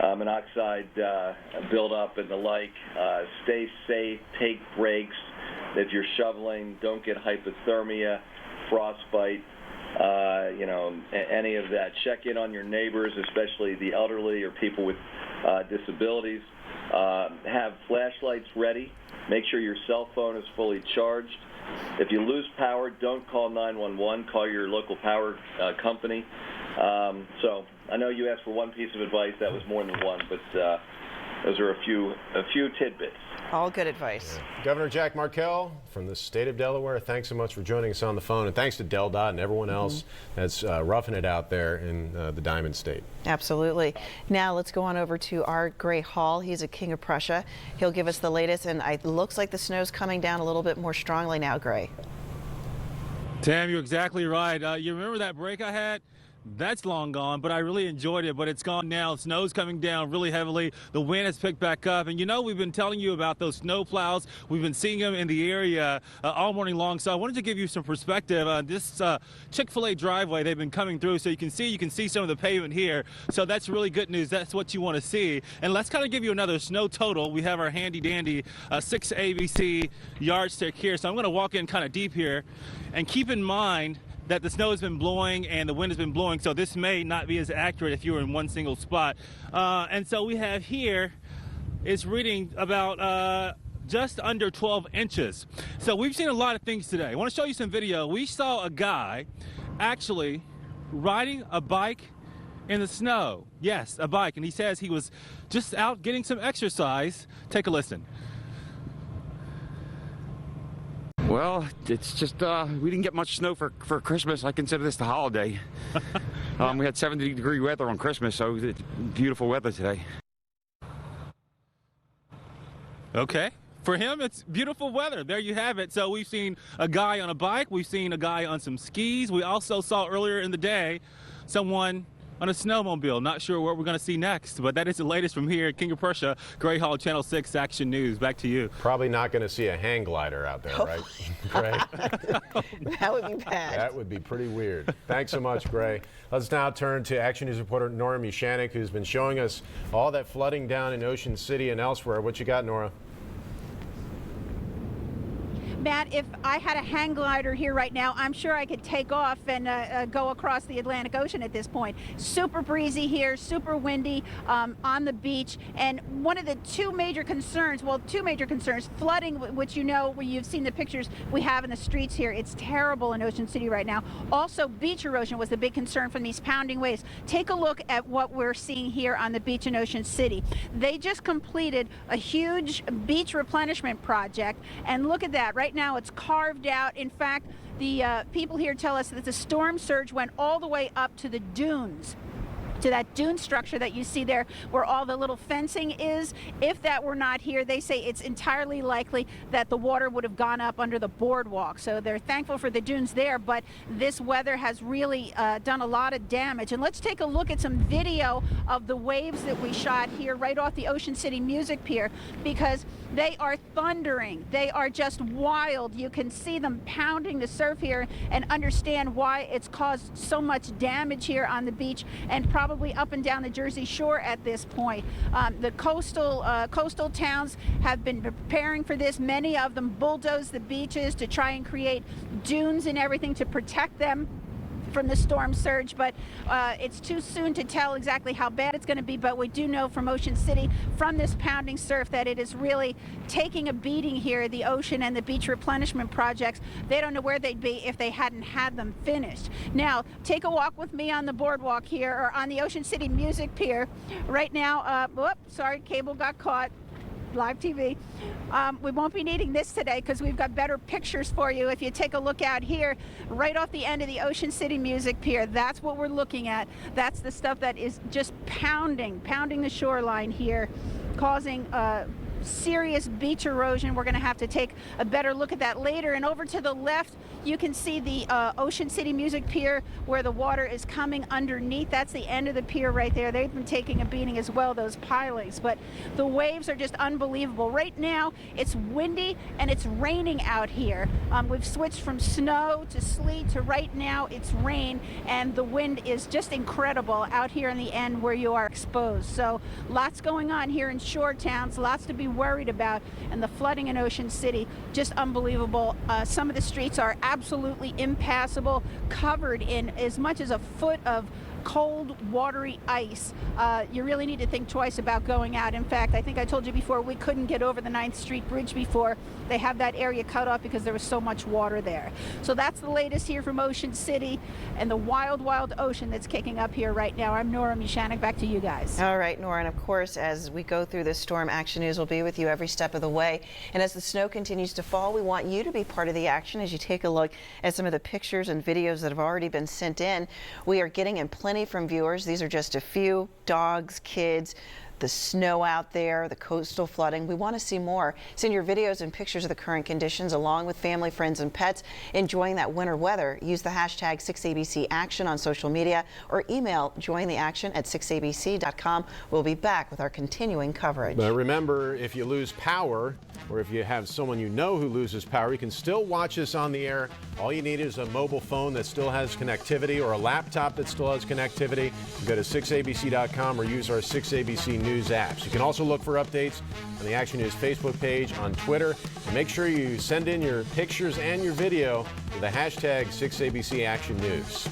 monoxide buildup and the like. Stay safe, take breaks. If you're shoveling, don't get hypothermia, frostbite, any of that. Check in on your neighbors, especially the elderly or people with disabilities. Have flashlights ready. Make sure your cell phone is fully charged. If you lose power, don't call 911. Call your local power company. So I know you asked for one piece of advice. That was more than one, but those are a few tidbits. All good advice. Yeah. Governor Jack Markell from the state of Delaware, thanks so much for joining us on the phone, and thanks to DelDOT and everyone else that's roughing it out there in the Diamond State. Absolutely. Now let's go on over to our Gray Hall. He's a king of Prussia. He'll give us the latest, and it looks like the snow's coming down a little bit more strongly now, Gray. Tam, you're exactly right. You remember that break I had? That's long gone, but I really enjoyed it, but it's gone now. Snow's coming down really heavily. The wind has picked back up, and you know we've been telling you about those snow plows. We've been seeing them in the area all morning long, so I wanted to give you some perspective on this Chick-fil-A driveway. They've been coming through, so you can see some of the pavement here, so that's really good news. That's what you want to see. And let's kind of give you another snow total. We have our handy-dandy 6 ABC yardstick here, so I'm going to walk in kind of deep here, and keep in mind that the snow has been blowing and the wind has been blowing, so this may not be as accurate if you were in one single spot. And so we have here is reading about just under 12 inches. So we've seen a lot of things today. I want to show you some video. We saw a guy actually riding a bike in the snow. Yes, a bike. And he says he was just out getting some exercise. Take a listen. Well, it's just, we didn't get much snow for Christmas. I consider this the holiday. We had 70-degree weather on Christmas, so it's beautiful weather today. Okay. For him, it's beautiful weather. There you have it. So we've seen a guy on a bike. We've seen a guy on some skis. We also saw earlier in the day someone on a snowmobile. Not sure what we're going to see next, but that is the latest from here at King of Prussia, Gray Hall, Channel 6 Action News. Back to you. Probably not going to see a hang glider out there, right? Gray? That would be bad. That would be pretty weird. Thanks so much, Gray. Let's now turn to Action News reporter Nora Mushanik, who's been showing us all that flooding down in Ocean City and elsewhere. What you got, Nora? Matt, if I had a hang glider here right now, I'm sure I could take off and go across the Atlantic Ocean at this point. Super breezy here, super windy on the beach. And one of the two major concerns, flooding, which you know, where you've seen the pictures we have in the streets here. It's terrible in Ocean City right now. Also, beach erosion was the big concern from these pounding waves. Take a look at what we're seeing here on the beach in Ocean City. They just completed a huge beach replenishment project, and look at that. Right now it's carved out. In fact, the people here tell us that the storm surge went all the way up to the dunes, to that dune structure that you see there where all the little fencing is. If that were not here, they say it's entirely likely that the water would have gone up under the boardwalk. So they're thankful for the dunes there, but this weather has really done a lot of damage. And let's take a look at some video of the waves that we shot here right off the Ocean City Music Pier, because they are thundering. They are just wild. You can see them pounding the surf here and understand why it's caused so much damage here on the beach and probably up and down the Jersey Shore at this point. The coastal towns have been preparing for this. Many of them bulldoze the beaches to try and create dunes and everything to protect them from the storm surge, but it's too soon to tell exactly how bad it's going to be. But we do know from Ocean City, from this pounding surf, that it is really taking a beating here. The ocean and the beach replenishment projects, they don't know where they'd be if they hadn't had them finished. Now, take a walk with me on the boardwalk here, or on the Ocean City Music Pier. Right now, whoops, sorry, cable got caught. Live TV. We won't be needing this today because we've got better pictures for you. If you take a look out here, right off the end of the Ocean City Music Pier, that's what we're looking at. That's the stuff that is just pounding the shoreline here, causing serious beach erosion. We're going to have to take a better look at that later. And over to the left, you can see the Ocean City Music Pier where the water is coming underneath. That's the end of the pier right there. They've been taking a beating as well, those pilings. But the waves are just unbelievable. Right now, it's windy and it's raining out here. We've switched from snow to sleet to right now it's rain, and the wind is just incredible out here in the end where you are exposed. So lots going on here in shore towns, lots to be worried about, and the flooding in Ocean City, just unbelievable. Some of the streets are absolutely impassable, covered in as much as a foot of cold, watery ice, you really need to think twice about going out. In fact, I think I told you before, we couldn't get over the 9th Street Bridge before. They have that area cut off because there was so much water there. So that's the latest here from Ocean City and the wild, wild ocean that's kicking up here right now. I'm Nora Mishanek. Back to you guys. All right, Nora, and of course, as we go through this storm, Action News will be with you every step of the way. And as the snow continues to fall, we want you to be part of the action as you take a look at some of the pictures and videos that have already been sent in. We are getting in plenty from viewers. These are just a few: dogs, kids, the snow out there, the coastal flooding. We want to see more. Send your videos and pictures of the current conditions along with family, friends, and pets enjoying that winter weather. Use the hashtag 6ABC Action on social media or email jointheaction@6abc.com. We'll be back with our continuing coverage. But remember, if you lose power or if you have someone you know who loses power, you can still watch us on the air. All you need is a mobile phone that still has connectivity or a laptop that still has connectivity. You go to 6abc.com or use our 6ABC News apps. You can also look for updates on the Action News Facebook page, on Twitter, and make sure you send in your pictures and your video with the hashtag 6ABC Action News.